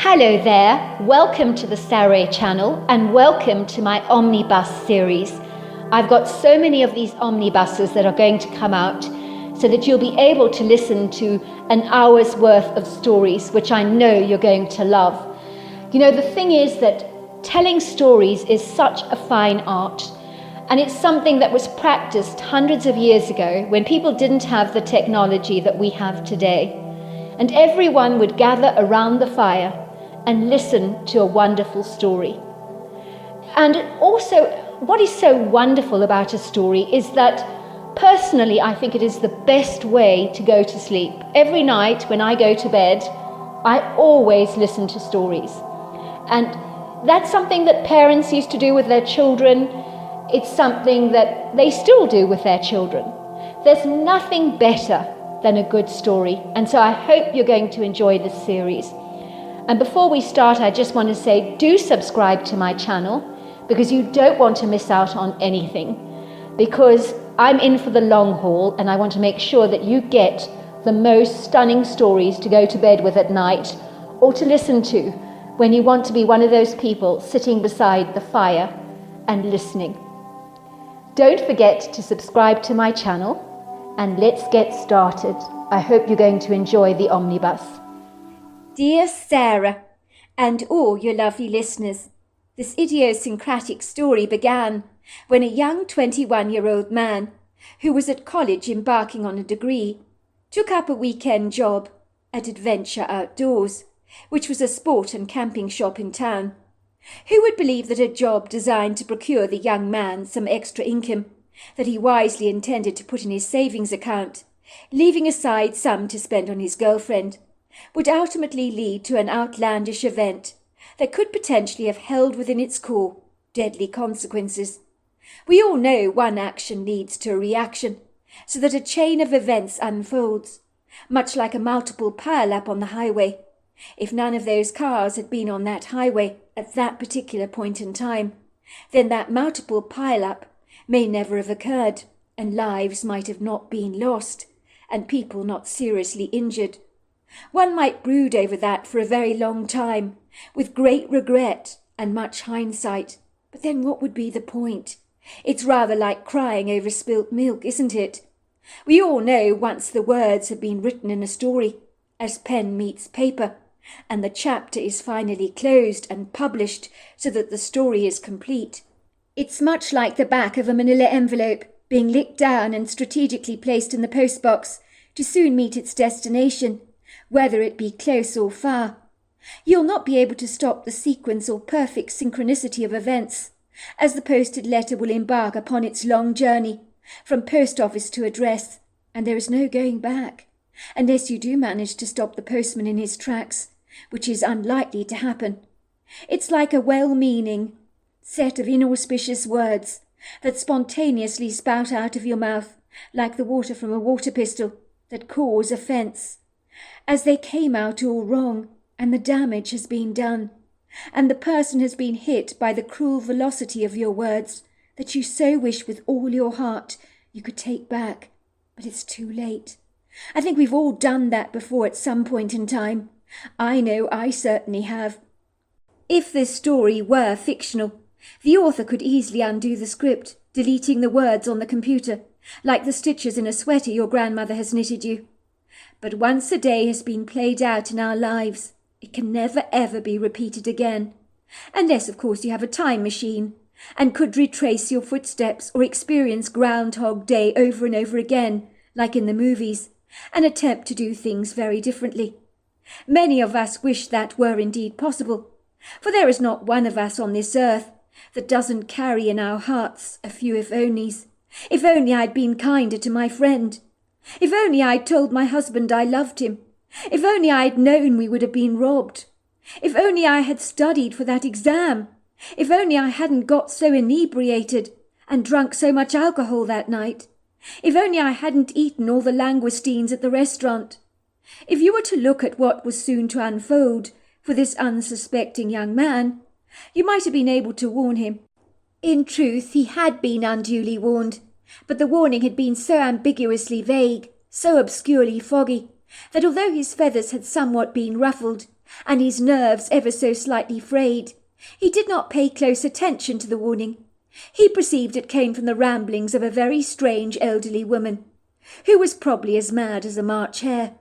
Hello there, welcome to the Saroy channel and welcome to my Omnibus series. I've got so many of these omnibuses that are going to come out so that you'll be able to listen to an hour's worth of stories, which I know you're going to love. You know, the thing is that telling stories is such a fine art, and it's something that was practiced hundreds of years ago when people didn't have the technology that we have today. And everyone would gather around the fire and listen to a wonderful story. And also, what is so wonderful about a story is that personally, I think it is the best way to go to sleep. Every night when I go to bed, I always listen to stories. And that's something that parents used to do with their children. It's something that they still do with their children. There's nothing better than a good story. And so I hope you're going to enjoy this series. And before we start, I just want to say, do subscribe to my channel because you don't want to miss out on anything. Because I'm in for the long haul and I want to make sure that you get the most stunning stories to go to bed with at night or to listen to when you want to be one of those people sitting beside the fire and listening. Don't forget to subscribe to my channel and let's get started. I hope you're going to enjoy the omnibus. Dear Sarah, and all your lovely listeners, this idiosyncratic story began when a young 21-year-old man, who was at college embarking on a degree, took up a weekend job at Adventure Outdoors, which was a sport and camping shop in town. Who would believe that a job designed to procure the young man some extra income that he wisely intended to put in his savings account, leaving aside some to spend on his girlfriend, would ultimately lead to an outlandish event that could potentially have held within its core deadly consequences. We all know one action leads to a reaction, so that a chain of events unfolds, much like a multiple pile-up on the highway. If none of those cars had been on that highway at that particular point in time, then that multiple pile-up may never have occurred, and lives might have not been lost, and people not seriously injured. One might brood over that for a very long time, with great regret and much hindsight. But then what would be the point? It's rather like crying over spilt milk, isn't it? We all know once the words have been written in a story, as pen meets paper, and the chapter is finally closed and published so that the story is complete. It's much like the back of a manila envelope being licked down and strategically placed in the postbox to soon meet its destination, whether it be close or far. You'll not be able to stop the sequence or perfect synchronicity of events, as the posted letter will embark upon its long journey from post office to address, and there is no going back, unless you do manage to stop the postman in his tracks, which is unlikely to happen. It's like a well-meaning set of inauspicious words that spontaneously spout out of your mouth like the water from a water pistol that cause offence, as they came out all wrong, and the damage has been done, and the person has been hit by the cruel velocity of your words that you so wish with all your heart you could take back, but it's too late. I think we've all done that before at some point in time. I know I certainly have. If this story were fictional, the author could easily undo the script, deleting the words on the computer, like the stitches in a sweater your grandmother has knitted you. But once a day has been played out in our lives, it can never ever be repeated again. Unless, of course, you have a time machine and could retrace your footsteps or experience Groundhog Day over and over again, like in the movies, and attempt to do things very differently. Many of us wish that were indeed possible, for there is not one of us on this earth that doesn't carry in our hearts a few if-onlys. If only I'd been kinder to my friend. If only I'd told my husband I loved him. If only I'd known we would have been robbed. If only I had studied for that exam. If only I hadn't got so inebriated and drunk so much alcohol that night. If only I hadn't eaten all the langoustines at the restaurant. If you were to look at what was soon to unfold for this unsuspecting young man, you might have been able to warn him. In truth, he had been unduly warned, but the warning had been so ambiguously vague, so obscurely foggy, that although his feathers had somewhat been ruffled, and his nerves ever so slightly frayed, he did not pay close attention to the warning. He perceived it came from the ramblings of a very strange elderly woman, who was probably as mad as a March hare.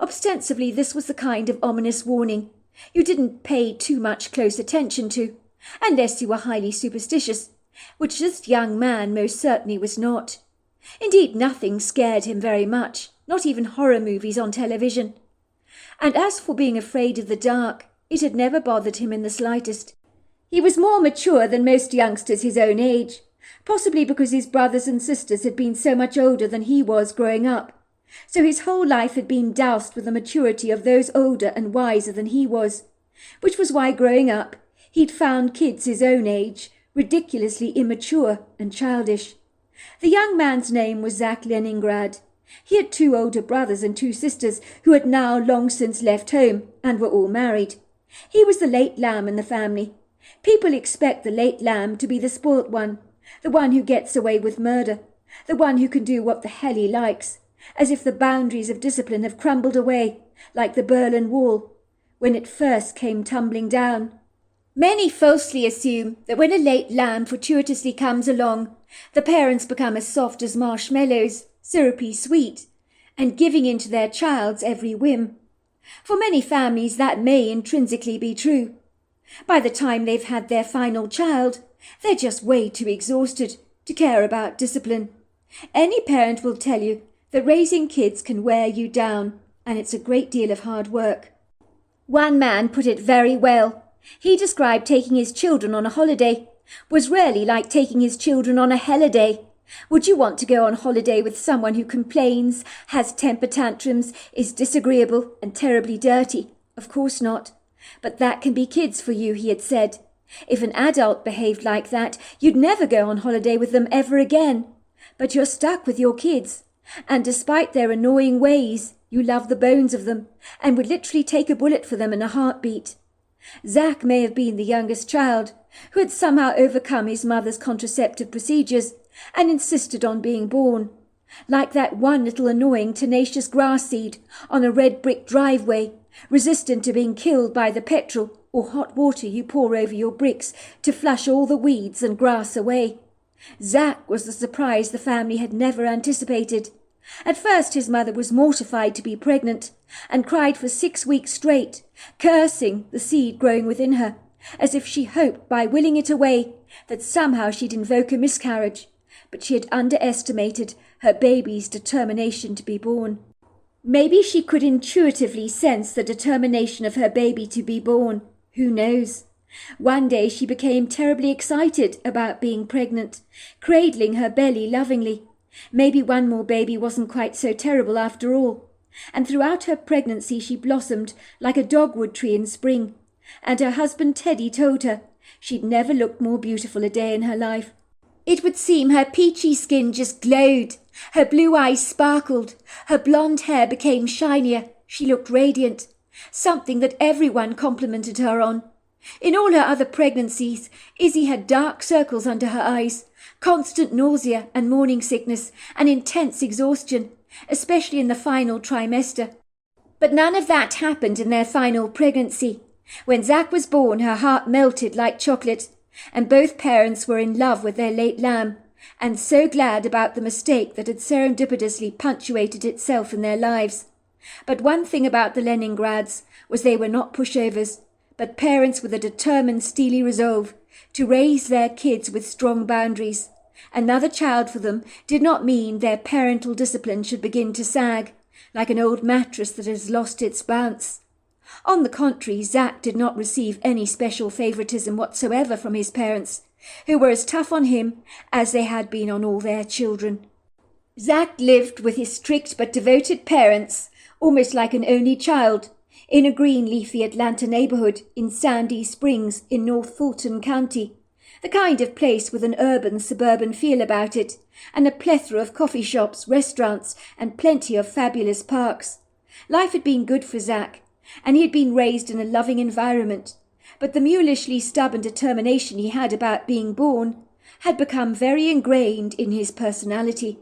Ostensibly this was the kind of ominous warning you didn't pay too much close attention to, unless you were highly superstitious, which this young man most certainly was not. Indeed, nothing scared him very much, not even horror movies on television. And as for being afraid of the dark, it had never bothered him in the slightest. He was more mature than most youngsters his own age, possibly because his brothers and sisters had been so much older than he was growing up. So his whole life had been doused with the maturity of those older and wiser than he was, which was why growing up he'd found kids his own age ridiculously immature and childish. The young man's name was Zack Leningrad. He had 2 older brothers and 2 sisters who had now long since left home and were all married. He was the late lamb in the family. People expect the late lamb to be the spoilt one, the one who gets away with murder, the one who can do what the hell he likes, as if the boundaries of discipline have crumbled away, like the Berlin Wall, when it first came tumbling down. Many falsely assume that when a late lamb fortuitously comes along, the parents become as soft as marshmallows, syrupy sweet, and giving in to their child's every whim. For many families that may intrinsically be true. By the time they've had their final child, they're just way too exhausted to care about discipline. Any parent will tell you that raising kids can wear you down, and it's a great deal of hard work. One man put it very well. He described taking his children on a holiday was really like taking his children on a holiday. Would you want to go on holiday with someone who complains, has temper tantrums, is disagreeable and terribly dirty? Of course not. But that can be kids for you, he had said. If an adult behaved like that, you'd never go on holiday with them ever again. But you're stuck with your kids. And despite their annoying ways, you love the bones of them and would literally take a bullet for them in a heartbeat. Zack may have been the youngest child, who had somehow overcome his mother's contraceptive procedures and insisted on being born. Like that one little annoying tenacious grass seed on a red brick driveway, resistant to being killed by the petrol or hot water you pour over your bricks to flush all the weeds and grass away. Zack was the surprise the family had never anticipated. At first his mother was mortified to be pregnant and cried for 6 weeks straight, cursing the seed growing within her, as if she hoped by willing it away that somehow she'd invoke a miscarriage. But she had underestimated her baby's determination to be born. Maybe she could intuitively sense the determination of her baby to be born. Who knows? One day she became terribly excited about being pregnant, cradling her belly lovingly. Maybe one more baby wasn't quite so terrible after all. And throughout her pregnancy she blossomed like a dogwood tree in spring, and her husband Teddy told her she'd never looked more beautiful a day in her life. It would seem her peachy skin just glowed, her blue eyes sparkled, her blonde hair became shinier, she looked radiant, something that everyone complimented her on. In all her other pregnancies, Izzy had dark circles under her eyes, constant nausea and morning sickness, and intense exhaustion, especially in the final trimester. But none of that happened in their final pregnancy. When Zack was born, her heart melted like chocolate, and both parents were in love with their late lamb, and so glad about the mistake that had serendipitously punctuated itself in their lives. But one thing about the Leningrads was they were not pushovers, but parents with a determined, steely resolve to raise their kids with strong boundaries. Another child for them did not mean their parental discipline should begin to sag, like an old mattress that has lost its bounce. On the contrary, Zack did not receive any special favoritism whatsoever from his parents, who were as tough on him as they had been on all their children. Zack lived with his strict but devoted parents, almost like an only child, in a green leafy Atlanta neighborhood in Sandy Springs in North Fulton County, the kind of place with an urban suburban feel about it, and a plethora of coffee shops, restaurants, and plenty of fabulous parks. Life had been good for Zack, and he had been raised in a loving environment, but the mulishly stubborn determination he had about being born had become very ingrained in his personality.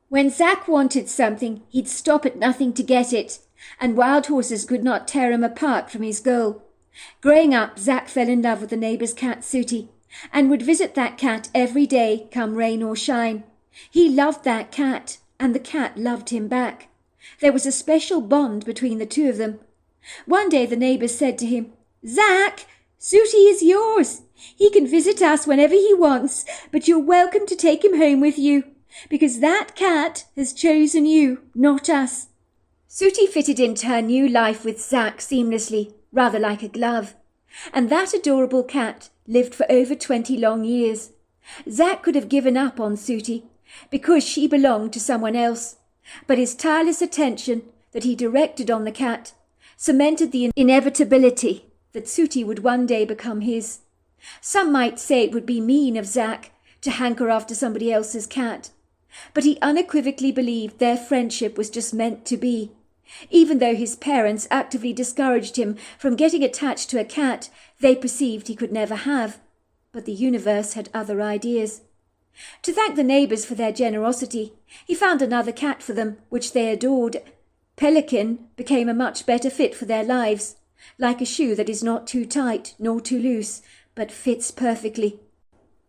When Zack wanted something, he'd stop at nothing to get it, and wild horses could not tear him apart from his goal. Growing up, Zack fell in love with the neighbour's cat, Sooty, and would visit that cat every day, come rain or shine. He loved that cat, and the cat loved him back. There was a special bond between the two of them. One day the neighbours said to him, "Zack, Sooty is yours. He can visit us whenever he wants, but you're welcome to take him home with you, because that cat has chosen you, not us." Sooty fitted into her new life with Zack seamlessly, rather like a glove, and that adorable cat lived for over 20 long years. Zack could have given up on Sooty because she belonged to someone else, but his tireless attention that he directed on the cat cemented the inevitability that Sooty would one day become his. Some might say it would be mean of Zack to hanker after somebody else's cat, but he unequivocally believed their friendship was just meant to be. Even though his parents actively discouraged him from getting attached to a cat they perceived he could never have, but the universe had other ideas. To thank the neighbours for their generosity, he found another cat for them, which they adored. Pelican became a much better fit for their lives, like a shoe that is not too tight nor too loose, but fits perfectly.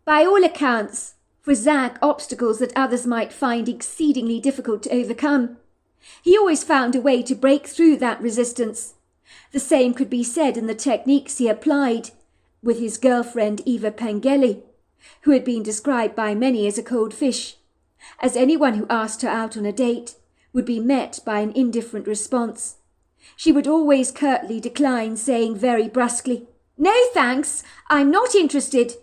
By all accounts, for Zack, obstacles that others might find exceedingly difficult to overcome, he always found a way to break through that resistance. The same could be said in the techniques he applied with his girlfriend Eva Pengelly, who had been described by many as a cold fish, as anyone who asked her out on a date would be met by an indifferent response. She would always curtly decline, saying very brusquely, "No thanks, I'm not interested."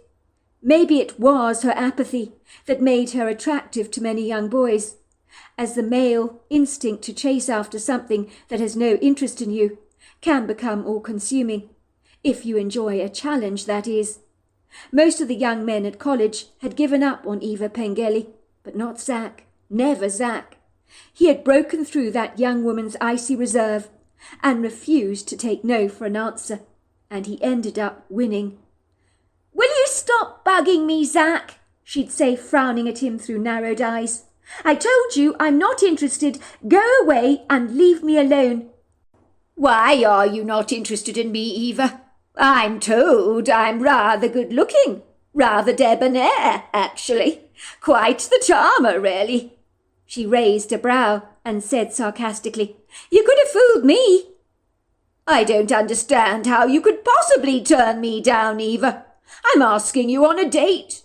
Maybe it was her apathy that made her attractive to many young boys, as the male instinct to chase after something that has no interest in you can become all-consuming, if you enjoy a challenge, that is. Most of the young men at college had given up on Eva Pengelly, but not Zack, never Zack. He had broken through that young woman's icy reserve and refused to take no for an answer, and he ended up winning. "Will you stop bugging me, Zack?" she'd say, frowning at him through narrowed eyes. "I told you I'm not interested. Go away and leave me alone." "Why are you not interested in me, Eva? I'm told I'm rather good-looking, rather debonair, actually. Quite the charmer, really." She raised a brow and said sarcastically, "You could have fooled me." "I don't understand how you could possibly turn me down, Eva. I'm asking you on a date."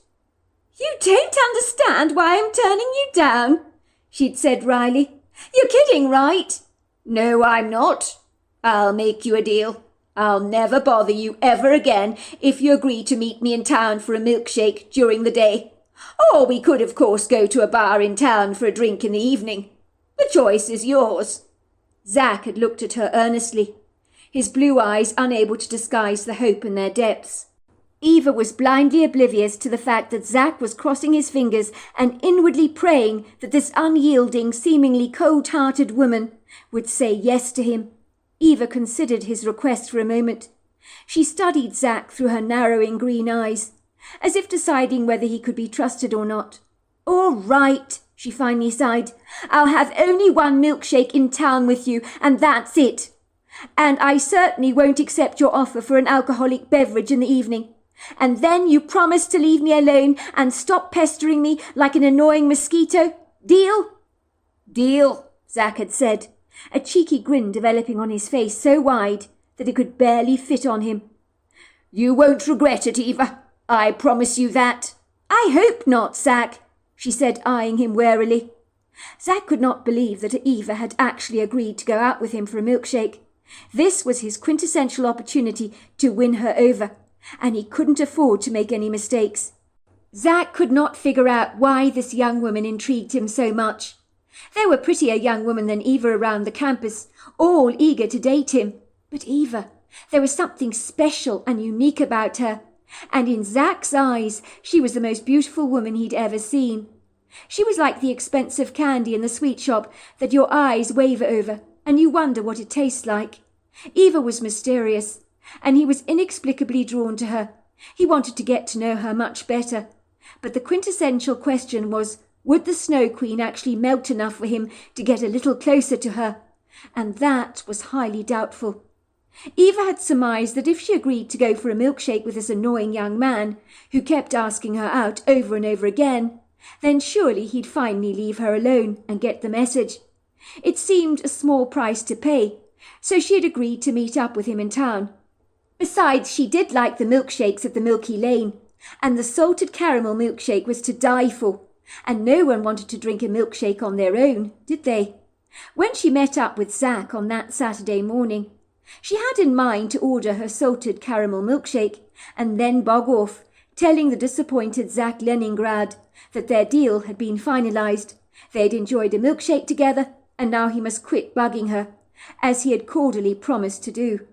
"You don't understand why I'm turning you down?" she'd said wryly. "You're kidding, right?" "No, I'm not. I'll make you a deal. I'll never bother you ever again if you agree to meet me in town for a milkshake during the day. Or we could, of course, go to a bar in town for a drink in the evening. The choice is yours." Zack had looked at her earnestly, his blue eyes unable to disguise the hope in their depths. Eva was blindly oblivious to the fact that Zack was crossing his fingers and inwardly praying that this unyielding, seemingly cold-hearted woman would say yes to him. Eva considered his request for a moment. She studied Zack through her narrowing green eyes, as if deciding whether he could be trusted or not. "All right," she finally sighed. "I'll have only one milkshake in town with you, and that's it. And I certainly won't accept your offer for an alcoholic beverage in the evening. And then you promise to leave me alone and stop pestering me like an annoying mosquito. Deal?" "Deal," Zack had said, a cheeky grin developing on his face so wide that it could barely fit on him. "You won't regret it, Eva. I promise you that." "I hope not, Zack," she said, eyeing him warily. Zack could not believe that Eva had actually agreed to go out with him for a milkshake. This was his quintessential opportunity to win her over, and he couldn't afford to make any mistakes. Zack could not figure out why this young woman intrigued him so much. There were prettier young women than Eva around the campus, all eager to date him. But Eva, there was something special and unique about her, and in Zack's eyes she was the most beautiful woman he'd ever seen. She was like the expensive candy in the sweet shop that your eyes waver over, and you wonder what it tastes like. Eva was mysterious, and he was inexplicably drawn to her. He wanted to get to know her much better. But the quintessential question was, would the Snow Queen actually melt enough for him to get a little closer to her? and that was highly doubtful. Eva had surmised that if she agreed to go for a milkshake with this annoying young man, who kept asking her out over and over again, then surely he'd finally leave her alone and get the message. It seemed a small price to pay, so she had agreed to meet up with him in town. Besides, she did like the milkshakes at the Milky Lane, and the salted caramel milkshake was to die for, and no one wanted to drink a milkshake on their own, did they? When she met up with Zack on that Saturday morning, she had in mind to order her salted caramel milkshake and then bog off, telling the disappointed Zack Leningrad that their deal had been finalised. They'd enjoyed a milkshake together, and now he must quit bugging her, as he had cordially promised to do.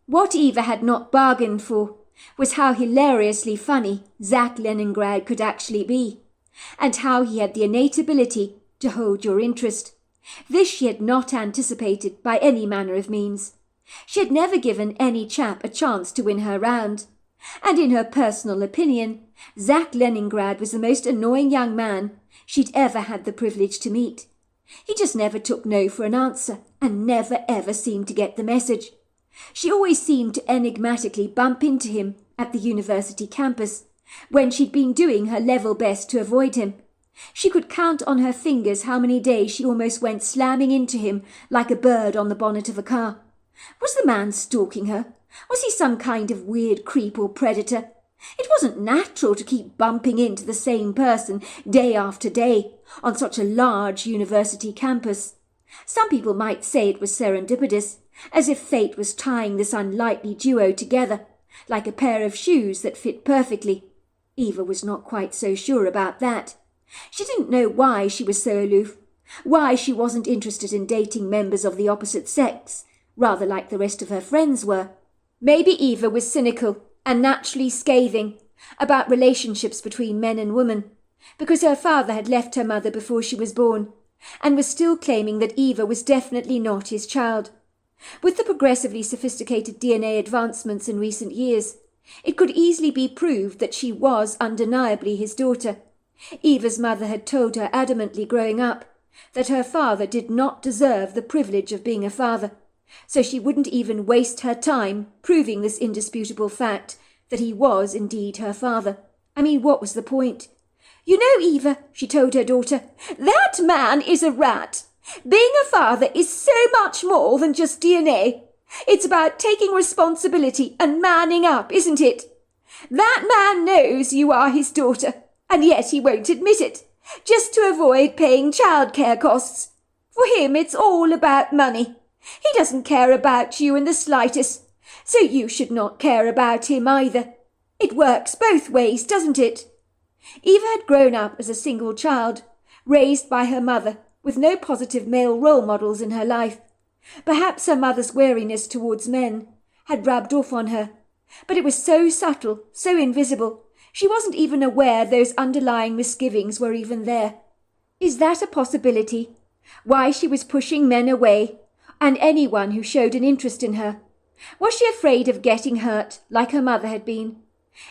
What Eva had not bargained for was how hilariously funny Zack Leningrad could actually be, and how he had the innate ability to hold your interest. This she had not anticipated by any manner of means. She had never given any chap a chance to win her round, and in her personal opinion, Zack Leningrad was the most annoying young man she'd ever had the privilege to meet. He just never took no for an answer, and never ever seemed to get the message. She always seemed to enigmatically bump into him at the university campus, when she'd been doing her level best to avoid him. She could count on her fingers how many days she almost went slamming into him like a bird on the bonnet of a car. Was the man stalking her? Was he some kind of weird creep or predator? It wasn't natural to keep bumping into the same person day after day on such a large university campus. Some people might say it was serendipitous, as if fate was tying this unlikely duo together, like a pair of shoes that fit perfectly. Eva was not quite so sure about that. She didn't know why she was so aloof, why she wasn't interested in dating members of the opposite sex, rather like the rest of her friends were. Maybe Eva was cynical and naturally scathing about relationships between men and women, because her father had left her mother before she was born, and was still claiming that Eva was definitely not his child. With the progressively sophisticated DNA advancements in recent years, it could easily be proved that she was undeniably his daughter. Eva's mother had told her adamantly growing up that her father did not deserve the privilege of being a father, so she wouldn't even waste her time proving this indisputable fact that he was indeed her father. I mean, what was the point? "You know, Eva," she told her daughter, "that man is a rat. Being a father is so much more than just DNA. It's about taking responsibility and manning up, isn't it? That man knows you are his daughter, and yet he won't admit it, just to avoid paying childcare costs. For him, it's all about money. He doesn't care about you in the slightest, so you should not care about him either. It works both ways, doesn't it?" Eva had grown up as a single child, raised by her mother, with no positive male role models in her life. Perhaps her mother's wariness towards men had rubbed off on her, but it was so subtle, so invisible, she wasn't even aware those underlying misgivings were even there. Is that a possibility? Why she was pushing men away, and anyone who showed an interest in her? Was she afraid of getting hurt, like her mother had been?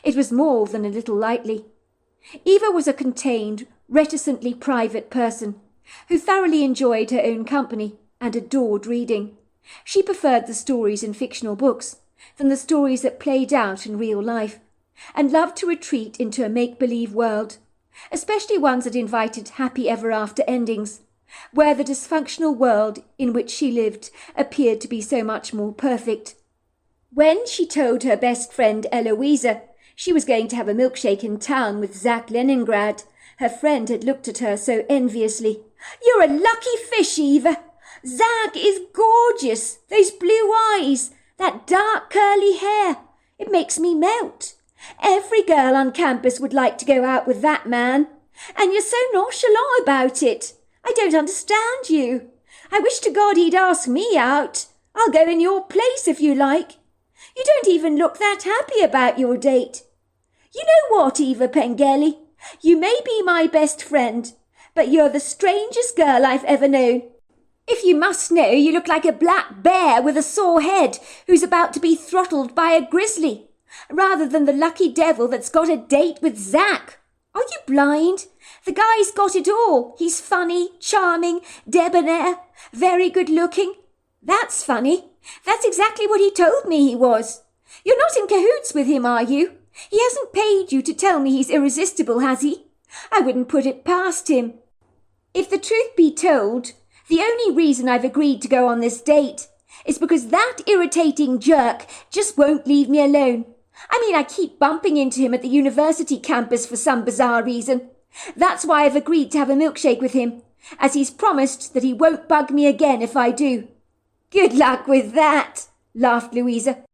It was more than a little lightly. Eva was a contained, reticently private person, who thoroughly enjoyed her own company and adored reading. She preferred the stories in fictional books than the stories that played out in real life, and loved to retreat into a make-believe world, especially ones that invited happy ever-after endings, where the dysfunctional world in which she lived appeared to be so much more perfect. When she told her best friend Eloisa she was going to have a milkshake in town with Zack Leningrad, her friend had looked at her so enviously. "You're a lucky fish, Eva. Zack is gorgeous. Those blue eyes, that dark curly hair. It makes me melt. Every girl on campus would like to go out with that man. And you're so nonchalant about it. I don't understand you. I wish to God he'd ask me out. I'll go in your place if you like. You don't even look that happy about your date. You know what, Eva Pengelly? You may be my best friend, but you're the strangest girl I've ever known. If you must know, you look like a black bear with a sore head who's about to be throttled by a grizzly, rather than the lucky devil that's got a date with Zack. Are you blind? The guy's got it all. He's funny, charming, debonair, very good looking, That's funny. That's exactly what he told me he was. You're not in cahoots with him, are you? He hasn't paid you to tell me he's irresistible, has he? I wouldn't put it past him. If the truth be told, the only reason I've agreed to go on this date is because that irritating jerk just won't leave me alone. I keep bumping into him at the university campus for some bizarre reason. That's why I've agreed to have a milkshake with him, as he's promised that he won't bug me again if I do. Good luck with that, laughed Louisa.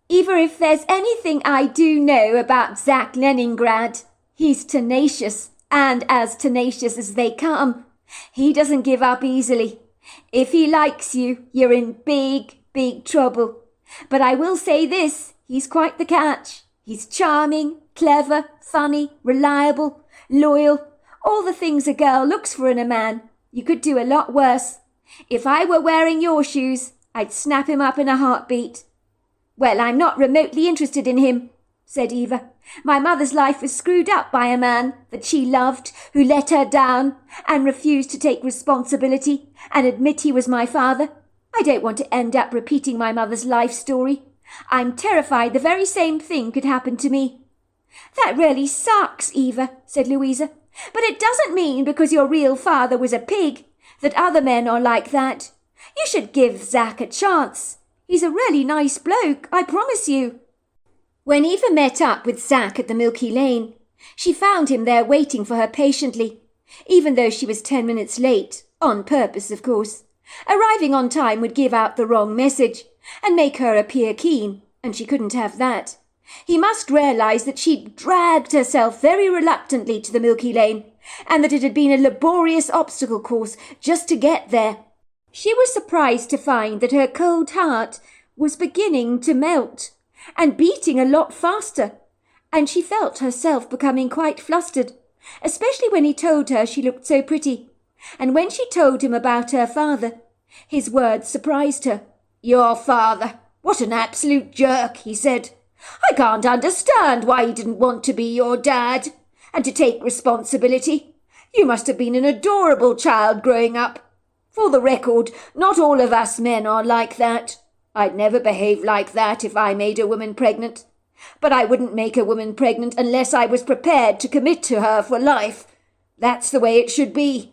Even if there's anything I do know about Zack Leningrad, he's tenacious, and as tenacious as they come. He doesn't give up easily. If he likes you, you're in big, big trouble. But I will say this, he's quite the catch. He's charming, clever, funny, reliable, loyal, all the things a girl looks for in a man. You could do a lot worse. If I were wearing your shoes, I'd snap him up in a heartbeat. Well, I'm not remotely interested in him, said Eva. My mother's life was screwed up by a man that she loved, who let her down and refused to take responsibility and admit he was my father. I don't want to end up repeating my mother's life story. I'm terrified the very same thing could happen to me. That really sucks, Eva, said Louisa. But it doesn't mean because your real father was a pig that other men are like that. You should give Zack a chance. He's a really nice bloke, I promise you. When Eva met up with Zack at the Milky Lane, she found him there waiting for her patiently, even though she was 10 minutes late, on purpose, of course. Arriving on time would give out the wrong message and make her appear keen, and she couldn't have that. He must realise that she'd dragged herself very reluctantly to the Milky Lane, and that it had been a laborious obstacle course just to get there. She was surprised to find that her cold heart was beginning to melt, and beating a lot faster, and she felt herself becoming quite flustered, especially when he told her she looked so pretty, and when she told him about her father. His words surprised her. Your father? What an absolute jerk, he said. I can't understand why he didn't want to be your dad, and to take responsibility. You must have been an adorable child growing up. For the record, not all of us men are like that. I'd never behave like that if I made a woman pregnant. But I wouldn't make a woman pregnant unless I was prepared to commit to her for life. That's the way it should be.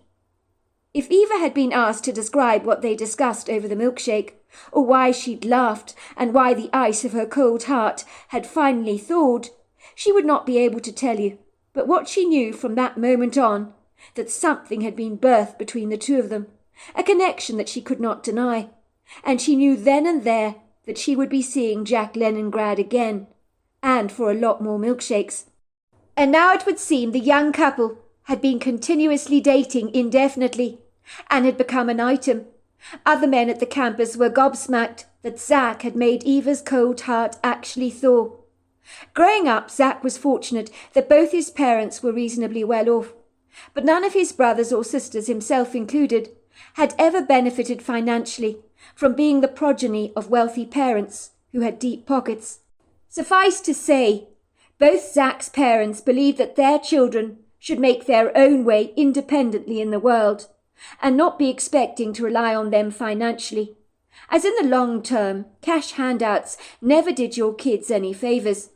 If Eva had been asked to describe what they discussed over the milkshake, or why she'd laughed and why the ice of her cold heart had finally thawed, she would not be able to tell you. But what she knew from that moment on, that something had been birthed between the two of them, a connection that she could not deny, and she knew then and there that she would be seeing Jack Leningrad again, and for a lot more milkshakes. And now it would seem the young couple had been continuously dating indefinitely, and had become an item. Other men at the campus were gobsmacked that Zack had made Eva's cold heart actually thaw. Growing up, Zack was fortunate that both his parents were reasonably well off, but none of his brothers or sisters, himself included, had ever benefited financially from being the progeny of wealthy parents who had deep pockets. Suffice to say, both Zack's parents believed that their children should make their own way independently in the world, and not be expecting to rely on them financially, as in the long term, cash handouts never did your kids any favours.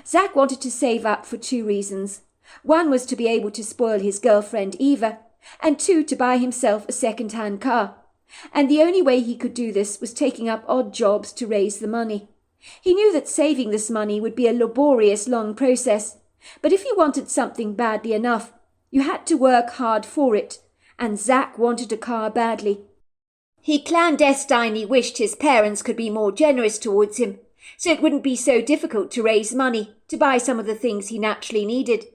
Zack wanted to save up for 2 reasons. One was to be able to spoil his girlfriend Eva, and 2, to buy himself a second-hand car. And the only way he could do this was taking up odd jobs to raise the money. He knew that saving this money would be a laborious, long process, but if you wanted something badly enough, you had to work hard for it, and Zack wanted a car badly. He clandestinely wished his parents could be more generous towards him, so it wouldn't be so difficult to raise money to buy some of the things he naturally needed.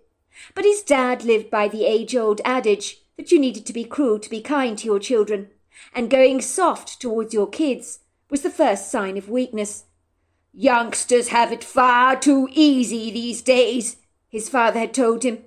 But his dad lived by the age-old adage that you needed to be cruel to be kind to your children, and going soft towards your kids was the first sign of weakness. Youngsters have it far too easy these days, his father had told him.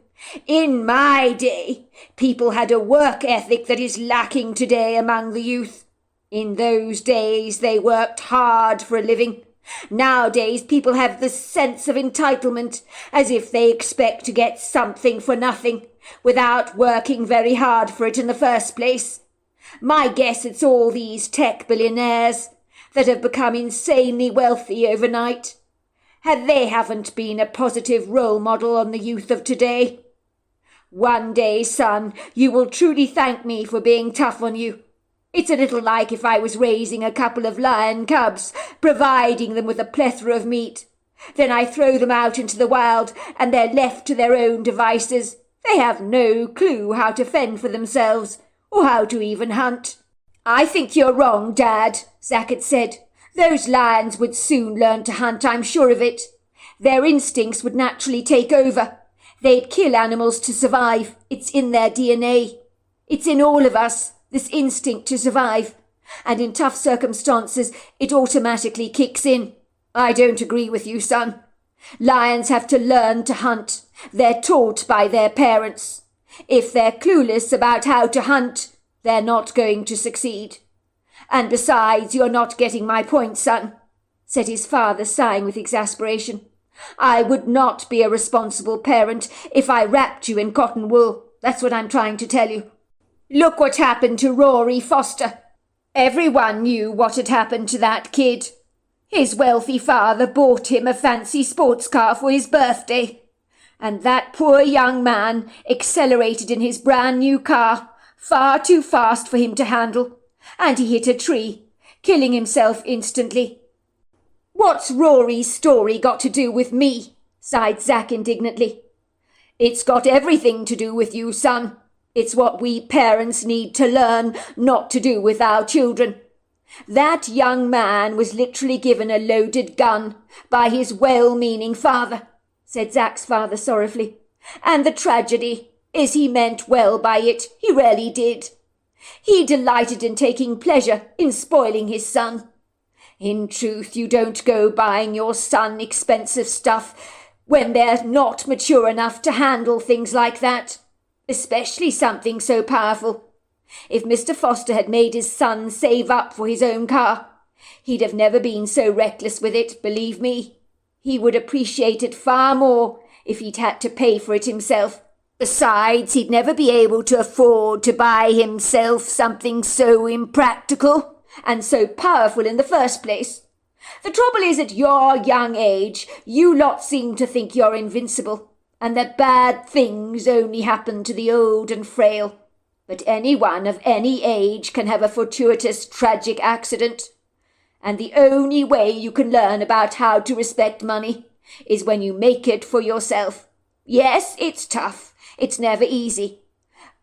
In my day, people had a work ethic that is lacking today among the youth. In those days, they worked hard for a living. Nowadays, people have the sense of entitlement, as if they expect to get something for nothing, without working very hard for it in the first place. My guess it's all these tech billionaires that have become insanely wealthy overnight. They haven't been a positive role model on the youth of today. One day, son, you will truly thank me for being tough on you. It's a little like if I was raising a couple of lion cubs, providing them with a plethora of meat. Then I throw them out into the wild, and they're left to their own devices. They have no clue how to fend for themselves, or how to even hunt. I think you're wrong, Dad, Zack had said. Those lions would soon learn to hunt, I'm sure of it. Their instincts would naturally take over. They'd kill animals to survive. It's in their DNA. It's in all of us, this instinct to survive. And in tough circumstances, it automatically kicks in. I don't agree with you, son. Lions have to learn to hunt. They're taught by their parents. If they're clueless about how to hunt, they're not going to succeed. And besides, you're not getting my point, son, said his father, sighing with exasperation. I would not be a responsible parent if I wrapped you in cotton wool. That's what I'm trying to tell you. Look what happened to Rory Foster. Everyone knew what had happened to that kid. His wealthy father bought him a fancy sports car for his birthday. And that poor young man accelerated in his brand new car, far too fast for him to handle, and he hit a tree, killing himself instantly. What's Rory's story got to do with me? Sighed Zack indignantly. It's got everything to do with you, son. It's what we parents need to learn not to do with our children. That young man was literally given a loaded gun by his well-meaning father, said Zack's father sorrowfully. And the tragedy is he meant well by it. He really did. He delighted in taking pleasure in spoiling his son. In truth, you don't go buying your son expensive stuff when they're not mature enough to handle things like that, especially something so powerful. If Mr. Foster had made his son save up for his own car, he'd have never been so reckless with it, believe me. He would appreciate it far more if he'd had to pay for it himself. Besides, he'd never be able to afford to buy himself something so impractical and so powerful in the first place. The trouble is, at your young age, you lot seem to think you're invincible, and that bad things only happen to the old and frail. But anyone of any age can have a fortuitous, tragic accident. And the only way you can learn about how to respect money is when you make it for yourself. Yes, it's tough. It's never easy.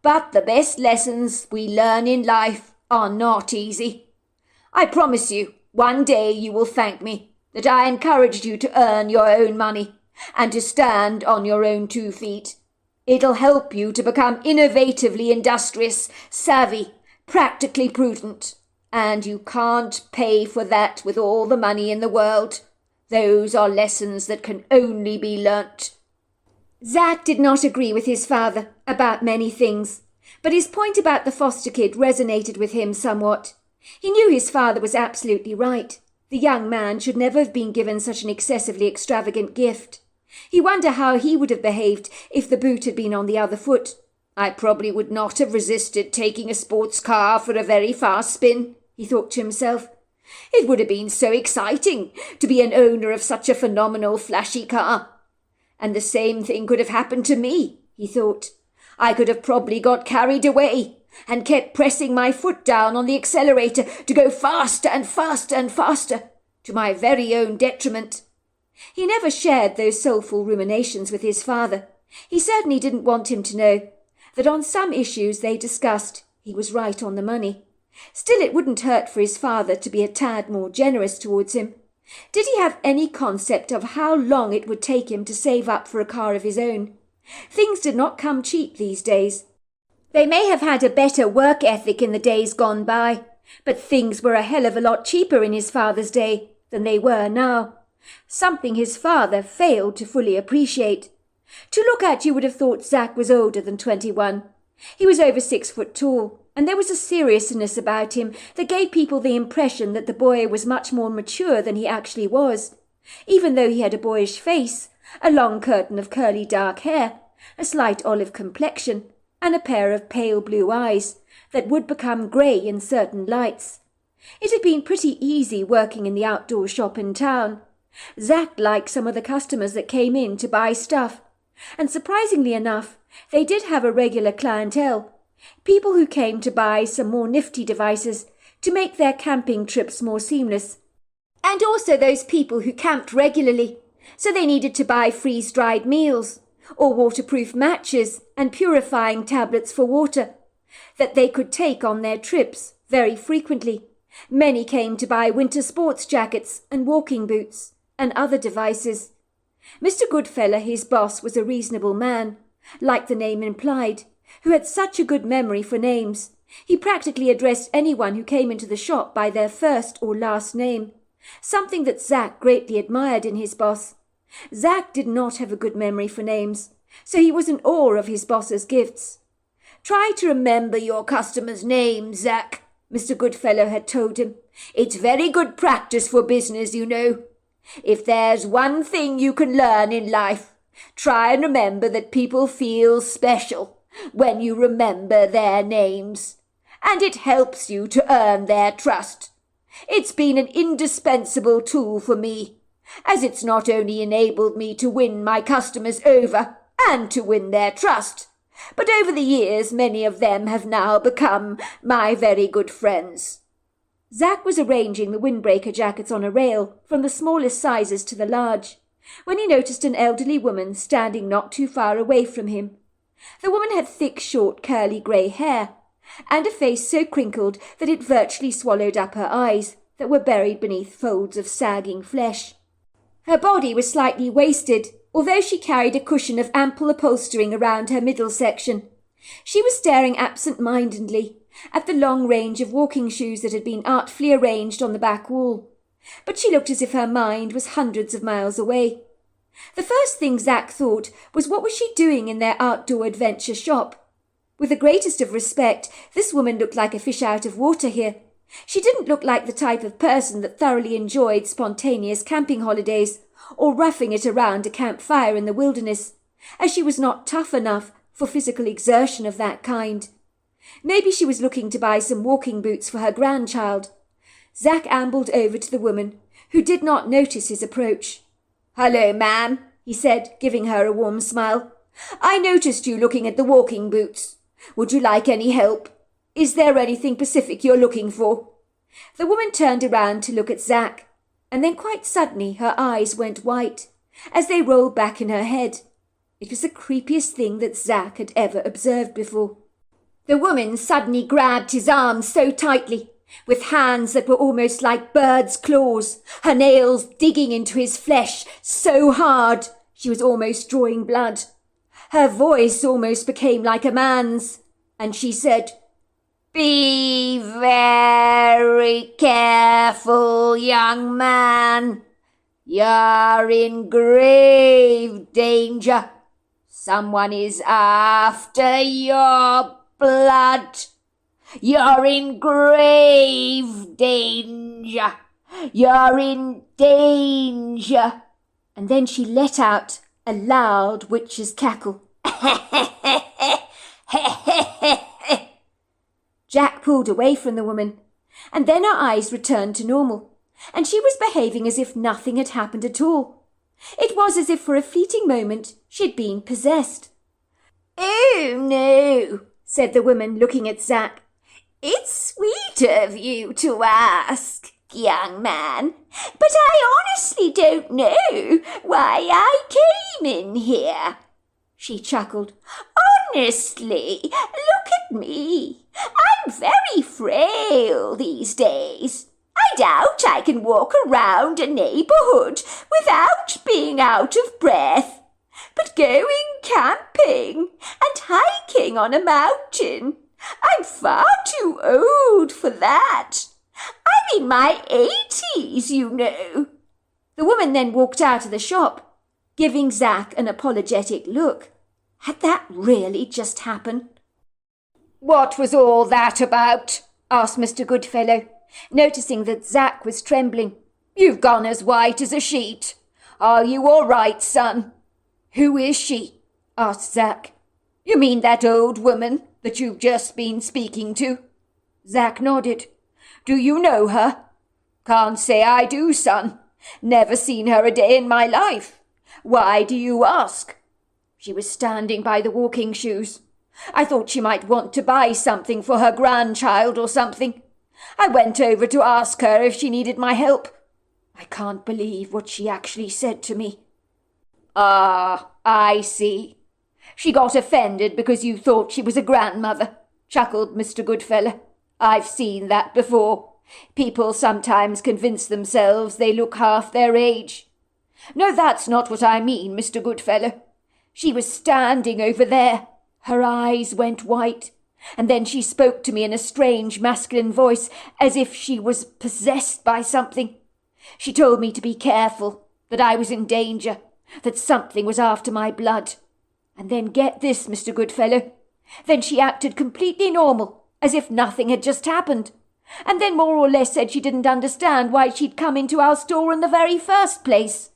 But the best lessons we learn in life are not easy. I promise you, one day you will thank me that I encouraged you to earn your own money and to stand on your own 2 feet. It'll help you to become innovatively industrious, savvy, practically prudent. And you can't pay for that with all the money in the world. Those are lessons that can only be learnt. Zack did not agree with his father about many things, but his point about the foster kid resonated with him somewhat. He knew his father was absolutely right. The young man should never have been given such an excessively extravagant gift. He wondered how he would have behaved if the boot had been on the other foot. I probably would not have resisted taking a sports car for a very fast spin, he thought to himself. It would have been so exciting to be an owner of such a phenomenal, flashy car. And the same thing could have happened to me, he thought. I could have probably got carried away and kept pressing my foot down on the accelerator to go faster and faster and faster, to my very own detriment. He never shared those soulful ruminations with his father. He certainly didn't want him to know that on some issues they discussed, he was right on the money. Still, it wouldn't hurt for his father to be a tad more generous towards him. Did he have any concept of how long it would take him to save up for a car of his own? Things did not come cheap these days. They may have had a better work ethic in the days gone by, but things were a hell of a lot cheaper in his father's day than they were now. Something his father failed to fully appreciate. To look at, you would have thought Zack was older than 21. He was over 6 foot tall, and there was a seriousness about him that gave people the impression that the boy was much more mature than he actually was, even though he had a boyish face, a long curtain of curly dark hair, a slight olive complexion, and a pair of pale blue eyes, that would become grey in certain lights. It had been pretty easy working in the outdoor shop in town. Zack liked some of the customers that came in to buy stuff, and surprisingly enough, they did have a regular clientele, people who came to buy some more nifty devices to make their camping trips more seamless. And also those people who camped regularly, so they needed to buy freeze-dried meals, or waterproof matches and purifying tablets for water, that they could take on their trips very frequently. Many came to buy winter sports jackets and walking boots and other devices. Mr. Goodfellow, his boss, was a reasonable man, like the name implied, who had such a good memory for names. He practically addressed anyone who came into the shop by their first or last name, something that Zack greatly admired in his boss. Zack did not have a good memory for names, so he was in awe of his boss's gifts. "Try to remember your customers' names, Zack," Mr. Goodfellow had told him. "It's very good practice for business, you know. If there's one thing you can learn in life, try and remember that people feel special when you remember their names, and it helps you to earn their trust. It's been an indispensable tool for me, as it's not only enabled me to win my customers over and to win their trust, but over the years many of them have now become my very good friends." Zack was arranging the windbreaker jackets on a rail, from the smallest sizes to the large, when he noticed an elderly woman standing not too far away from him. The woman had thick, short, curly grey hair, and a face so crinkled that it virtually swallowed up her eyes that were buried beneath folds of sagging flesh. Her body was slightly wasted, although she carried a cushion of ample upholstering around her middle section. She was staring absent-mindedly at the long range of walking shoes that had been artfully arranged on the back wall, but she looked as if her mind was hundreds of miles away. The first thing Zack thought was, what was she doing in their outdoor adventure shop? With the greatest of respect, this woman looked like a fish out of water here. She didn't look like the type of person that thoroughly enjoyed spontaneous camping holidays or roughing it around a campfire in the wilderness, as she was not tough enough for physical exertion of that kind. Maybe she was looking to buy some walking boots for her grandchild. Zack ambled over to the woman, who did not notice his approach. "Hello, ma'am," he said, giving her a warm smile. "I noticed you looking at the walking boots. Would you like any help? Is there anything specific you're looking for?" The woman turned around to look at Zack, and then quite suddenly her eyes went white, as they rolled back in her head. It was the creepiest thing that Zack had ever observed before. The woman suddenly grabbed his arms so tightly, with hands that were almost like birds' claws, her nails digging into his flesh so hard she was almost drawing blood. Her voice almost became like a man's, and she said, "Be very careful, young man. You're in grave danger. Someone is after your blood. You're in grave danger. You're in danger." And then she let out a loud witch's cackle. Jack pulled away from the woman, and then her eyes returned to normal, and she was behaving as if nothing had happened at all. It was as if for a fleeting moment she'd been possessed. "Oh, no," said the woman, looking at Zack. "It's sweet of you to ask, young man, but I honestly don't know why I came in here." She chuckled. "Honestly, look at me. I'm very frail these days. I doubt I can walk around a neighborhood without being out of breath. But going camping and hiking on a mountain, I'm far too old for that. I'm in my 80s, you know." The woman then walked out of the shop, giving Zack an apologetic look. Had that really just happened? "What was all that about?" asked Mr. Goodfellow, noticing that Zack was trembling. "You've gone as white as a sheet. Are you all right, son?" "Who is she?" asked Zack. "You mean that old woman that you've just been speaking to?" Zack nodded. "Do you know her?" "Can't say I do, son. Never seen her a day in my life. Why do you ask?" "She was standing by the walking shoes. I thought she might want to buy something for her grandchild or something. I went over to ask her if she needed my help. I can't believe what she actually said to me." "Ah, I see. She got offended because you thought she was a grandmother," chuckled Mr. Goodfellow. "I've seen that before. People sometimes convince themselves they look half their age. No, that's not what I mean, Mr. Goodfellow. She was standing over there. Her eyes went white, and then she spoke to me in a strange masculine voice, as if she was possessed by something. She told me to be careful, that I was in danger, that something was after my blood. And then get this, Mr. Goodfellow. Then she acted completely normal, as if nothing had just happened, and then more or less said she didn't understand why she'd come into our store in the very first place."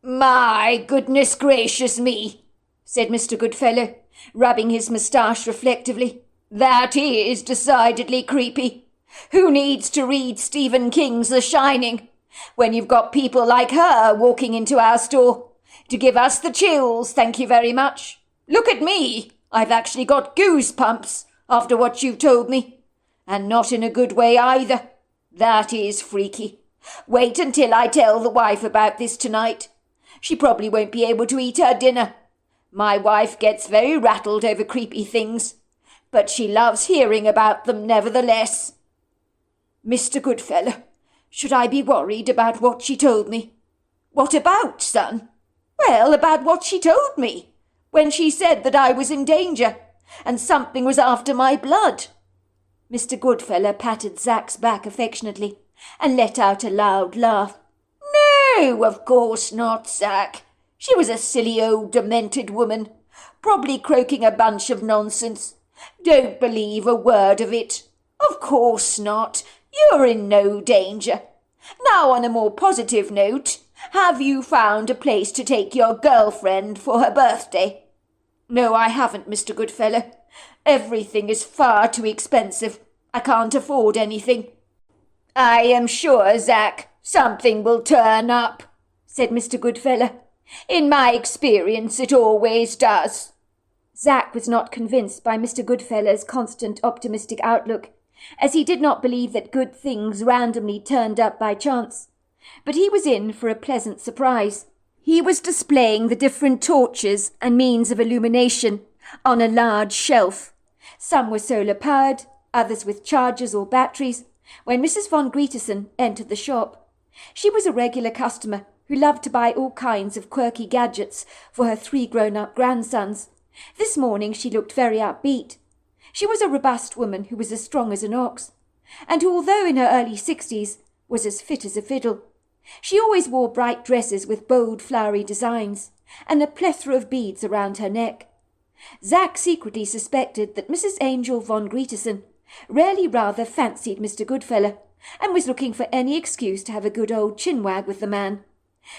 "My goodness gracious me," said Mr. Goodfellow, rubbing his moustache reflectively. "That is decidedly creepy. Who needs to read Stephen King's The Shining when you've got people like her walking into our store? To give us the chills, thank you very much. Look at me. I've actually got goosebumps after what you've told me. And not in a good way either. That is freaky. Wait until I tell the wife about this tonight. She probably won't be able to eat her dinner. My wife gets very rattled over creepy things, but she loves hearing about them nevertheless." "Mr. Goodfellow, should I be worried about what she told me?" "What about, son?" "Well, about what she told me, when she said that I was in danger, and something was after my blood." Mr. Goodfellow patted Zack's back affectionately, and let out a loud laugh. "No, of course not, Zack. She was a silly old demented woman, probably croaking a bunch of nonsense. Don't believe a word of it. Of course not. You're in no danger. Now, on a more positive note, have you found a place to take your girlfriend for her birthday?" "No, I haven't, Mr. Goodfellow. Everything is far too expensive. I can't afford anything." "I am sure, Zack, something will turn up," said Mr. Goodfellow. "In my experience, it always does." Zack was not convinced by Mr. Goodfellow's constant optimistic outlook, as he did not believe that good things randomly turned up by chance. But he was in for a pleasant surprise. He was displaying the different torches and means of illumination on a large shelf. Some were solar-powered, others with chargers or batteries, when Mrs. von Grietersen entered the shop. She was a regular customer who loved to buy all kinds of quirky gadgets for her 3 grown-up grandsons. This morning she looked very upbeat. She was a robust woman who was as strong as an ox, and who, although in her early 60s, was as fit as a fiddle. She always wore bright dresses with bold flowery designs, and a plethora of beads around her neck. Zack secretly suspected that Mrs. Angel von Grietersen really rather fancied Mr. Goodfellow, and was looking for any excuse to have a good old chinwag with the man.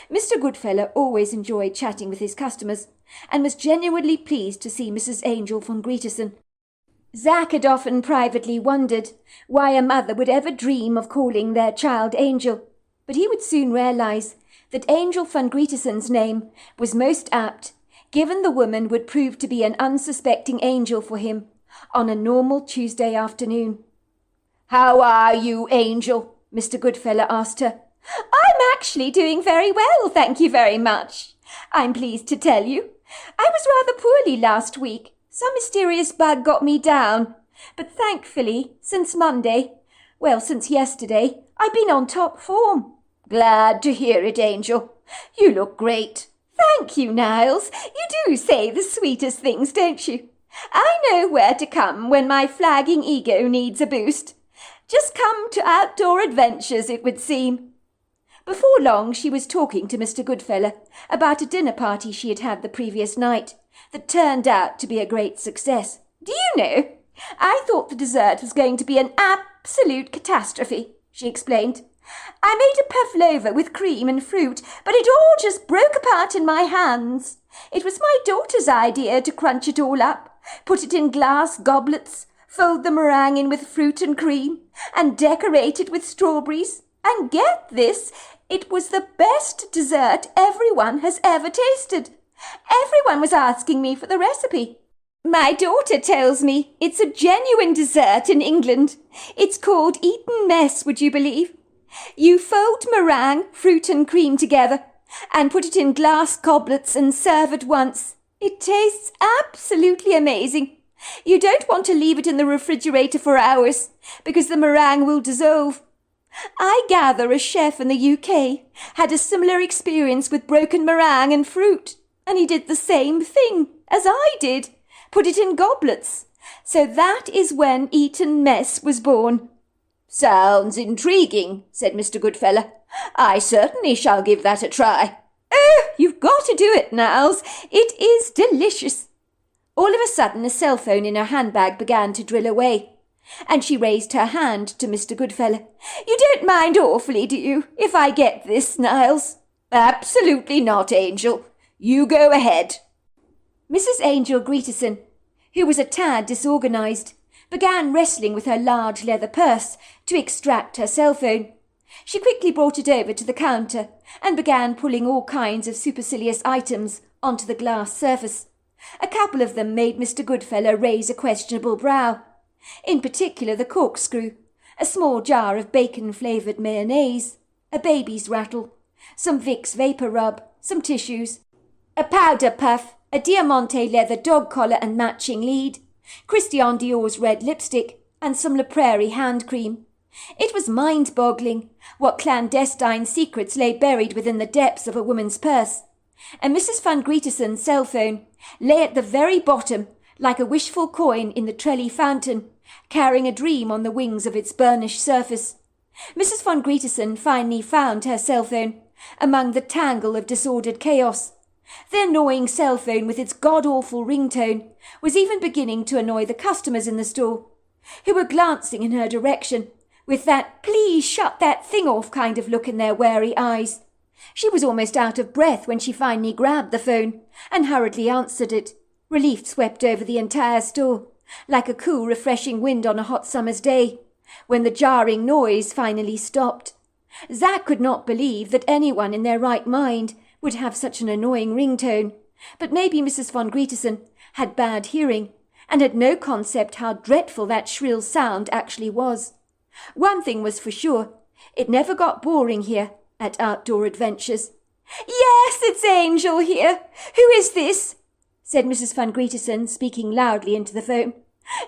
Mr. Goodfellow always enjoyed chatting with his customers, and was genuinely pleased to see Mrs. Angel von Grietersen. Zack had often privately wondered why a mother would ever dream of calling their child Angel, but he would soon realize that Angel von Grietersen's name was most apt, given the woman would prove to be an unsuspecting angel for him on a normal Tuesday afternoon. "How are you, Angel?" Mr. Goodfellow asked her. "I'm actually doing very well, thank you very much. I'm pleased to tell you. I was rather poorly last week. Some mysterious bug got me down. But thankfully, since yesterday, I've been on top form." "Glad to hear it, Angel. You look great." "Thank you, Niles. You do say the sweetest things, don't you? I know where to come when my flagging ego needs a boost. Just come to outdoor adventures, it would seem." Before long she was talking to Mr. Goodfellow about a dinner party she had had the previous night that turned out to be a great success. "Do you know, I thought the dessert was going to be an absolute catastrophe," she explained. "I made a pavlova with cream and fruit, but it all just broke apart in my hands. It was my daughter's idea to crunch it all up, put it in glass goblets, fold the meringue in with fruit and cream, and decorate it with strawberries. And get this, it was the best dessert everyone has ever tasted. Everyone was asking me for the recipe. My daughter tells me it's a genuine dessert in England. It's called Eton mess, would you believe? You fold meringue, fruit and cream together and put it in glass goblets and serve at once. It tastes absolutely amazing. You don't want to leave it in the refrigerator for hours because the meringue will dissolve. I gather a chef in the UK had a similar experience with broken meringue and fruit, and he did the same thing as I did, put it in goblets. So that is when Eton mess was born. Sounds intriguing, said Mr. Goodfellow. I certainly shall give that a try. Oh, you've got to do it, Niles. It is delicious. All of a sudden, a cell phone in her handbag began to drill away, and she raised her hand to Mr. Goodfellow. You don't mind awfully, do you, if I get this, Niles? Absolutely not, Angel. You go ahead. Mrs. Angel Greeterson, who was a tad disorganized, began wrestling with her large leather purse to extract her cell phone. She quickly brought it over to the counter and began pulling all kinds of supercilious items onto the glass surface. A couple of them made Mr. Goodfellow raise a questionable brow. In particular the corkscrew, a small jar of bacon-flavoured mayonnaise, a baby's rattle, some Vicks Vapor Rub, some tissues, a powder puff, a Diamante leather dog collar and matching lead, Christian Dior's red lipstick, and some La Prairie hand cream. It was mind-boggling what clandestine secrets lay buried within the depths of a woman's purse. And Mrs. Van Greeterson's cell phone lay at the very bottom, like a wishful coin in the Trelly fountain, carrying a dream on the wings of its burnished surface. Mrs. Van Greeterson finally found her cell phone among the tangle of disordered chaos. The annoying cell phone with its god-awful ringtone was even beginning to annoy the customers in the store, who were glancing in her direction with that please shut that thing off kind of look in their wary eyes. She was almost out of breath when she finally grabbed the phone and hurriedly answered it. Relief swept over the entire store, like a cool, refreshing wind on a hot summer's day, when the jarring noise finally stopped. Zack could not believe that anyone in their right mind would have such an annoying ringtone, but maybe Mrs. Van Greeterson had bad hearing and had no concept how dreadful that shrill sound actually was. One thing was for sure, it never got boring here at Outdoor Adventures. "Yes, it's Angel here. Who is this?" said Mrs. Van Greeterson, speaking loudly into the phone.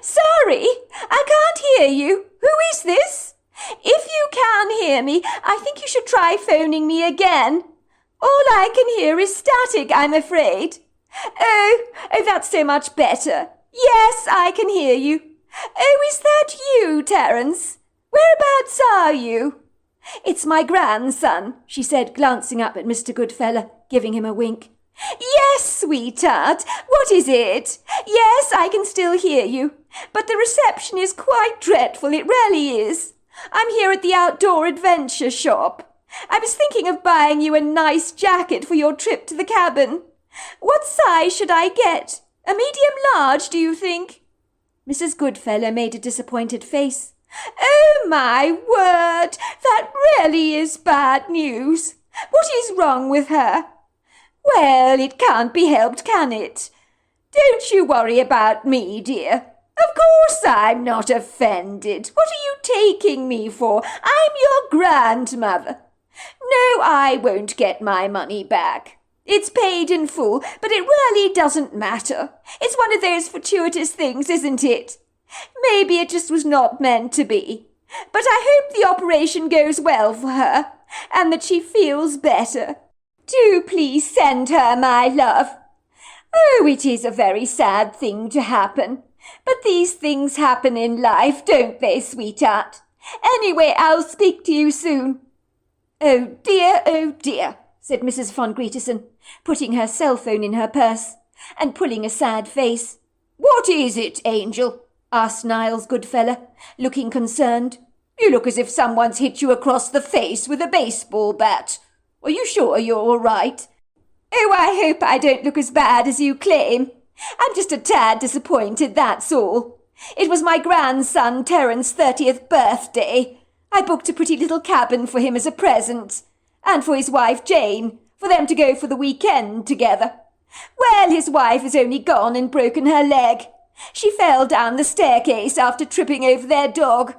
"Sorry, I can't hear you. Who is this? If you can hear me, I think you should try phoning me again. All I can hear is static, I'm afraid. Oh, that's so much better. Yes, I can hear you. Oh, is that you, Terence? Whereabouts are you?" "It's my grandson," she said, glancing up at Mr. Goodfellow, giving him a wink. "Yes, sweetheart, what is it? Yes, I can still hear you, but the reception is quite dreadful, it really is. I'm here at the Outdoor Adventure shop. I was thinking of buying you a nice jacket for your trip to the cabin. What size should I get? A medium large, do you think?" Mrs. Goodfellow made a disappointed face. "Oh, my word, that really is bad news. What is wrong with her?" "Well, it can't be helped, can it? Don't you worry about me, dear. Of course I'm not offended. What are you taking me for? I'm your grandmother. No, I won't get my money back. It's paid in full, but it really doesn't matter. It's one of those fortuitous things, isn't it? Maybe it just was not meant to be. But I hope the operation goes well for her, and that she feels better. Do please send her my love. Oh, it is a very sad thing to happen. But these things happen in life, don't they, sweetheart? Anyway, I'll speak to you soon." Oh dear, said Mrs. Van Greeterson, putting her cell phone in her purse and pulling a sad face. "What is it, Angel?" asked Niles Goodfellow, looking concerned. "You look as if someone's hit you across the face with a baseball bat. Are you sure you're all right?" "Oh, I hope I don't look as bad as you claim," I'm just a tad disappointed, that's all. It was my grandson Terrence's 30th birthday. I booked a pretty little cabin for him as a present, and for his wife Jane, for them to go for the weekend together. Well, his wife has only gone and broken her leg. She fell down the staircase after tripping over their dog.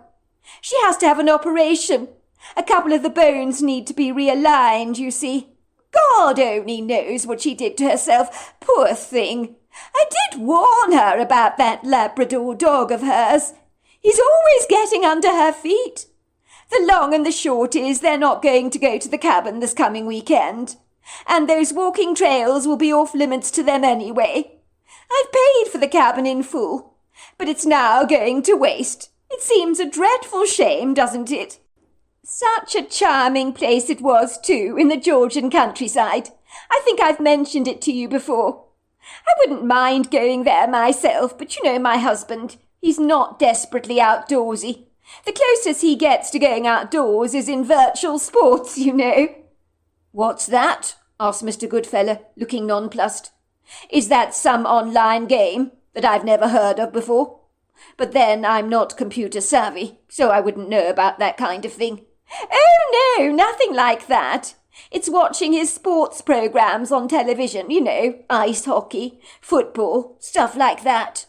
She has to have an operation. A couple of the bones need to be realigned, you see. God only knows what she did to herself, poor thing. I did warn her about that Labrador dog of hers. He's always getting under her feet. The long and the short is they're not going to go to the cabin this coming weekend, and those walking trails will be off limits to them anyway. I've paid for the cabin in full, but it's now going to waste. It seems a dreadful shame, doesn't it? Such a charming place it was, too, in the Georgian countryside. I think I've mentioned it to you before. I wouldn't mind going there myself, but you know my husband. He's not desperately outdoorsy. The closest he gets to going outdoors is in virtual sports, you know. What's that? Asked Mr. Goodfellow, looking nonplussed. Is that some online game that I've never heard of before? But then I'm not computer savvy, so I wouldn't know about that kind of thing. Oh, no, nothing like that. It's watching his sports programs on television, you know, ice hockey, football, stuff like that.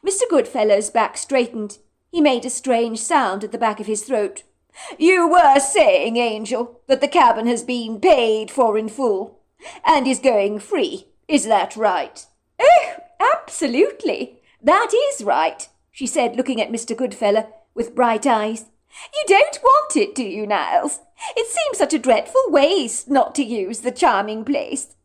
Mr. Goodfellow's back straightened. He made a strange sound at the back of his throat. You were saying, Angel, that the cabin has been paid for in full, and is going free. Is that right? Oh, absolutely. That is right, she said, looking at Mr. Goodfellow with bright eyes. You don't want it, do you, Niles? It seems such a dreadful waste not to use the charming place.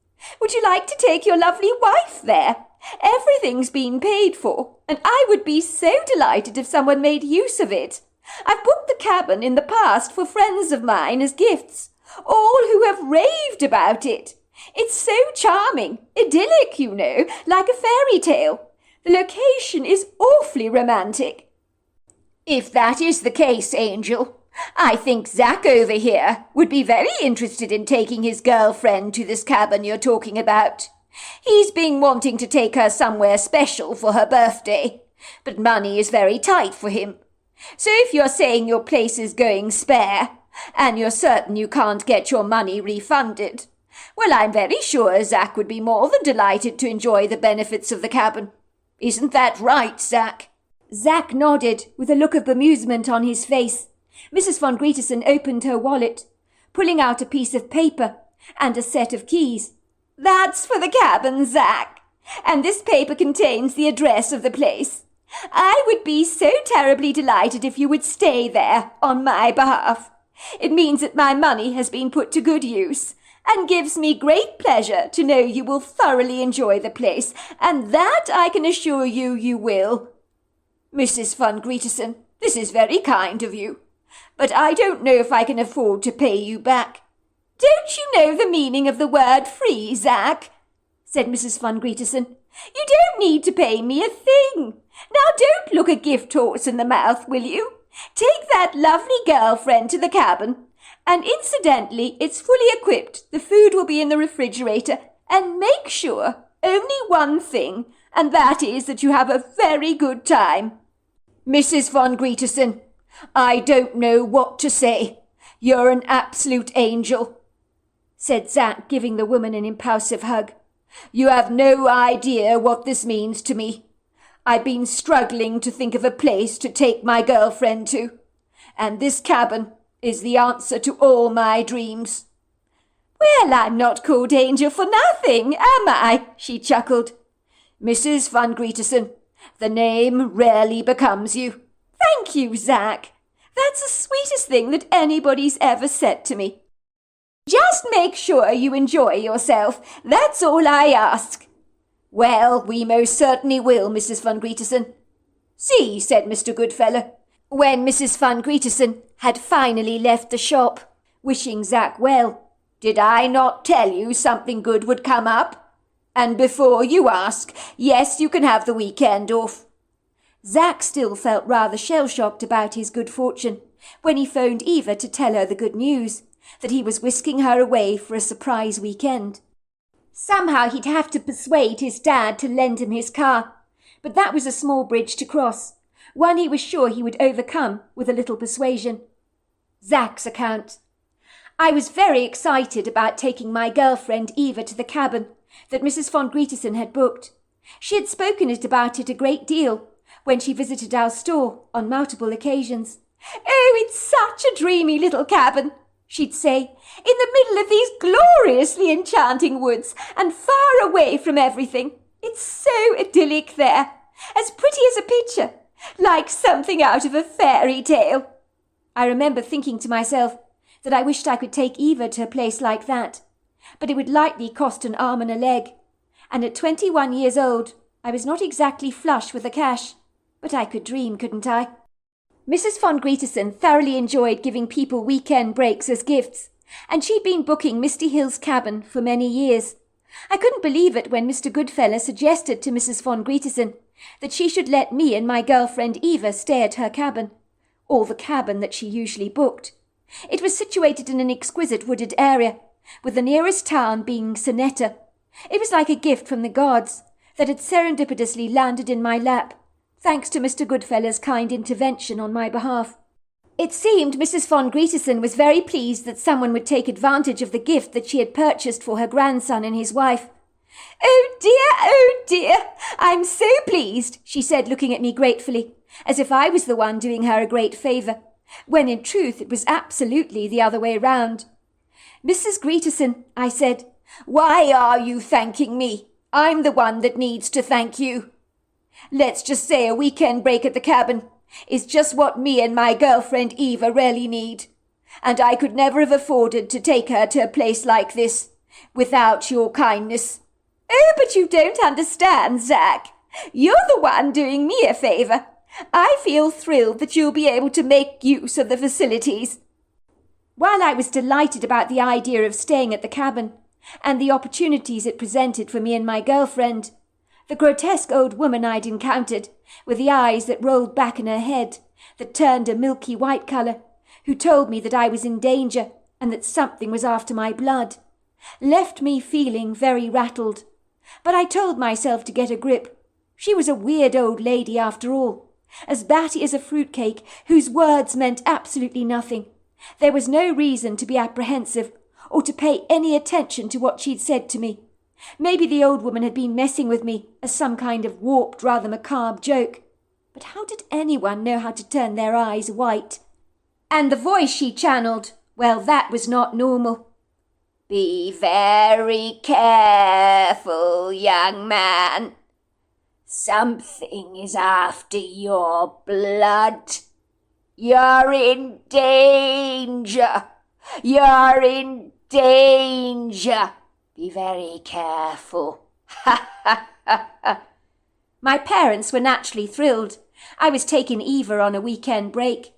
Would you like to take your lovely wife there? Everything's been paid for, and I would be so delighted if someone made use of it. I've booked the cabin in the past for friends of mine as gifts, all who have raved about it. It's so charming, idyllic, you know, like a fairy tale. The location is awfully romantic. If that is the case, Angel, I think Zack over here would be very interested in taking his girlfriend to this cabin you're talking about. He's been wanting to take her somewhere special for her birthday, but money is very tight for him. So if you're saying your place is going spare, and you're certain you can't get your money refunded, well, I'm very sure Zack would be more than delighted to enjoy the benefits of the cabin. Isn't that right, Zack? Zack nodded, with a look of bemusement on his face. Mrs. von Grietersen opened her wallet, pulling out a piece of paper and a set of keys. That's for the cabin, Zack, and this paper contains the address of the place. I would be so terribly delighted if you would stay there on my behalf. It means that my money has been put to good use, and gives me great pleasure to know you will thoroughly enjoy the place, and that I can assure you you will. Mrs. von Grietersen, this is very kind of you, but I don't know if I can afford to pay you back. Don't you know the meaning of the word free, Zack? Said Mrs. von Grietersen. You don't need to pay me a thing. Now don't look a gift horse in the mouth, will you? Take that lovely girlfriend to the cabin, and incidentally, it's fully equipped. The food will be in the refrigerator, and make sure, only one thing, and that is that you have a very good time. Mrs. von Grietersen, I don't know what to say. You're an absolute angel, said Zack, giving the woman an impulsive hug. You have no idea what this means to me. I've been struggling to think of a place to take my girlfriend to, and this cabin is the answer to all my dreams. Well, I'm not called Angel for nothing, am I? She chuckled. Mrs. von Grietersen, the name rarely becomes you. Thank you, Zack. That's the sweetest thing that anybody's ever said to me. Just make sure you enjoy yourself. That's all I ask. Well, we most certainly will, Mrs. von Grietersen. See, said Mr. Goodfellow, when Mrs. von Grietersen had finally left the shop, wishing Zack well. Did I not tell you something good would come up? And before you ask, yes, you can have the weekend off. Zack still felt rather shell-shocked about his good fortune when he phoned Eva to tell her the good news, that he was whisking her away for a surprise weekend. Somehow he'd have to persuade his dad to lend him his car, but that was a small bridge to cross, one he was sure he would overcome with a little persuasion. Zack's account. I was very excited about taking my girlfriend Eva to the cabin that Mrs. von Grietersen had booked. She had spoken about it a great deal when she visited our store on multiple occasions. "Oh, it's such a dreamy little cabin," she'd say, "in the middle of these gloriously enchanting woods and far away from everything. It's so idyllic there, as pretty as a picture, like something out of a fairy tale." I remember thinking to myself that I wished I could take Eva to a place like that, but it would likely cost an arm and a leg, and at 21 years old I was not exactly flush with the cash, but I could dream, couldn't I? Mrs. von Grietersen thoroughly enjoyed giving people weekend breaks as gifts, and she'd been booking Misty Hill's cabin for many years. I couldn't believe it when Mr. Goodfellow suggested to Mrs. von Grietersen that she should let me and my girlfriend Eva stay at her cabin, or the cabin that she usually booked. It was situated in an exquisite wooded area, with the nearest town being Sonetta. It was like a gift from the gods that had serendipitously landed in my lap, thanks to Mr. Goodfellow's kind intervention on my behalf. It seemed Mrs. von Grietersen was very pleased that someone would take advantage of the gift that she had purchased for her grandson and his wife. Oh dear, I'm so pleased," she said, looking at me gratefully, as if I was the one doing her a great favour, when in truth it was absolutely the other way round. "Mrs. Grietersen," I said, "why are you thanking me? I'm the one that needs to thank you. Let's just say a weekend break at the cabin is just what me and my girlfriend Eva really need, and I could never have afforded to take her to a place like this without your kindness." "Oh, but you don't understand, Zack. You're the one doing me a favour. I feel thrilled that you'll be able to make use of the facilities." While I was delighted about the idea of staying at the cabin and the opportunities it presented for me and my girlfriend, the grotesque old woman I'd encountered, with the eyes that rolled back in her head, that turned a milky white colour, who told me that I was in danger and that something was after my blood, left me feeling very rattled. But I told myself to get a grip. She was a weird old lady after all, as batty as a fruitcake, whose words meant absolutely nothing. There was no reason to be apprehensive or to pay any attention to what she'd said to me. Maybe the old woman had been messing with me as some kind of warped, rather macabre joke. But how did anyone know how to turn their eyes white? And the voice she channeled, well, that was not normal. "Be very careful, young man. Something is after your blood. You're in danger. You're in danger. Be very careful." Ha ha ha ha. My parents were naturally thrilled. I was taking Eva on a weekend break.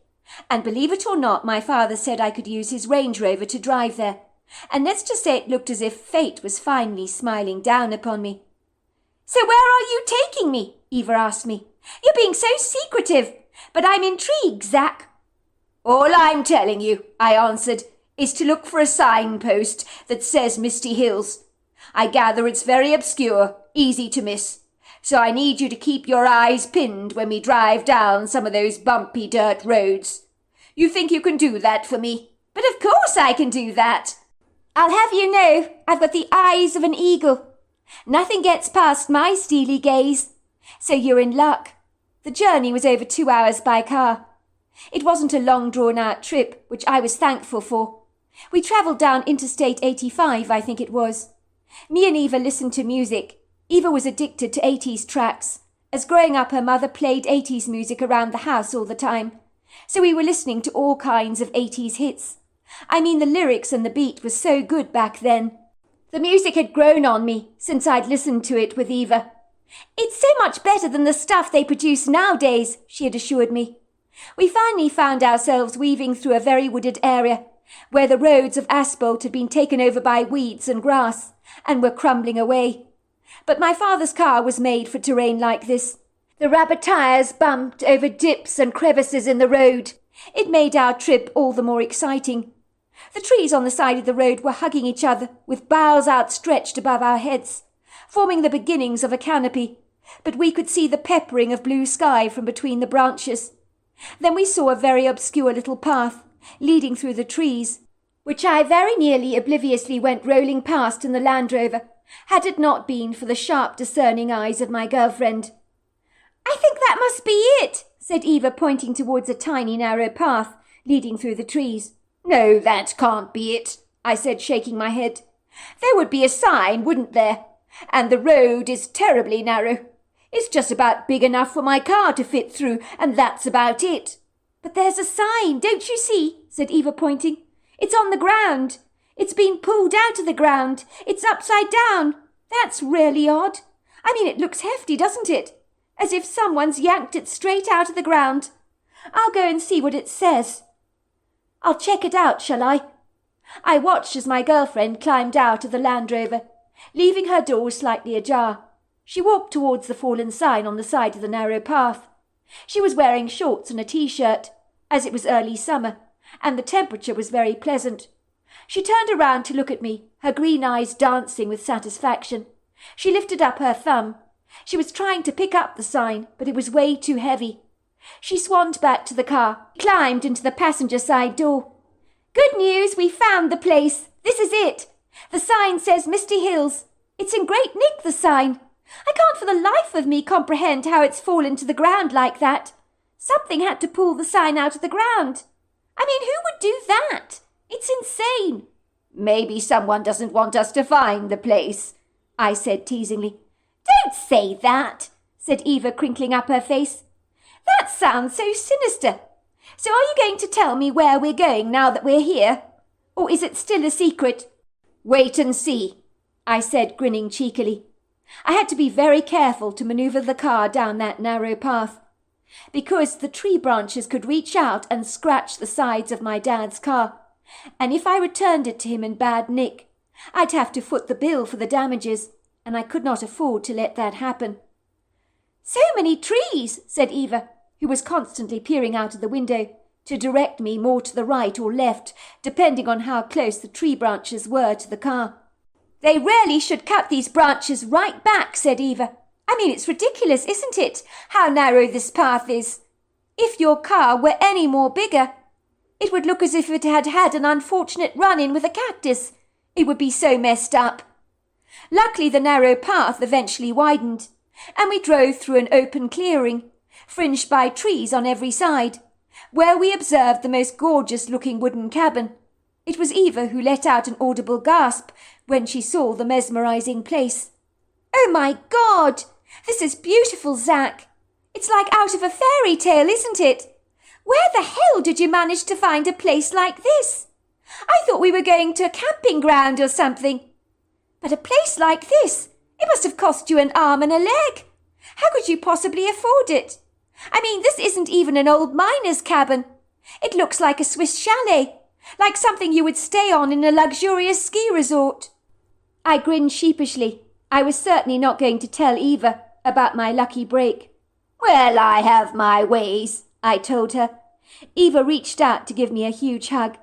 And believe it or not, my father said I could use his Range Rover to drive there. And let's just say it looked as if fate was finally smiling down upon me. "So where are you taking me?" Eva asked me. "You're being so secretive, but I'm intrigued, Zack." "All I'm telling you," I answered, "is to look for a signpost that says Misty Hills. I gather it's very obscure, easy to miss, so I need you to keep your eyes pinned when we drive down some of those bumpy dirt roads. You think you can do that for me?" "But of course I can do that. I'll have you know I've got the eyes of an eagle. Nothing gets past my steely gaze. So you're in luck." The journey was over 2 hours by car. It wasn't a long drawn-out trip, which I was thankful for. We travelled down Interstate 85, I think it was. Me and Eva listened to music. Eva was addicted to 80s tracks, as growing up her mother played 80s music around the house all the time. So we were listening to all kinds of 80s hits. I mean, the lyrics and the beat was so good back then. The music had grown on me since I'd listened to it with Eva. "It's so much better than the stuff they produce nowadays," she had assured me. We finally found ourselves weaving through a very wooded area, where the roads of asphalt had been taken over by weeds and grass, and were crumbling away. But my father's car was made for terrain like this. The rubber tyres bumped over dips and crevices in the road. It made our trip all the more exciting. The trees on the side of the road were hugging each other, with boughs outstretched above our heads, forming the beginnings of a canopy, but we could see the peppering of blue sky from between the branches. Then we saw a very obscure little path leading through the trees, which I very nearly obliviously went rolling past in the Land Rover, had it not been for the sharp discerning eyes of my girlfriend. "I think that must be it," said Eva, pointing towards a tiny narrow path leading through the trees. "No, that can't be it," I said, shaking my head. "There would be a sign, wouldn't there? And the road is terribly narrow. It's just about big enough for my car to fit through, and that's about it." "But there's a sign, don't you see?" said Eva, pointing. "It's on the ground. It's been pulled out of the ground. It's upside down. That's really odd. I mean, it looks hefty, doesn't it? As if someone's yanked it straight out of the ground. I'll go and see what it says." "I'll check it out, shall I?" I watched as my girlfriend climbed out of the Land Rover, leaving her door slightly ajar. She walked towards the fallen sign on the side of the narrow path. She was wearing shorts and a T-shirt, as it was early summer, and the temperature was very pleasant. She turned around to look at me, her green eyes dancing with satisfaction. She lifted up her thumb. She was trying to pick up the sign, but it was way too heavy. She swanned back to the car, climbed into the passenger side door. "Good news, we found the place. This is it. The sign says Misty Hills. It's in great nick, the sign. I can't for the life of me comprehend how it's fallen to the ground like that. Something had to pull the sign out of the ground. I mean, who would do that? It's insane." "Maybe someone doesn't want us to find the place," I said teasingly. "Don't say that," said Eva, crinkling up her face. "That sounds so sinister. So are you going to tell me where we're going now that we're here? Or is it still a secret?" "Wait and see," I said, grinning cheekily. I had to be very careful to manoeuvre the car down that narrow path, because the tree branches could reach out and scratch the sides of my dad's car, and if I returned it to him in bad nick, I'd have to foot the bill for the damages, and I could not afford to let that happen. "So many trees," said Eva, who was constantly peering out of the window to direct me more to the right or left, depending on how close the tree branches were to the car. "They really should cut these branches right back," said Eva. "I mean, it's ridiculous, isn't it, how narrow this path is? If your car were any more bigger, it would look as if it had had an unfortunate run-in with a cactus. It would be so messed up." Luckily, the narrow path eventually widened, and we drove through an open clearing, fringed by trees on every side, where we observed the most gorgeous-looking wooden cabin. It was Eva who let out an audible gasp when she saw the mesmerizing place. "Oh, my God! This is beautiful, Zack. It's like out of a fairy tale, isn't it? Where the hell did you manage to find a place like this? I thought we were going to a camping ground or something. But a place like this, it must have cost you an arm and a leg. How could you possibly afford it? I mean, this isn't even an old miner's cabin. It looks like a Swiss chalet, like something you would stay on in a luxurious ski resort." I grinned sheepishly. I was certainly not going to tell Eva about my lucky break. "Well, I have my ways," I told her. Eva reached out to give me a huge hug.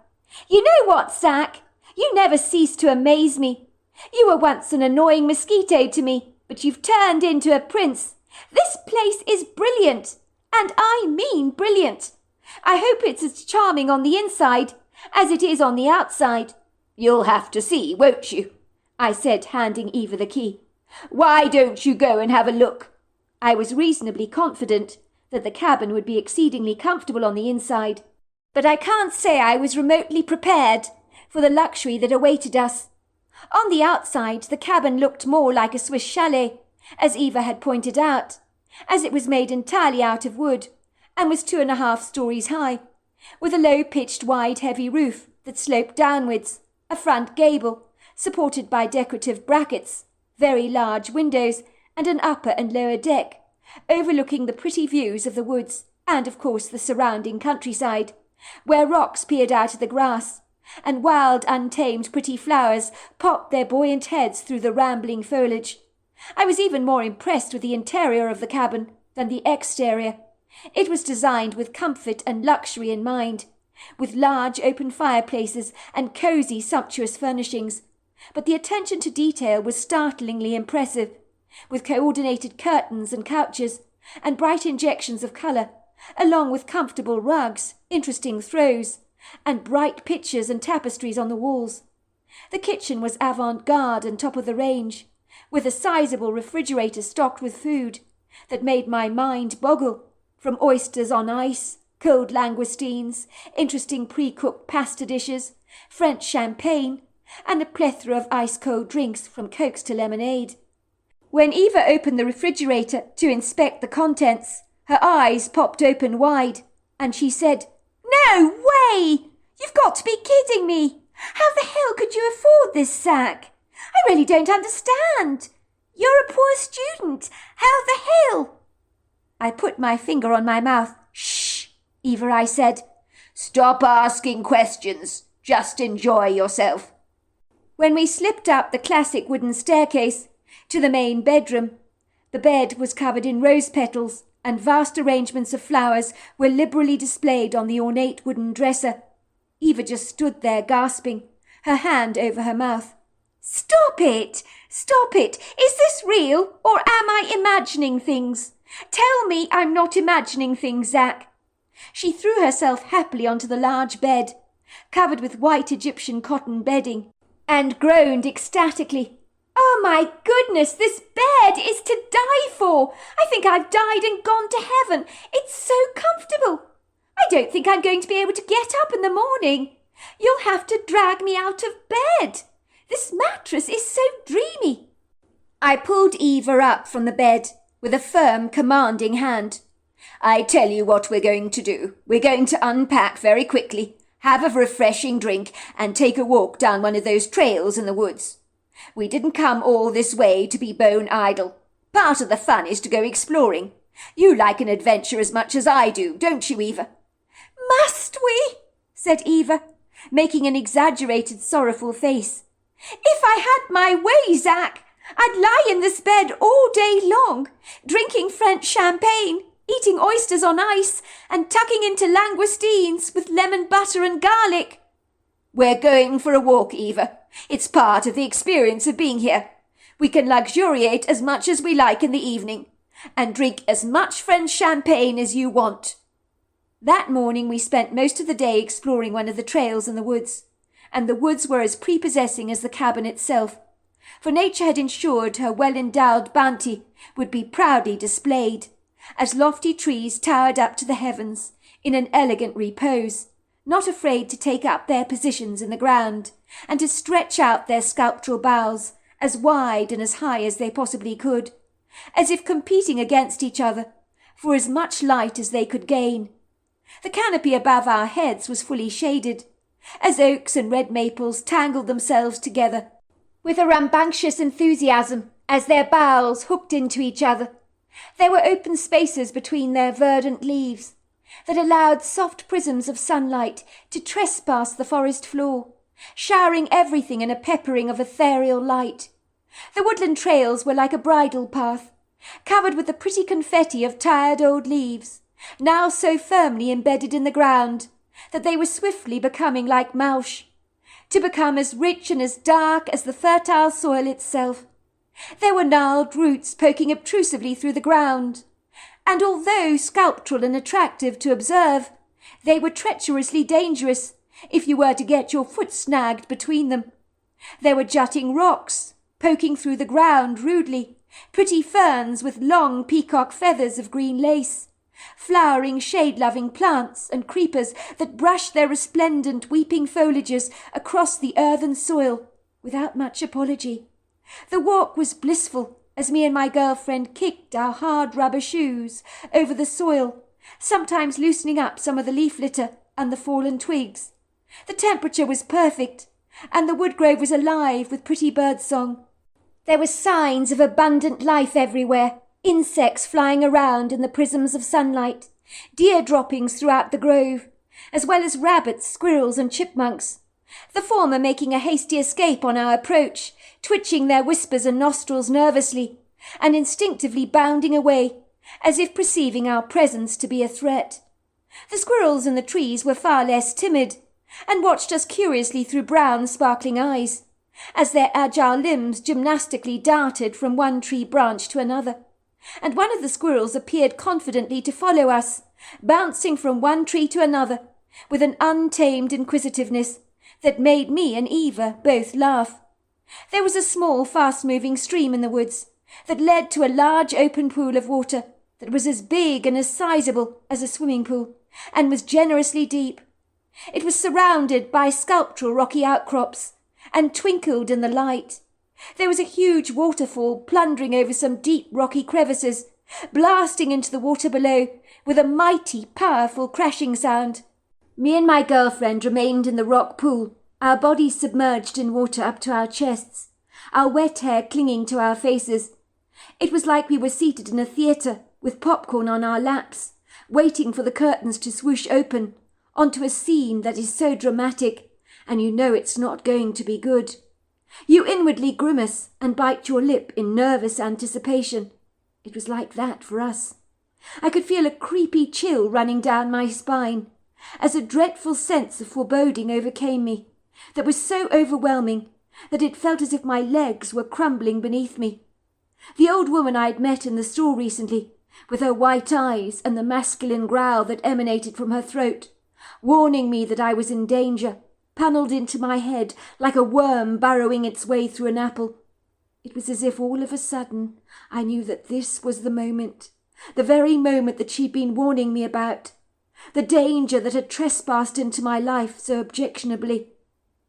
"You know what, Zack? You never cease to amaze me. You were once an annoying mosquito to me, but you've turned into a prince. This place is brilliant, and I mean brilliant. I hope it's as charming on the inside as it is on the outside." "You'll have to see, won't you?" I said, handing Eva the key. "Why don't you go and have a look?" I was reasonably confident that the cabin would be exceedingly comfortable on the inside, but I can't say I was remotely prepared for the luxury that awaited us. On the outside, the cabin looked more like a Swiss chalet, as Eva had pointed out, as it was made entirely out of wood and was 2.5 stories high, with a low-pitched, wide, heavy roof that sloped downwards, a front gable, supported by decorative brackets, very large windows, and an upper and lower deck, overlooking the pretty views of the woods and, of course, the surrounding countryside, where rocks peered out of the grass, and wild, untamed, pretty flowers popped their buoyant heads through the rambling foliage. I was even more impressed with the interior of the cabin than the exterior. It was designed with comfort and luxury in mind, with large open fireplaces and cosy, sumptuous furnishings. But the attention to detail was startlingly impressive, with coordinated curtains and couches, and bright injections of colour, along with comfortable rugs, interesting throws, and bright pictures and tapestries on the walls. The kitchen was avant-garde and top of the range, with a sizable refrigerator stocked with food that made my mind boggle, from oysters on ice, cold langoustines, interesting pre-cooked pasta dishes, French champagne, and a plethora of ice-cold drinks from cokes to lemonade. When Eva opened the refrigerator to inspect the contents, her eyes popped open wide, and she said, "No way! You've got to be kidding me! How the hell could you afford this, Zack? I really don't understand. You're a poor student. How the hell?" I put my finger on my mouth. "Shh, Eva," I said. "Stop asking questions. Just enjoy yourself." When we slipped up the classic wooden staircase to the main bedroom, the bed was covered in rose petals, and vast arrangements of flowers were liberally displayed on the ornate wooden dresser. Eva just stood there gasping, her hand over her mouth. "Stop it! Stop it! Is this real, or am I imagining things? Tell me I'm not imagining things, Zack." She threw herself happily onto the large bed, covered with white Egyptian cotton bedding, and groaned ecstatically. "Oh my goodness, this bed is to die for! I think I've died and gone to heaven. It's so comfortable. I don't think I'm going to be able to get up in the morning. You'll have to drag me out of bed. This mattress is so dreamy." I pulled Eva up from the bed with a firm, commanding hand. "I tell you what we're going to do. We're going to unpack very quickly, have a refreshing drink, and take a walk down one of those trails in the woods. We didn't come all this way to be bone idle. Part of the fun is to go exploring. You like an adventure as much as I do, don't you, Eva?" "Must we?" said Eva, making an exaggerated, sorrowful face. "If I had my way, Zack, I'd lie in this bed all day long, drinking French champagne, eating oysters on ice, and tucking into langoustines with lemon butter and garlic." "We're going for a walk, Eva. It's part of the experience of being here. We can luxuriate as much as we like in the evening, and drink as much French champagne as you want." That morning we spent most of the day exploring one of the trails in the woods, and the woods were as prepossessing as the cabin itself, for nature had ensured her well-endowed bounty would be proudly displayed, as lofty trees towered up to the heavens in an elegant repose, not afraid to take up their positions in the ground, and to stretch out their sculptural boughs as wide and as high as they possibly could, as if competing against each other for as much light as they could gain. The canopy above our heads was fully shaded, as oaks and red maples tangled themselves together with a rambunctious enthusiasm as their boughs hooked into each other. There were open spaces between their verdant leaves that allowed soft prisms of sunlight to trespass the forest floor, showering everything in a peppering of ethereal light. The woodland trails were like a bridle path, covered with the pretty confetti of tired old leaves, now so firmly embedded in the ground that they were swiftly becoming like mouche, to become as rich and as dark as the fertile soil itself. There were gnarled roots poking obtrusively through the ground, and although sculptural and attractive to observe, they were treacherously dangerous if you were to get your foot snagged between them. There were jutting rocks poking through the ground rudely, pretty ferns with long peacock feathers of green lace, flowering shade-loving plants and creepers that brushed their resplendent weeping foliages across the earthen soil without much apology. The walk was blissful as me and my girlfriend kicked our hard rubber shoes over the soil, sometimes loosening up some of the leaf litter and the fallen twigs. The temperature was perfect, and the woodgrove was alive with pretty birdsong. There were signs of abundant life everywhere, insects flying around in the prisms of sunlight, deer droppings throughout the grove, as well as rabbits, squirrels, and chipmunks, the former making a hasty escape on our approach, twitching their whiskers and nostrils nervously, and instinctively bounding away, as if perceiving our presence to be a threat. The squirrels in the trees were far less timid, and watched us curiously through brown, sparkling eyes, as their agile limbs gymnastically darted from one tree branch to another, and one of the squirrels appeared confidently to follow us, bouncing from one tree to another, with an untamed inquisitiveness that made me and Eva both laugh. There was a small, fast-moving stream in the woods that led to a large open pool of water that was as big and as sizable as a swimming pool, and was generously deep. It was surrounded by sculptural rocky outcrops, and twinkled in the light. There was a huge waterfall plundering over some deep rocky crevices, blasting into the water below with a mighty, powerful crashing sound. Me and my girlfriend remained in the rock pool, our bodies submerged in water up to our chests, our wet hair clinging to our faces. It was like we were seated in a theatre with popcorn on our laps, waiting for the curtains to swoosh open onto a scene that is so dramatic, and you know it's not going to be good. You inwardly grimace and bite your lip in nervous anticipation. It was like that for us. I could feel a creepy chill running down my spine, as a dreadful sense of foreboding overcame me, that was so overwhelming that it felt as if my legs were crumbling beneath me. The old woman I had met in the store recently, with her white eyes and the masculine growl that emanated from her throat, warning me that I was in danger, panelled into my head like a worm burrowing its way through an apple. It was as if all of a sudden I knew that this was the moment, the very moment that she'd been warning me about, the danger that had trespassed into my life so objectionably.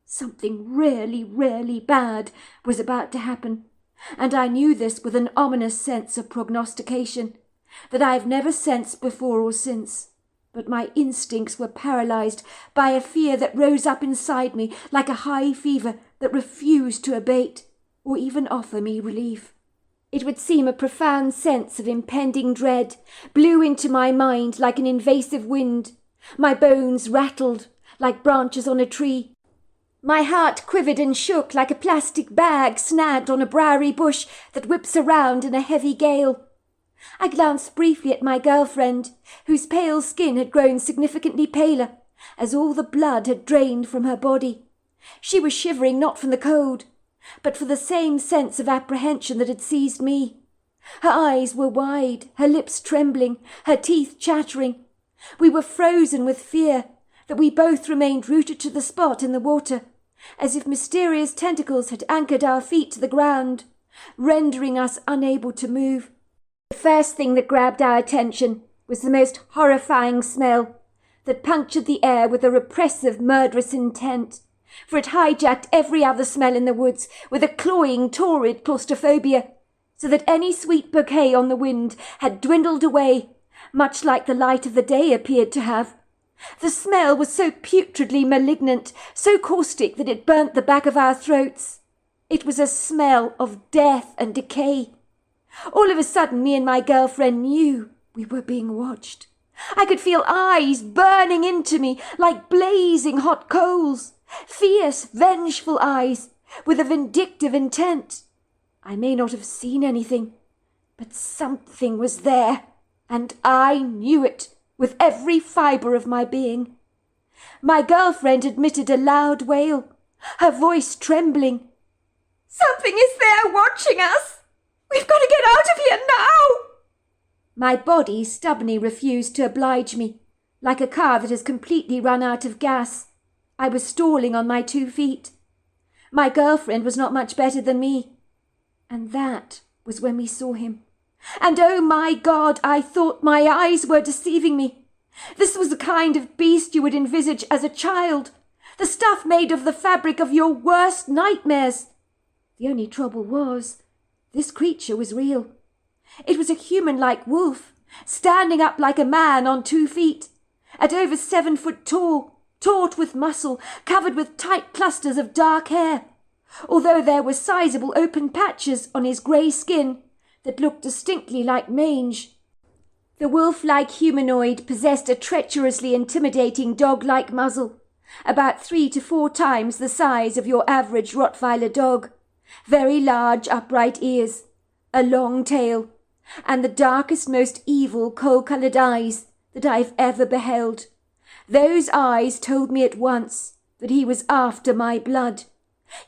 Something really, really bad was about to happen, and I knew this with an ominous sense of prognostication that I have never sensed before or since. But my instincts were paralysed by a fear that rose up inside me like a high fever that refused to abate or even offer me relief. It would seem a profound sense of impending dread blew into my mind like an invasive wind. My bones rattled like branches on a tree. My heart quivered and shook like a plastic bag snagged on a briary bush that whips around in a heavy gale. I glanced briefly at my girlfriend, whose pale skin had grown significantly paler as all the blood had drained from her body. She was shivering not from the cold, but for the same sense of apprehension that had seized me. Her eyes were wide, her lips trembling, her teeth chattering. We were frozen with fear that we both remained rooted to the spot in the water, as if mysterious tentacles had anchored our feet to the ground, rendering us unable to move. The first thing that grabbed our attention was the most horrifying smell that punctured the air with a repressive, murderous intent, for it hijacked every other smell in the woods with a cloying, torrid claustrophobia, so that any sweet bouquet on the wind had dwindled away, much like the light of the day appeared to have. The smell was so putridly malignant, so caustic that it burnt the back of our throats. It was a smell of death and decay. All of a sudden, me and my girlfriend knew we were being watched. I could feel eyes burning into me like blazing hot coals, fierce, vengeful eyes with a vindictive intent. I may not have seen anything, but something was there, and I knew it with every fibre of my being. My girlfriend emitted a loud wail, her voice trembling. "Something is there watching us! We've got to get out of here now!" My body stubbornly refused to oblige me, like a car that has completely run out of gas. I was stalling on my 2 feet. My girlfriend was not much better than me. And that was when we saw him. And oh my God, I thought my eyes were deceiving me. This was the kind of beast you would envisage as a child, the stuff made of the fabric of your worst nightmares. The only trouble was, this creature was real. It was a human-like wolf, standing up like a man on 2 feet, at over 7 foot tall, taut with muscle, covered with tight clusters of dark hair, although there were sizable open patches on his grey skin that looked distinctly like mange. The wolf-like humanoid possessed a treacherously intimidating dog-like muzzle, about 3 to 4 times the size of your average Rottweiler dog, very large upright ears, a long tail, and the darkest, most evil coal-coloured eyes that I've ever beheld. Those eyes told me at once that he was after my blood.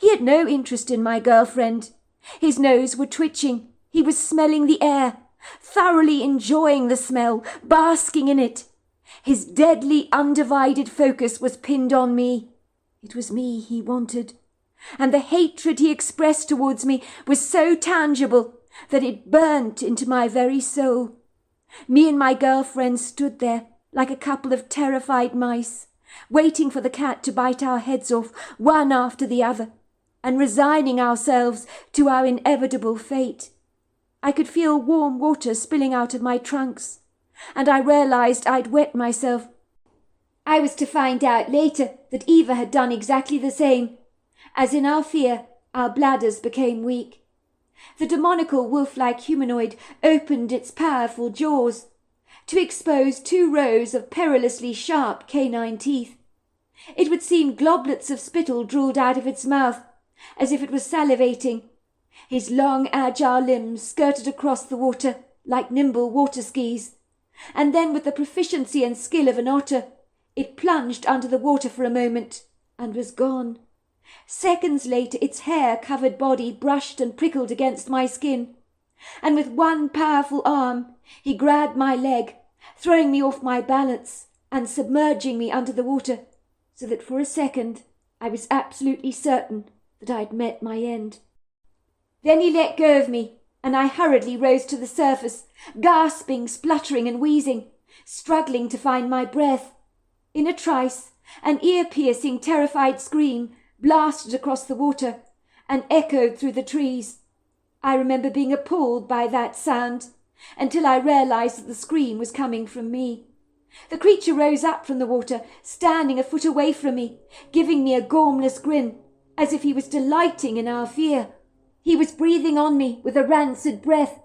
He had no interest in my girlfriend. His nose was twitching. He was smelling the air, thoroughly enjoying the smell, basking in it. His deadly, undivided focus was pinned on me. It was me he wanted, and the hatred he expressed towards me was so tangible that it burnt into my very soul. Me and my girlfriend stood there like a couple of terrified mice, waiting for the cat to bite our heads off one after the other, and resigning ourselves to our inevitable fate. I could feel warm water spilling out of my trunks, and I realized I'd wet myself. I was to find out later that Eva had done exactly the same, as in our fear our bladders became weak. The demonical wolf-like humanoid opened its powerful jaws to expose 2 rows of perilously sharp canine teeth. It would seem globlets of spittle drooled out of its mouth, as if it was salivating. His long, agile limbs skirted across the water like nimble water skis, and then with the proficiency and skill of an otter, it plunged under the water for a moment and was gone. Seconds later its hair-covered body brushed and prickled against my skin, and with one powerful arm he grabbed my leg, throwing me off my balance and submerging me under the water, so that for a second I was absolutely certain that I'd met my end. Then he let go of me, and I hurriedly rose to the surface, gasping, spluttering and wheezing, struggling to find my breath. In a trice, an ear-piercing, terrified scream blasted across the water and echoed through the trees. I remember being appalled by that sound, until I realized that the scream was coming from me. The creature rose up from the water, standing a foot away from me, giving me a gormless grin, as if he was delighting in our fear. He was breathing on me with a rancid breath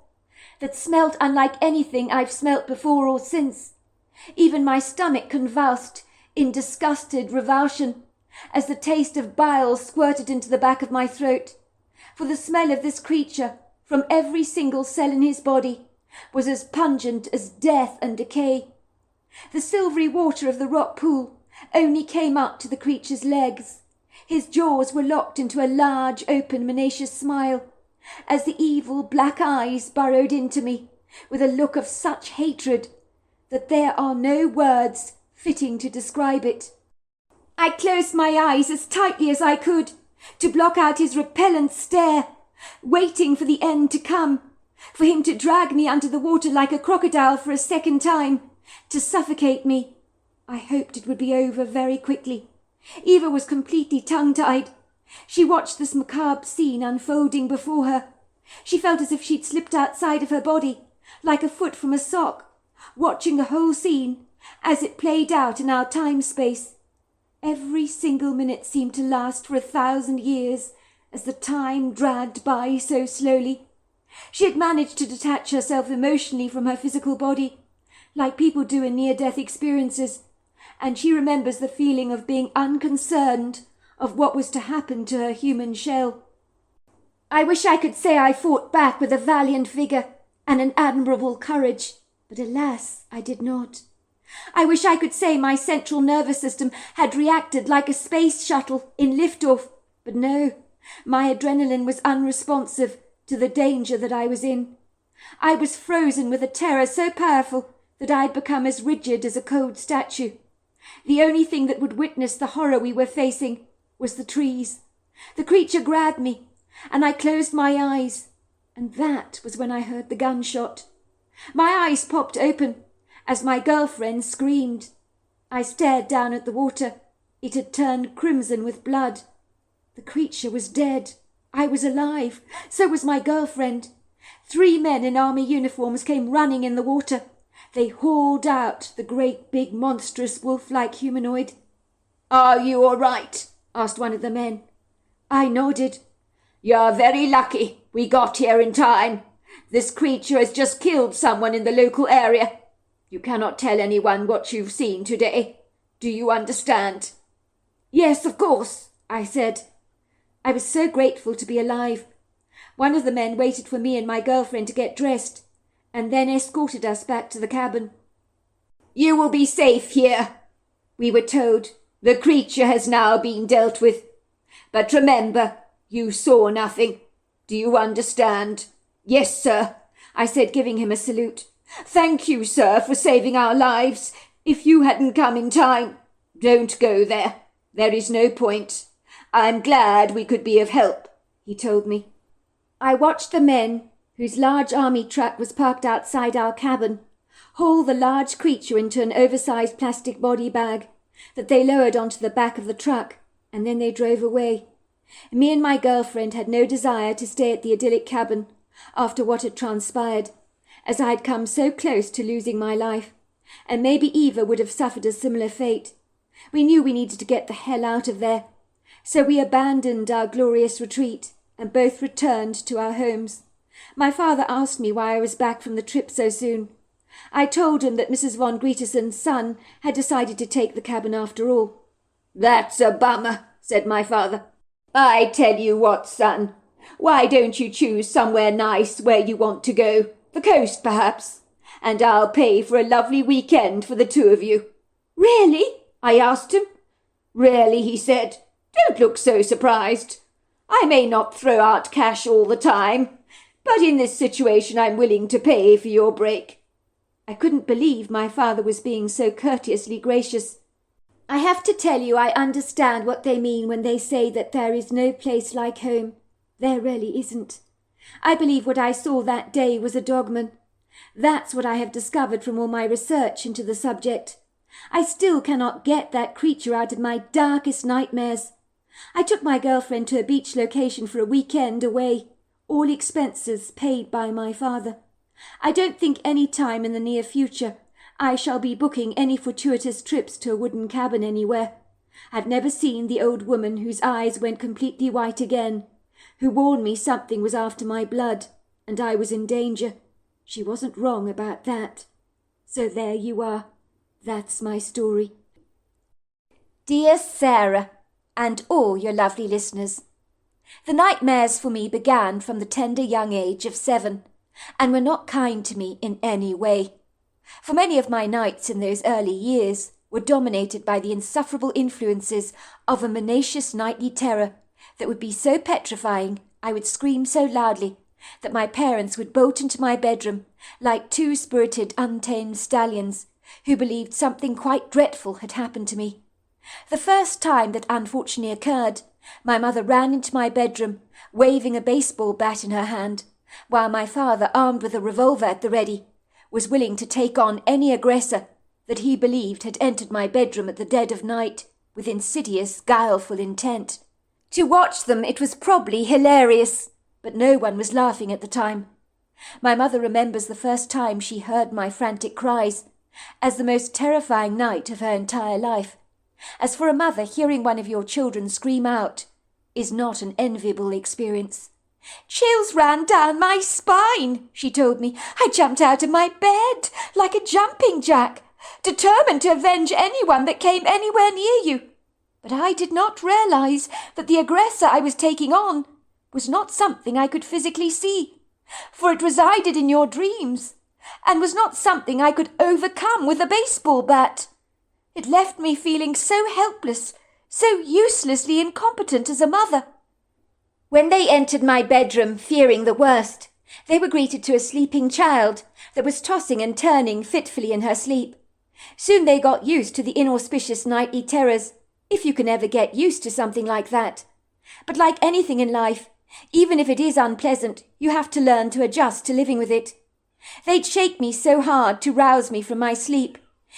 that smelt unlike anything I've smelt before or since. Even my stomach convulsed in disgusted revulsion as the taste of bile squirted into the back of my throat, for the smell of this creature, from every single cell in his body, was as pungent as death and decay. The silvery water of the rock pool only came up to the creature's legs. His jaws were locked into a large, open, menacious smile, as the evil black eyes burrowed into me with a look of such hatred that there are no words fitting to describe it. I closed my eyes as tightly as I could to block out his repellent stare, waiting for the end to come, for him to drag me under the water like a crocodile for a second time, to suffocate me. I hoped it would be over very quickly. Eva was completely tongue-tied. She watched this macabre scene unfolding before her. She felt as if she'd slipped outside of her body, like a foot from a sock, watching the whole scene as it played out in our time-space. Every single minute seemed to last for 1,000 years, as the time dragged by so slowly. She had managed to detach herself emotionally from her physical body, like people do in near-death experiences, and she remembers the feeling of being unconcerned of what was to happen to her human shell. I wish I could say I fought back with a valiant vigour and an admirable courage, but alas, I did not. I wish I could say my central nervous system had reacted like a space shuttle in liftoff, but no, my adrenaline was unresponsive to the danger that I was in. I was frozen with a terror so powerful that I'd become as rigid as a cold statue. The only thing that would witness the horror we were facing was the trees. The creature grabbed me, and I closed my eyes, and that was when I heard the gunshot. My eyes popped open as my girlfriend screamed. I stared down at the water. It had turned crimson with blood. The creature was dead. I was alive. So was my girlfriend. 3 men in army uniforms came running in the water. They hauled out the great big monstrous wolf-like humanoid. "Are you all right?" asked one of the men. I nodded. "You're very lucky we got here in time. This creature has just killed someone in the local area. You cannot tell anyone what you've seen today. Do you understand?" "Yes, of course," I said. I was so grateful to be alive. One of the men waited for me and my girlfriend to get dressed, and then escorted us back to the cabin. You will be safe here. We were told the creature has now been dealt with. But remember, you saw nothing. Do you understand? Yes, sir, I said, giving him a salute. Thank you, sir, for saving our lives. If you hadn't come in time. Don't go there. There is no point. I'm glad we could be of help, he told me. I watched the men, whose large army truck was parked outside our cabin, haul the large creature into an oversized plastic body bag that they lowered onto the back of the truck, and then they drove away. Me and my girlfriend had no desire to stay at the idyllic cabin after what had transpired, as I had come so close to losing my life, and maybe Eva would have suffered a similar fate. We knew we needed to get the hell out of there, so we abandoned our glorious retreat and both returned to our homes. My father asked me why I was back from the trip so soon. I told him that Mrs. von Grietesen's son had decided to take the cabin after all. That's a bummer, said my father. I tell you what, son, why don't you choose somewhere nice where you want to go? The coast, perhaps? And I'll pay for a lovely weekend for the two of you. Really? I asked him. Really, he said. Don't look so surprised. I may not throw out cash all the time, but in this situation I'm willing to pay for your break. I couldn't believe my father was being so courteously gracious. I have to tell you I understand what they mean when they say that there is no place like home. There really isn't. I believe what I saw that day was a dogman. That's what I have discovered from all my research into the subject. I still cannot get that creature out of my darkest nightmares. I took my girlfriend to a beach location for a weekend away, all expenses paid by my father. I don't think any time in the near future I shall be booking any fortuitous trips to a wooden cabin anywhere. I've never seen the old woman whose eyes went completely white again, who warned me something was after my blood, and I was in danger. She wasn't wrong about that. So there you are. That's my story. Dear Sarah, and all your lovely listeners, the nightmares for me began from the tender young age of 7, and were not kind to me in any way. For many of my nights in those early years were dominated by the insufferable influences of a tenacious nightly terror that would be so petrifying I would scream so loudly that my parents would bolt into my bedroom like two spirited untamed stallions who believed something quite dreadful had happened to me. The first time that unfortunately occurred, my mother ran into my bedroom, waving a baseball bat in her hand, while my father, armed with a revolver at the ready, was willing to take on any aggressor that he believed had entered my bedroom at the dead of night with insidious, guileful intent. To watch them it was probably hilarious, but no one was laughing at the time. My mother remembers the first time she heard my frantic cries as the most terrifying night of her entire life. As for a mother, hearing one of your children scream out is not an enviable experience. Chills ran down my spine, she told me. I jumped out of my bed like a jumping jack, determined to avenge anyone that came anywhere near you. But I did not realize that the aggressor I was taking on was not something I could physically see, for it resided in your dreams, and was not something I could overcome with a baseball bat. It left me feeling so helpless, so uselessly incompetent as a mother. When they entered my bedroom, fearing the worst, they were greeted to a sleeping child that was tossing and turning fitfully in her sleep. Soon they got used to the inauspicious nightly terrors, if you can ever get used to something like that. But like anything in life, even if it is unpleasant, you have to learn to adjust to living with it. They'd shake me so hard to rouse me from my sleep.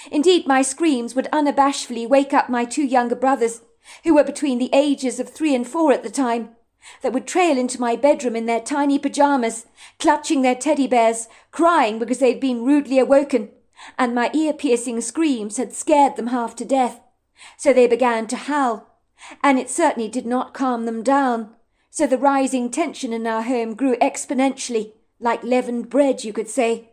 Indeed, my screams would unabashedly wake up my 2 younger brothers, who were between the ages of 3 and 4 at the time, that would trail into my bedroom in their tiny pyjamas, clutching their teddy bears, crying because they'd been rudely awoken, and my ear-piercing screams had scared them half to death. So they began to howl, and it certainly did not calm them down. So the rising tension in our home grew exponentially, like leavened bread, you could say.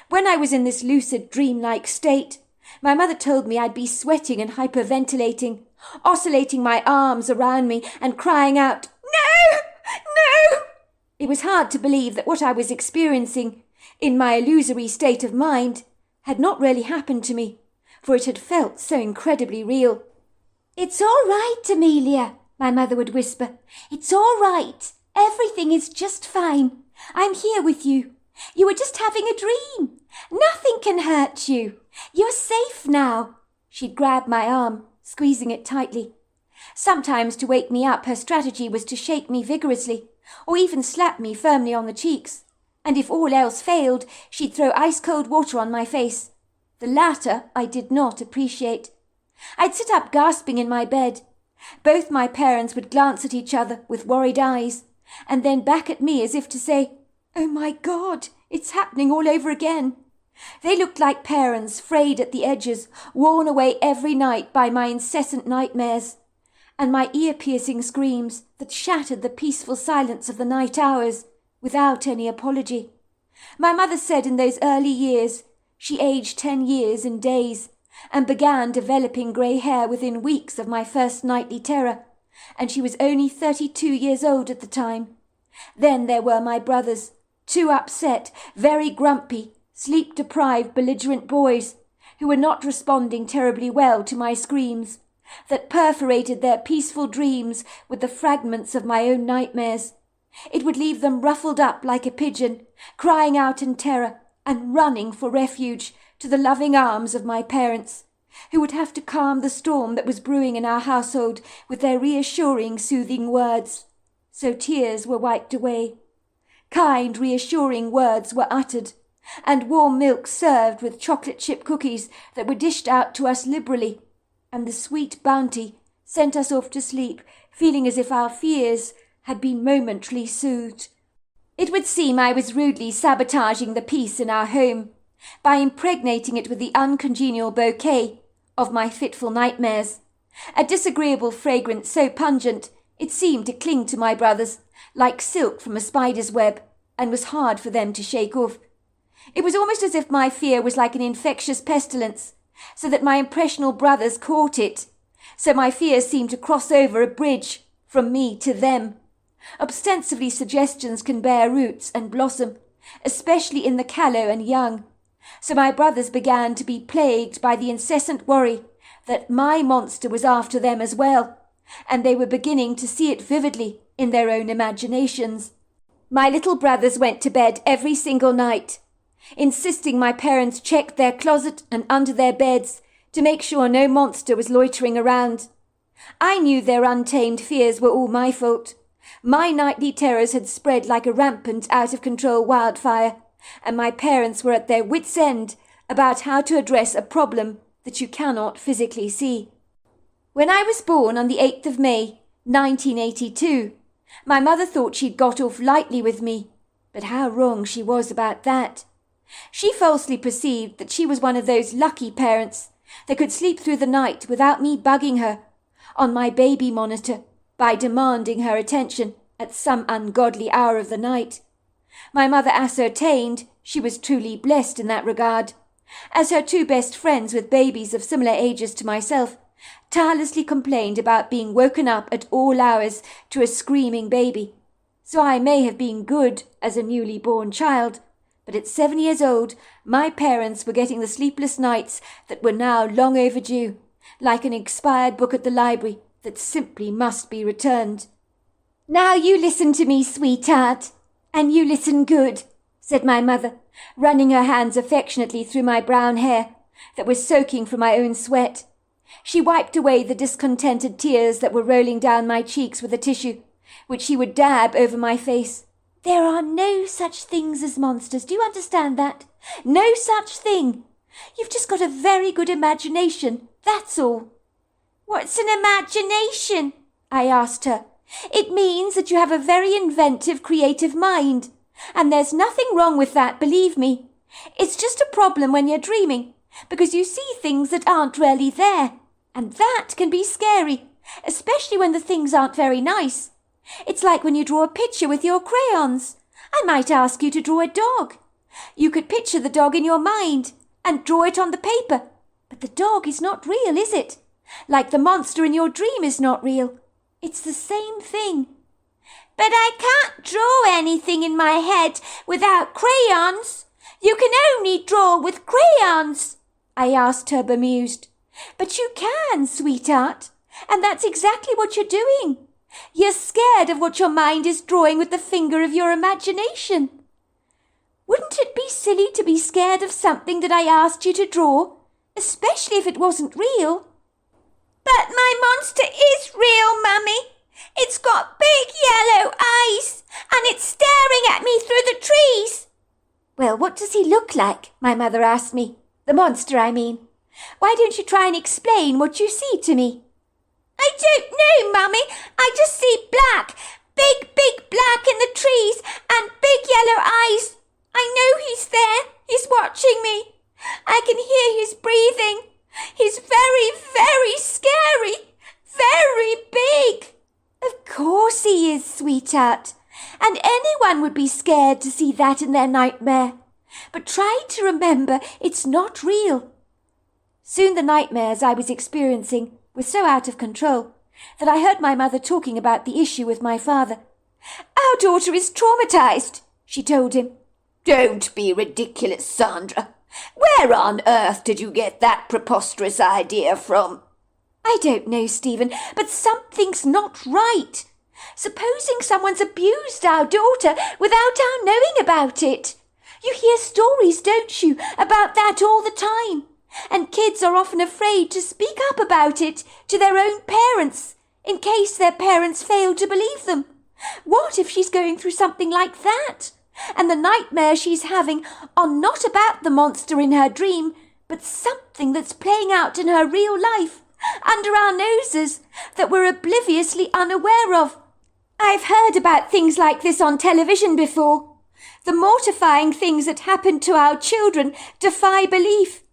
When I was in this lucid, dreamlike state, my mother told me I'd be sweating and hyperventilating, oscillating my arms around me and crying out, "No! No!" It was hard to believe that what I was experiencing, in my illusory state of mind, had not really happened to me, for it had felt so incredibly real. "It's all right, Amelia," my mother would whisper. "It's all right. Everything is just fine. I'm here with you. You were just having a dream. Nothing can hurt you. You're safe now." She'd grab my arm, squeezing it tightly. Sometimes to wake me up, her strategy was to shake me vigorously, or even slap me firmly on the cheeks. And if all else failed, she'd throw ice-cold water on my face. The latter I did not appreciate. I'd sit up gasping in my bed. Both my parents would glance at each other with worried eyes, and then back at me as if to say, "Oh my God, it's happening all over again." They looked like parents frayed at the edges, worn away every night by my incessant nightmares, and my ear-piercing screams that shattered the peaceful silence of the night hours without any apology. My mother said in those early years she aged 10 years in days, and began developing grey hair within weeks of my first nightly terror, and she was only 32 years old at the time. Then there were my brothers, 2 upset, very grumpy, sleep-deprived, belligerent boys, who were not responding terribly well to my screams, that perforated their peaceful dreams with the fragments of my own nightmares. It would leave them ruffled up like a pigeon, crying out in terror and running for refuge to the loving arms of my parents, who would have to calm the storm that was brewing in our household with their reassuring, soothing words. So tears were wiped away. Kind, reassuring words were uttered, and warm milk served with chocolate chip cookies that were dished out to us liberally, and the sweet bounty sent us off to sleep, feeling as if our fears had been momentarily soothed. It would seem I was rudely sabotaging the peace in our home by impregnating it with the uncongenial bouquet of my fitful nightmares, a disagreeable fragrance so pungent it seemed to cling to my brothers like silk from a spider's web, and was hard for them to shake off. It was almost as if my fear was like an infectious pestilence, so that my impressionable brothers caught it. So my fears seemed to cross over a bridge from me to them. Ostensibly suggestions can bear roots and blossom, especially in the callow and young. So my brothers began to be plagued by the incessant worry that my monster was after them as well, and they were beginning to see it vividly in their own imaginations. My little brothers went to bed every single night, insisting my parents checked their closet and under their beds to make sure no monster was loitering around. I knew their untamed fears were all my fault. My nightly terrors had spread like a rampant, out-of-control wildfire, and my parents were at their wits' end about how to address a problem that you cannot physically see. When I was born on the 8th of May, 1982, my mother thought she'd got off lightly with me, but how wrong she was about that. She falsely perceived that she was one of those lucky parents that could sleep through the night without me bugging her on my baby monitor by demanding her attention at some ungodly hour of the night. My mother ascertained she was truly blessed in that regard, as her 2 best friends with babies of similar ages to myself tirelessly complained about being woken up at all hours to a screaming baby. So I may have been good as a newly born child, but at 7 years old my parents were getting the sleepless nights that were now long overdue, like an expired book at the library that simply must be returned. "Now you listen to me, sweetheart, and you listen good," said my mother, running her hands affectionately through my brown hair that was soaking from my own sweat. She wiped away the discontented tears that were rolling down my cheeks with a tissue, which she would dab over my face. "There are no such things as monsters, do you understand that? No such thing. You've just got a very good imagination, that's all." "What's an imagination?" I asked her. "It means that you have a very inventive, creative mind. And there's nothing wrong with that, believe me. It's just a problem when you're dreaming, because you see things that aren't really there. And that can be scary, especially when the things aren't very nice. It's like when you draw a picture with your crayons. I might ask you to draw a dog. You could picture the dog in your mind and draw it on the paper. But the dog is not real, is it? Like the monster in your dream is not real. It's the same thing." "But I can't draw anything in my head without crayons. You can only draw with crayons, I asked her bemused. But you can, sweetheart, and that's exactly what you're doing. You're scared of what your mind is drawing with the finger of your imagination. Wouldn't it be silly to be scared of something that I asked you to draw, especially if it wasn't real? But my monster is real, Mummy. It's got big yellow eyes, and it's staring at me through the trees. Well, what does he look like? My mother asked me. The monster, I mean. Why don't you try and explain what you see to me? I don't know, Mummy. I just see black. Big black in the trees and big yellow eyes. I know he's there. He's watching me. I can hear his breathing. He's very scary. Very big. Of course he is, sweetheart. And anyone would be scared to see that in their nightmare. But try to remember it's not real. Soon the nightmares I was experiencing were so out of control that I heard my mother talking about the issue with my father. Our daughter is traumatized, she told him. Don't be ridiculous, Sandra. Where on earth did you get that preposterous idea from? I don't know, Stephen, but something's not right. Supposing someone's abused our daughter without our knowing about it. You hear stories, don't you, about that all the time? And kids are often afraid to speak up about it to their own parents, in case their parents fail to believe them. What if she's going through something like that? And the nightmares she's having are not about the monster in her dream, but something that's playing out in her real life, under our noses, that we're obliviously unaware of. I've heard about things like this on television before. The mortifying things that happen to our children defy belief.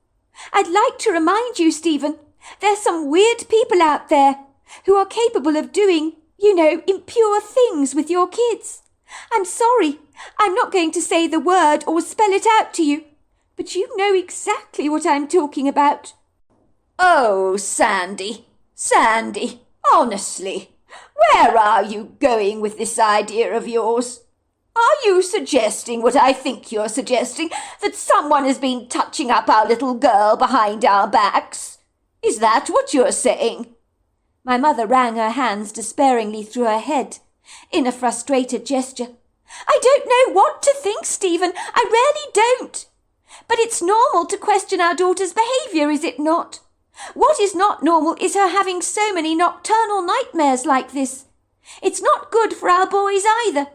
I'd like to remind you, Stephen, there's some weird people out there who are capable of doing, impure things with your kids. I'm sorry, I'm not going to say the word or spell it out to you, but you know exactly what I'm talking about. Oh, Sandy, honestly, where are you going with this idea of yours? Are you suggesting what I think you're suggesting, that someone has been touching up our little girl behind our backs? Is that what you're saying? My mother ran her hands despairingly through her head, in a frustrated gesture. I don't know what to think, Stephen. I really don't. But it's normal to question our daughter's behaviour, is it not? What is not normal is her having so many nocturnal nightmares like this. It's not good for our boys either.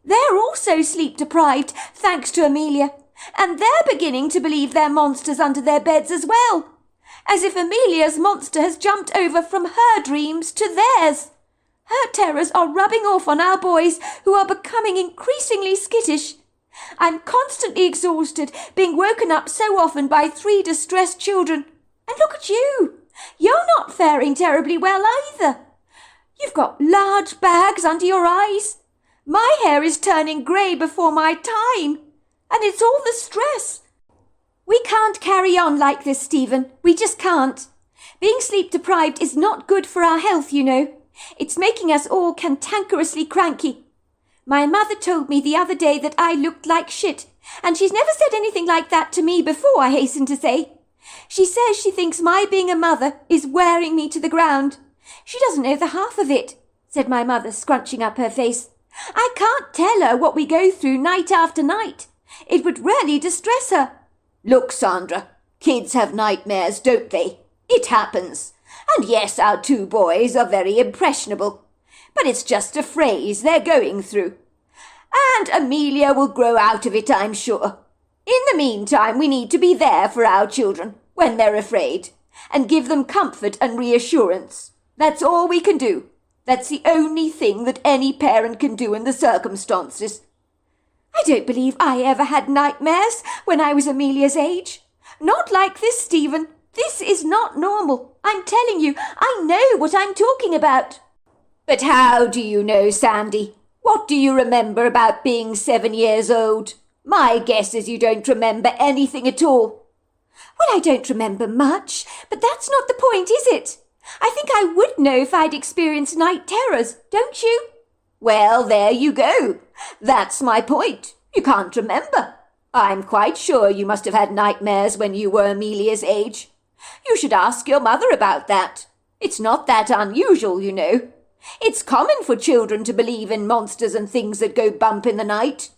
They're also sleep-deprived, thanks to Amelia, and they're beginning to believe they're monsters under their beds as well, as if Amelia's monster has jumped over from her dreams to theirs. Her terrors are rubbing off on our boys, who are becoming increasingly skittish. I'm constantly exhausted, being woken up so often by 3 distressed children. And look at you. You're not faring terribly well either. You've got large bags under your eyes. My hair is turning grey before my time, and it's all the stress. We can't carry on like this, Stephen. We just can't. Being sleep-deprived is not good for our health, you know. It's making us all cantankerously cranky. My mother told me the other day that I looked like shit, and she's never said anything like that to me before, I hasten to say. She says she thinks my being a mother is wearing me to the ground. She doesn't know the half of it, said my mother, scrunching up her face. I can't tell her what we go through night after night. It would really distress her. Look, Sandra, kids have nightmares, don't they? It happens. And yes, our 2 boys are very impressionable. But it's just a phrase they're going through. And Amelia will grow out of it, I'm sure. In the meantime, we need to be there for our children when they're afraid, and give them comfort and reassurance. That's all we can do. That's the only thing that any parent can do in the circumstances. I don't believe I ever had nightmares when I was Amelia's age. Not like this, Stephen. This is not normal. I'm telling you, I know what I'm talking about. But how do you know, Sandy? What do you remember about being 7 years old? My guess is you don't remember anything at all. Well, I don't remember much, but that's not the point, is it? I think I would know if I'd experienced night terrors, don't you? Well, there you go. That's my point. You can't remember. I'm quite sure you must have had nightmares when you were Amelia's age. You should ask your mother about that. It's not that unusual, you know. It's common for children to believe in monsters and things that go bump in the night.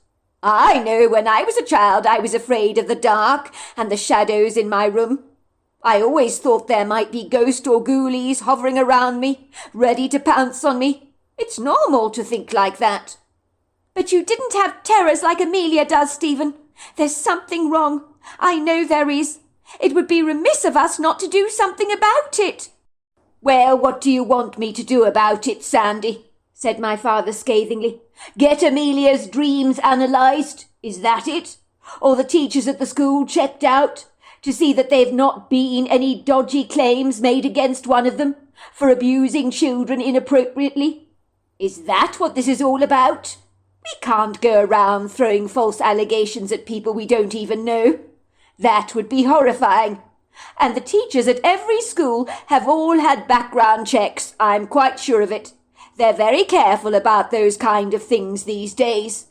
I know when I was a child I was afraid of the dark and the shadows in my room. I always thought there might be ghosts or ghoulies hovering around me, ready to pounce on me. It's normal to think like that. But you didn't have terrors like Amelia does, Stephen. There's something wrong. I know there is. It would be remiss of us not to do something about it. Well, what do you want me to do about it, Sandy? Said my father scathingly. Get Amelia's dreams analysed? Is that it? Or the teachers at the school checked out to see that they've not been any dodgy claims made against one of them for abusing children inappropriately? Is that what this is all about? We can't go around throwing false allegations at people we don't even know. That would be horrifying. And the teachers at every school have all had background checks, I'm quite sure of it. They're very careful about those kind of things these days.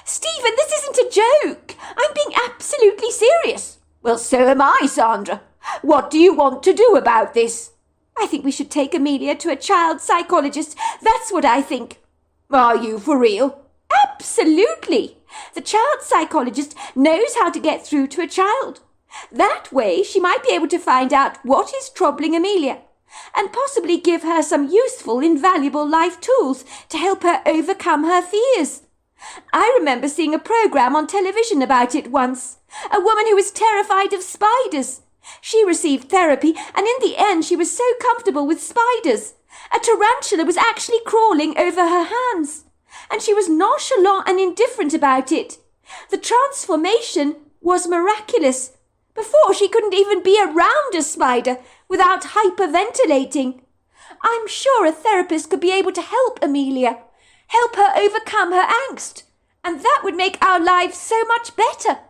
Stephen, this isn't a joke. I'm being absolutely serious. Well, so am I, Sandra. What do you want to do about this? I think we should take Amelia to a child psychologist. That's what I think. Are you for real? Absolutely. The child psychologist knows how to get through to a child. That way she might be able to find out what is troubling Amelia and possibly give her some useful, invaluable life tools to help her overcome her fears. I remember seeing a program on television about it once. A woman who was terrified of spiders. She received therapy, and in the end she was so comfortable with spiders. A tarantula was actually crawling over her hands, and she was nonchalant and indifferent about it. The transformation was miraculous. Before, she couldn't even be around a spider without hyperventilating. I'm sure a therapist could be able to help Amelia, help her overcome her angst, and that would make our lives so much better.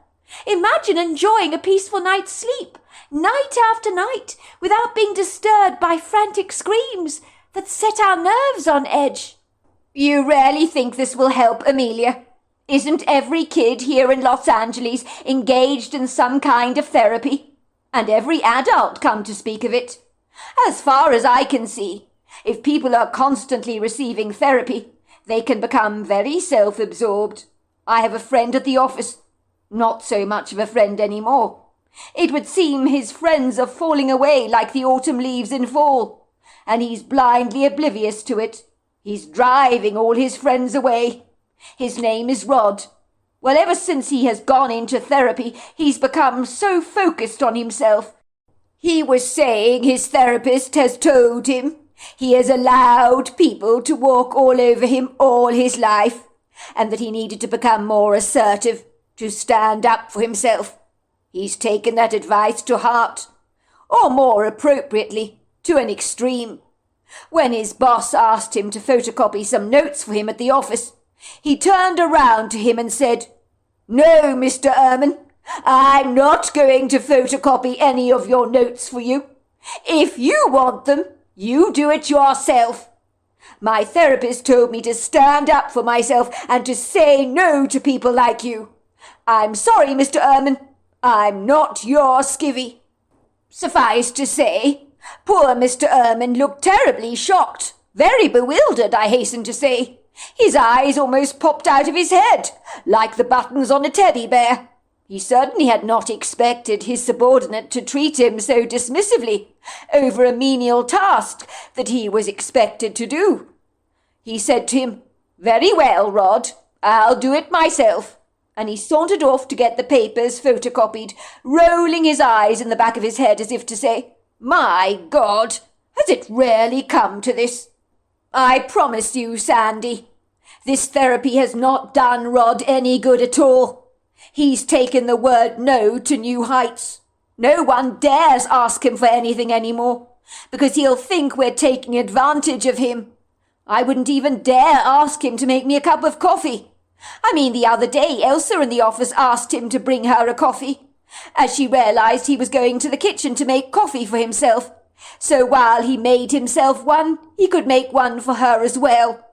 Imagine enjoying a peaceful night's sleep, night after night, without being disturbed by frantic screams that set our nerves on edge. You really think this will help Amelia? Isn't every kid here in Los Angeles engaged in some kind of therapy? And every adult, come to speak of it. As far as I can see, if people are constantly receiving therapy, they can become very self-absorbed. I have a friend at the office. Not so much of a friend anymore. It would seem his friends are falling away like the autumn leaves in fall, and he's blindly oblivious to it. He's driving all his friends away. His name is Rod. Well, ever since he has gone into therapy, he's become so focused on himself. He was saying his therapist has told him he has allowed people to walk all over him all his life, and that he needed to become more assertive, to stand up for himself. He's taken that advice to heart, or more appropriately, to an extreme. When his boss asked him to photocopy some notes for him at the office, he turned around to him and said, "No, Mr. Ehrman, I'm not going to photocopy any of your notes for you. If you want them, you do it yourself. My therapist told me to stand up for myself and to say no to people like you. I'm sorry, Mr. Ehrman, I'm not your skivvy." Suffice to say, poor Mr. Ehrman looked terribly shocked, very bewildered, I hasten to say. His eyes almost popped out of his head, like the buttons on a teddy bear. He certainly had not expected his subordinate to treat him so dismissively over a menial task that he was expected to do. He said to him, "Very well, Rod, I'll do it myself," and he sauntered off to get the papers photocopied, rolling his eyes in the back of his head as if to say, "My God, has it really come to this?" I promise you, Sandy, this therapy has not done Rod any good at all. He's taken the word no to new heights. No one dares ask him for anything anymore, because he'll think we're taking advantage of him. I wouldn't even dare ask him to make me a cup of coffee. I mean, the other day Elsa in the office asked him to bring her a coffee, as she realized he was going to the kitchen to make coffee for himself. So while he made himself one, he could make one for her as well.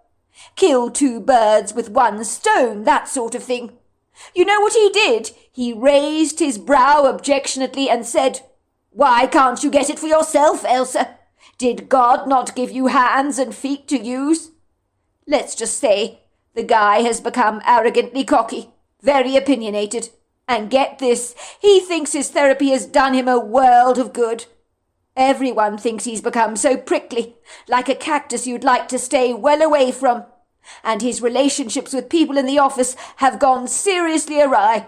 Kill two birds with one stone, that sort of thing. You know what he did? He raised his brow objectionately and said, "Why can't you get it for yourself, Elsa? Did God not give you hands and feet to use?" Let's just say the guy has become arrogantly cocky, very opinionated, and get this, he thinks his therapy has done him a world of good. Everyone thinks he's become so prickly, like a cactus you'd like to stay well away from, and his relationships with people in the office have gone seriously awry.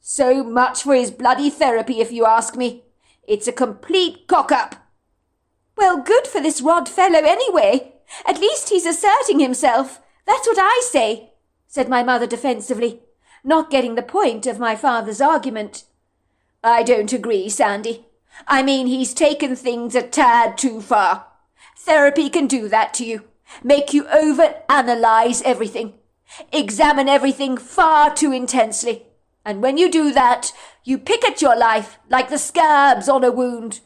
So much for his bloody therapy, if you ask me. It's a complete cock-up. Well, good for this Rod fellow anyway. At least he's asserting himself. That's what I say, said my mother defensively, not getting the point of my father's argument. I don't agree, Sandy. I mean, he's taken things a tad too far. Therapy can do that to you. Make you over-analyze everything. Examine everything far too intensely. And when you do that, you pick at your life like the scabs on a wound.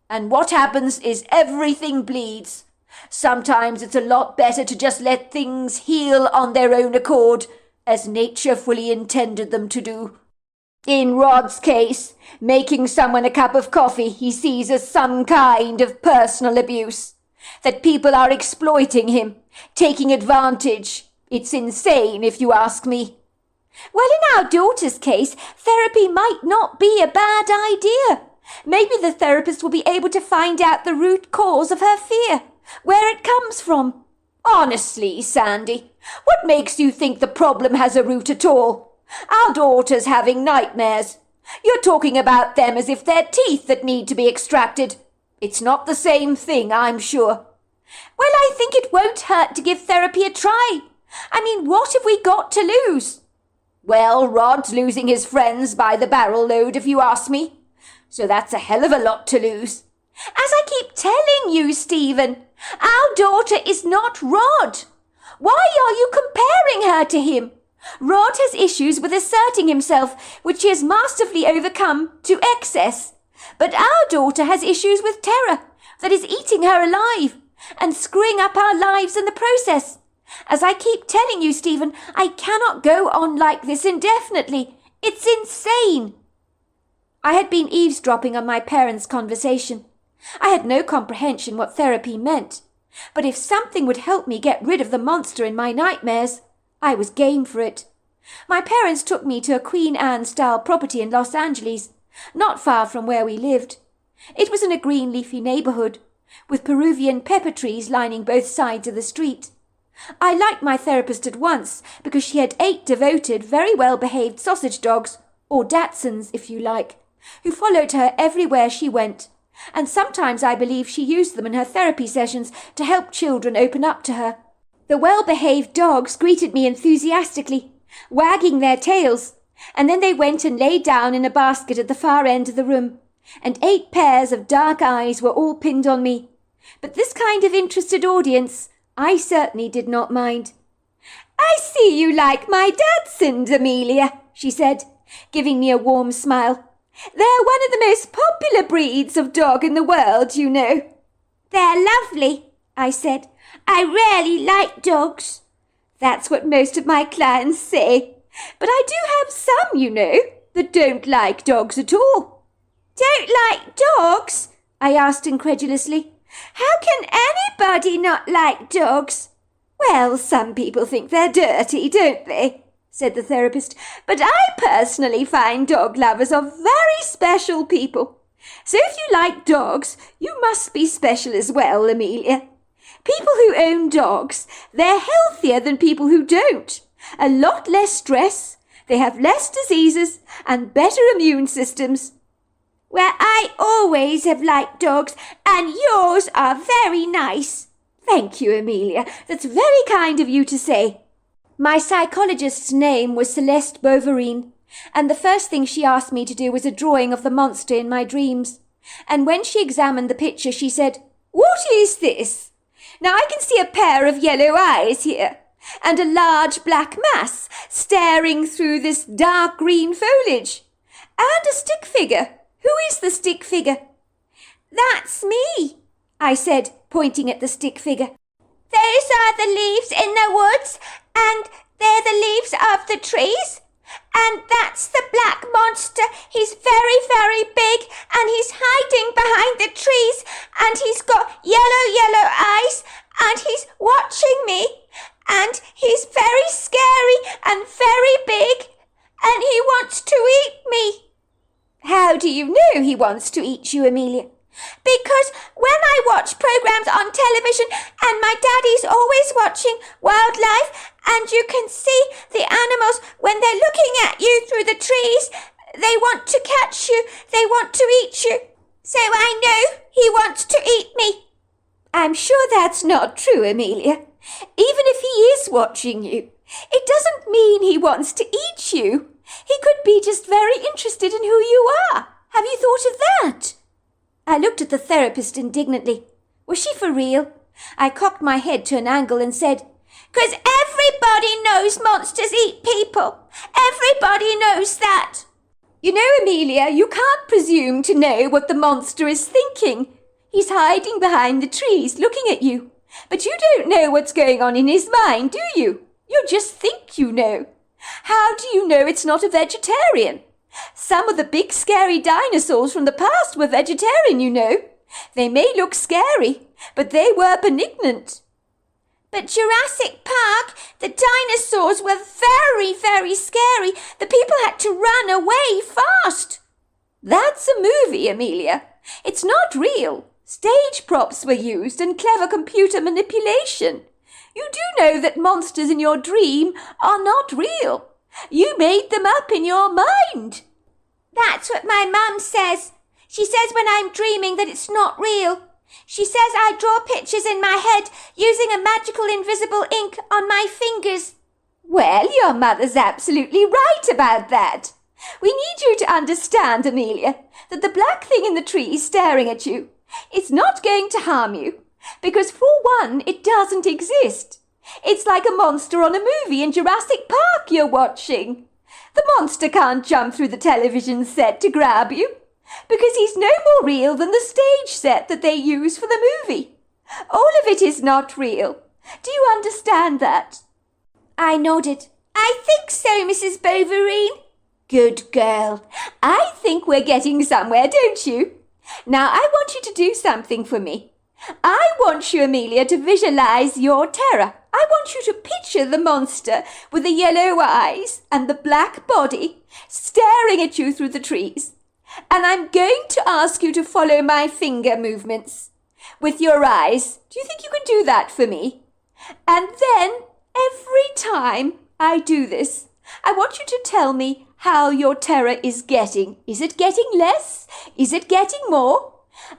And what happens is everything bleeds. Sometimes it's a lot better to just let things heal on their own accord, as nature fully intended them to do. In Rod's case, making someone a cup of coffee he sees as some kind of personal abuse. That people are exploiting him, taking advantage. It's insane, if you ask me. Well, in our daughter's case, therapy might not be a bad idea. Maybe the therapist will be able to find out the root cause of her fear, where it comes from. Honestly, Sandy, what makes you think the problem has a root at all? Our daughter's having nightmares. You're talking about them as if they're teeth that need to be extracted. It's not the same thing, I'm sure. Well, I think it won't hurt to give therapy a try. I mean, what have we got to lose? Well, Rod's losing his friends by the barrel load, if you ask me. So that's a hell of a lot to lose. As I keep telling you, Stephen, our daughter is not Rod. Why are you comparing her to him? Rod has issues with asserting himself, which he has masterfully overcome to excess. But our daughter has issues with terror that is eating her alive and screwing up our lives in the process. As I keep telling you, Stephen, I cannot go on like this indefinitely. It's insane. I had been eavesdropping on my parents' conversation. I had no comprehension what therapy meant, but if something would help me get rid of the monster in my nightmares, I was game for it. My parents took me to a Queen Anne-style property in Los Angeles, not far from where we lived. It was in a green leafy neighborhood, with Peruvian pepper trees lining both sides of the street. I liked my therapist at once because she had 8 devoted, very well-behaved sausage dogs, or Dachshunds if you like, who followed her everywhere she went, and sometimes I believe she used them in her therapy sessions to help children open up to her. The well-behaved dogs greeted me enthusiastically, wagging their tails, and then they went and lay down in a basket at the far end of the room, and 8 pairs of dark eyes were all pinned on me. But this kind of interested audience I certainly did not mind. "I see you like my Dachshunds, Amelia," she said, giving me a warm smile. "They're one of the most popular breeds of dog in the world, you know." "They're lovely," I said. "I really like dogs." "That's what most of my clients say. But I do have some, you know, that don't like dogs at all." "Don't like dogs?" I asked incredulously. "How can anybody not like dogs?" "Well, some people think they're dirty, don't they?" said the therapist. "But I personally find dog lovers are very special people. So if you like dogs, you must be special as well, Amelia. People who own dogs, they're healthier than people who don't. A lot less stress, they have less diseases, and better immune systems." "Well, I always have liked dogs, and yours are very nice." "Thank you, Amelia. That's very kind of you to say." My psychologist's name was Celeste Bouverine, and the first thing she asked me to do was a drawing of the monster in my dreams. And when she examined the picture, she said, "What is this? Now I can see a pair of yellow eyes here, and a large black mass staring through this dark green foliage, and a stick figure. Who is the stick figure?" "That's me," I said, pointing at the stick figure. "Those are the leaves in the woods, and they're the leaves of the trees. And that's the black monster. He's very, very big, and he's hiding behind the trees, and he's got yellow eyes, and he's watching me, and he's very scary and very big, and he wants to eat me. How do you know he wants to eat you, Amelia? Because when I watch programs on television and my daddy's always watching wildlife, and you can see the animals when they're looking at you through the trees, they want to catch you, they want to eat you. So I know he wants to eat me. I'm sure that's not true, Amelia. Even if he is watching you, it doesn't mean he wants to eat you. He could be just very interested in who you are. Have you thought of that? I looked at the therapist indignantly. Was she for real? I cocked my head to an angle and said, "'Cause everybody knows monsters eat people. Everybody knows that." You know, Amelia, you can't presume to know what the monster is thinking. He's hiding behind the trees, looking at you. But you don't know what's going on in his mind, do you? You just think you know. How do you know it's not a vegetarian? Some of the big scary dinosaurs from the past were vegetarian, you know. They may look scary, but they were benignant. But Jurassic Park, the dinosaurs were very, very scary. The people had to run away fast. That's a movie, Amelia. It's not real. Stage props were used and clever computer manipulation. You do know that monsters in your dream are not real. You made them up in your mind. That's what my mum says. She says when I'm dreaming that it's not real. She says I draw pictures in my head using a magical invisible ink on my fingers. Well, your mother's absolutely right about that. We need you to understand, Amelia, that the black thing in the tree staring at you is not going to harm you, because for one, it doesn't exist. It's like a monster on a movie in Jurassic Park you're watching. The monster can't jump through the television set to grab you, because he's no more real than the stage set that they use for the movie. All of it is not real. Do you understand that? I nodded. I think so, Mrs. Boverine. Good girl. I think we're getting somewhere, don't you? Now I want you to do something for me. I want you, Amelia, to visualize your terror. I want you to picture the monster with the yellow eyes and the black body staring at you through the trees. And I'm going to ask you to follow my finger movements with your eyes. Do you think you can do that for me? And then, every time I do this, I want you to tell me how your terror is getting. Is it getting less? Is it getting more?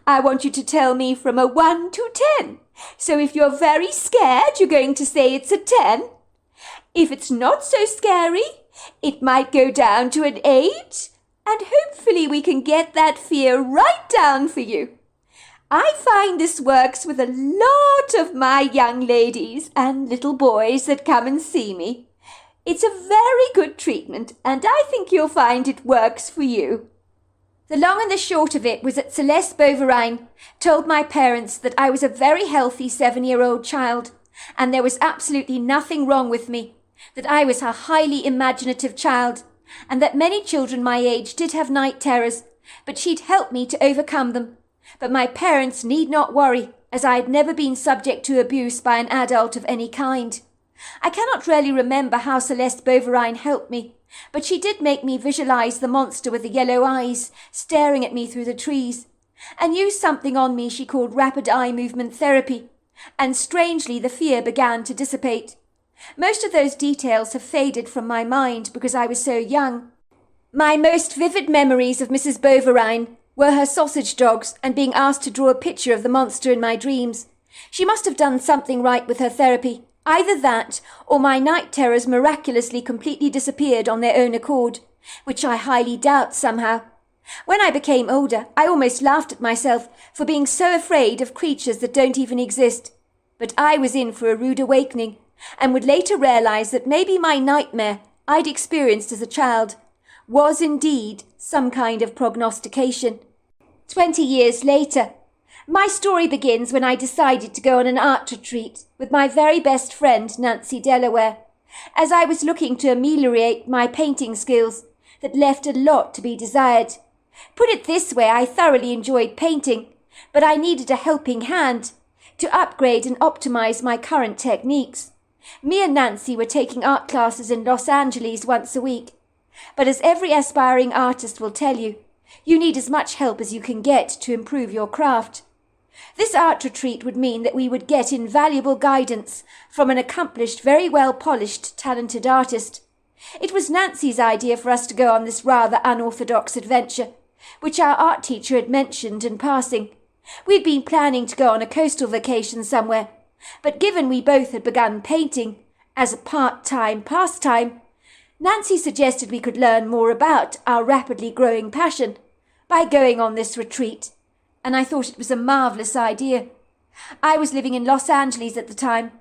I want you to tell me from a 1 to 10. So if you're very scared, you're going to say it's a 10. If it's not so scary, it might go down to an 8. And hopefully we can get that fear right down for you. I find this works with a lot of my young ladies and little boys that come and see me. It's a very good treatment, and I think you'll find it works for you. The long and the short of it was that Celeste Boverine told my parents that I was a very healthy 7-year-old child, and there was absolutely nothing wrong with me, that I was a highly imaginative child, and that many children my age did have night terrors, but she'd help me to overcome them. But my parents need not worry, as I had never been subject to abuse by an adult of any kind. I cannot really remember how Celeste Boverine helped me, but she did make me visualize the monster with the yellow eyes staring at me through the trees, and used something on me she called rapid eye movement therapy, and strangely the fear began to dissipate. Most of those details have faded from my mind because I was so young. My most vivid memories of Mrs. Boverine were her sausage dogs and being asked to draw a picture of the monster in my dreams. She must have done something right with her therapy. Either that, or my night terrors miraculously completely disappeared on their own accord, which I highly doubt somehow. When I became older, I almost laughed at myself for being so afraid of creatures that don't even exist. But I was in for a rude awakening, and would later realize that maybe my nightmare I'd experienced as a child was indeed some kind of prognostication. 20 years later, my story begins when I decided to go on an art retreat with my very best friend, Nancy Delaware, as I was looking to ameliorate my painting skills that left a lot to be desired. Put it this way, I thoroughly enjoyed painting, but I needed a helping hand to upgrade and optimize my current techniques. Me and Nancy were taking art classes in Los Angeles once a week, but as every aspiring artist will tell you, you need as much help as you can get to improve your craft. This art retreat would mean that we would get invaluable guidance from an accomplished, very well-polished, talented artist. It was Nancy's idea for us to go on this rather unorthodox adventure, which our art teacher had mentioned in passing. We'd been planning to go on a coastal vacation somewhere, but given we both had begun painting as a part-time pastime, Nancy suggested we could learn more about our rapidly growing passion by going on this retreat, and I thought it was a marvellous idea. I was living in Los Angeles at the time.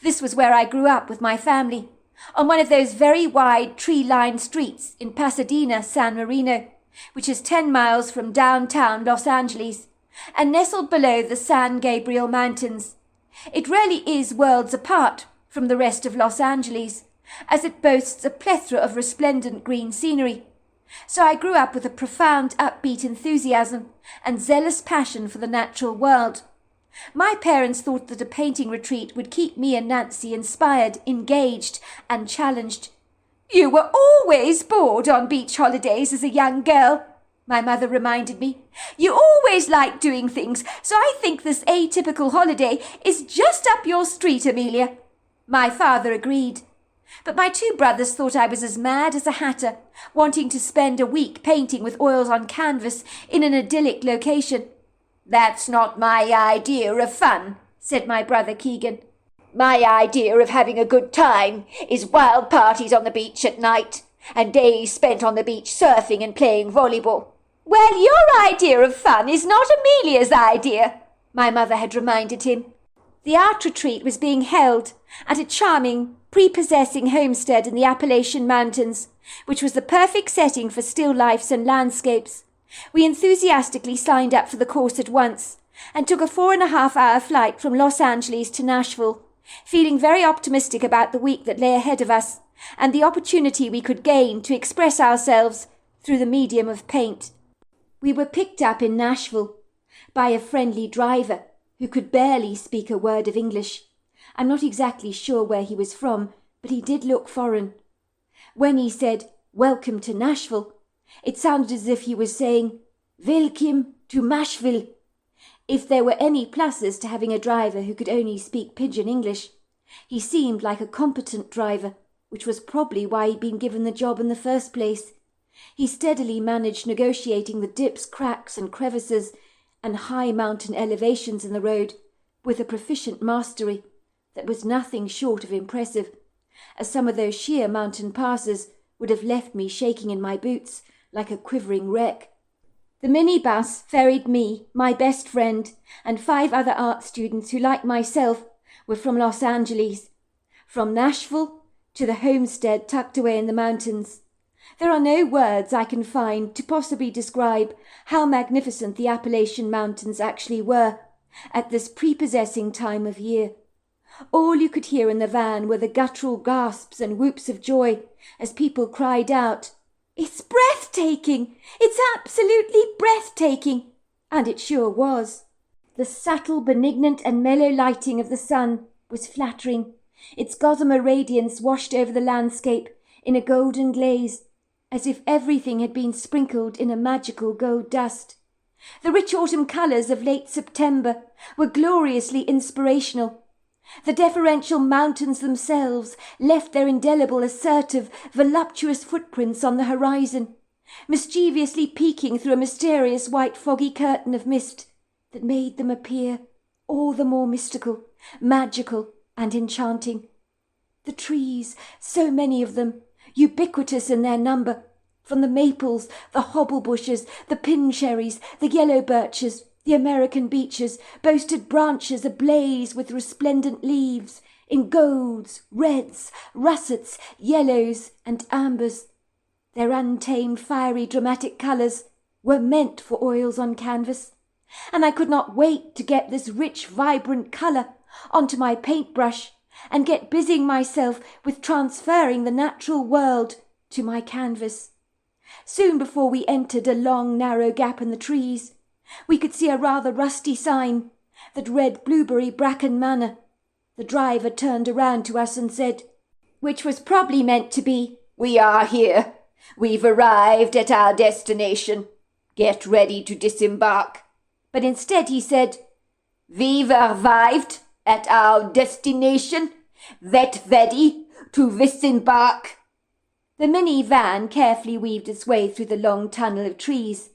This was where I grew up with my family, on one of those very wide tree-lined streets in Pasadena, San Marino, which is 10 miles from downtown Los Angeles, and nestled below the San Gabriel Mountains. It really is worlds apart from the rest of Los Angeles, as it boasts a plethora of resplendent green scenery. So I grew up with a profound upbeat enthusiasm and zealous passion for the natural world. My parents thought that a painting retreat would keep me and Nancy inspired, engaged, and challenged. "You were always bored on beach holidays as a young girl," my mother reminded me. "You always liked doing things, so I think this atypical holiday is just up your street, Amelia." My father agreed. But my two brothers thought I was as mad as a hatter, wanting to spend a week painting with oils on canvas in an idyllic location. "That's not my idea of fun," said my brother Keegan. "My idea of having a good time is wild parties on the beach at night, and days spent on the beach surfing and playing volleyball." "Well, your idea of fun is not Amelia's idea," my mother had reminded him. The art retreat was being held at a charming, prepossessing homestead in the Appalachian Mountains, which was the perfect setting for still lifes and landscapes. We enthusiastically signed up for the course at once, and took a 4.5-hour flight from Los Angeles to Nashville, feeling very optimistic about the week that lay ahead of us, and the opportunity we could gain to express ourselves through the medium of paint. We were picked up in Nashville by a friendly driver who could barely speak a word of English. I'm not exactly sure where he was from, but he did look foreign. When he said, "Welcome to Nashville," it sounded as if he was saying, "Welcome to Mashville." If there were any pluses to having a driver who could only speak pidgin English, he seemed like a competent driver, which was probably why he'd been given the job in the first place. He steadily managed negotiating the dips, cracks, and crevices and high mountain elevations in the road with a proficient mastery that was nothing short of impressive, as some of those sheer mountain passes would have left me shaking in my boots like a quivering wreck. The minibus ferried me, my best friend, and 5 other art students who, like myself, were from Los Angeles, from Nashville to the homestead tucked away in the mountains. There are no words I can find to possibly describe how magnificent the Appalachian Mountains actually were at this prepossessing time of year. All you could hear in the van were the guttural gasps and whoops of joy as people cried out, "It's breathtaking! It's absolutely breathtaking!" And it sure was. The subtle, benignant and mellow lighting of the sun was flattering. Its gossamer radiance washed over the landscape in a golden glaze, as if everything had been sprinkled in a magical gold dust. The rich autumn colours of late September were gloriously inspirational. The deferential mountains themselves left their indelible, assertive, voluptuous footprints on the horizon, mischievously peeking through a mysterious white foggy curtain of mist that made them appear all the more mystical, magical, and enchanting. The trees, so many of them, ubiquitous in their number, from the maples, the hobble bushes, the pin cherries, the yellow birches, the American beeches, boasted branches ablaze with resplendent leaves in golds, reds, russets, yellows, and ambers. Their untamed, fiery, dramatic colours were meant for oils on canvas, and I could not wait to get this rich, vibrant colour onto my paintbrush and get busying myself with transferring the natural world to my canvas. Soon before we entered a long, narrow gap in the trees, we could see a rather rusty sign that read Blueberry Bracken Manor. The driver turned around to us and said, which was probably meant to be, "We are here. We've arrived at our destination. Get ready to disembark." But instead he said, "We've arrived at our destination. Get ready to disembark." The mini-van carefully weaved its way through the long tunnel of trees,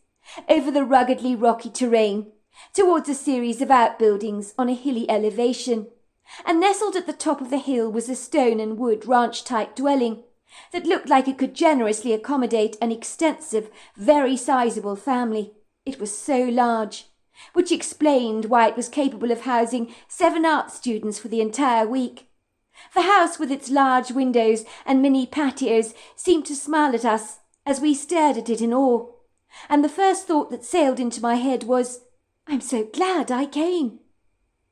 over the ruggedly rocky terrain, towards a series of outbuildings on a hilly elevation, and nestled at the top of the hill was a stone and wood ranch-type dwelling that looked like it could generously accommodate an extensive, very sizable family. It was so large, which explained why it was capable of housing 7 art students for the entire week. The house, with its large windows and mini patios, seemed to smile at us as we stared at it in awe, and the first thought that sailed into my head was, "I'm so glad I came."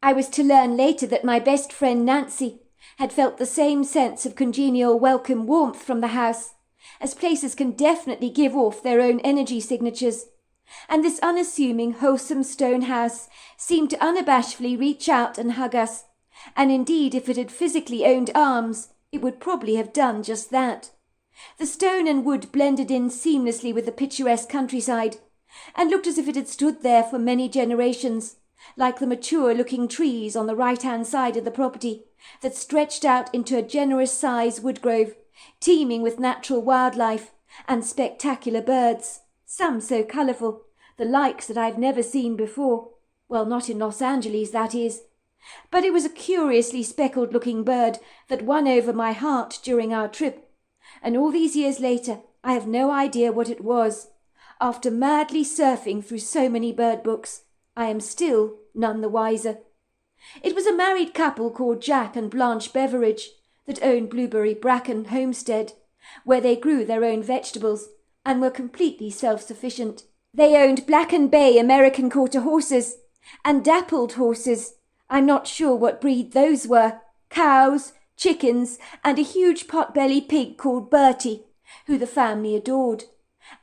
I was to learn later that my best friend Nancy had felt the same sense of congenial welcome warmth from the house, as places can definitely give off their own energy signatures, and this unassuming, wholesome stone house seemed to unabashedly reach out and hug us, and indeed if it had physically owned arms, it would probably have done just that. The stone and wood blended in seamlessly with the picturesque countryside, and looked as if it had stood there for many generations, like the mature-looking trees on the right-hand side of the property that stretched out into a generous-sized wood grove, teeming with natural wildlife and spectacular birds, some so colourful, the likes that I've never seen before. Well, not in Los Angeles, that is. But it was a curiously speckled-looking bird that won over my heart during our trip, and all these years later I have no idea what it was. After madly surfing through so many bird books, I am still none the wiser. It was a married couple called Jack and Blanche Beveridge that owned Blueberry Bracken Homestead, where they grew their own vegetables and were completely self-sufficient. They owned Black and Bay American Quarter horses and dappled horses. I'm not sure what breed those were. Cows, chickens, and a huge pot-belly pig called Bertie, who the family adored.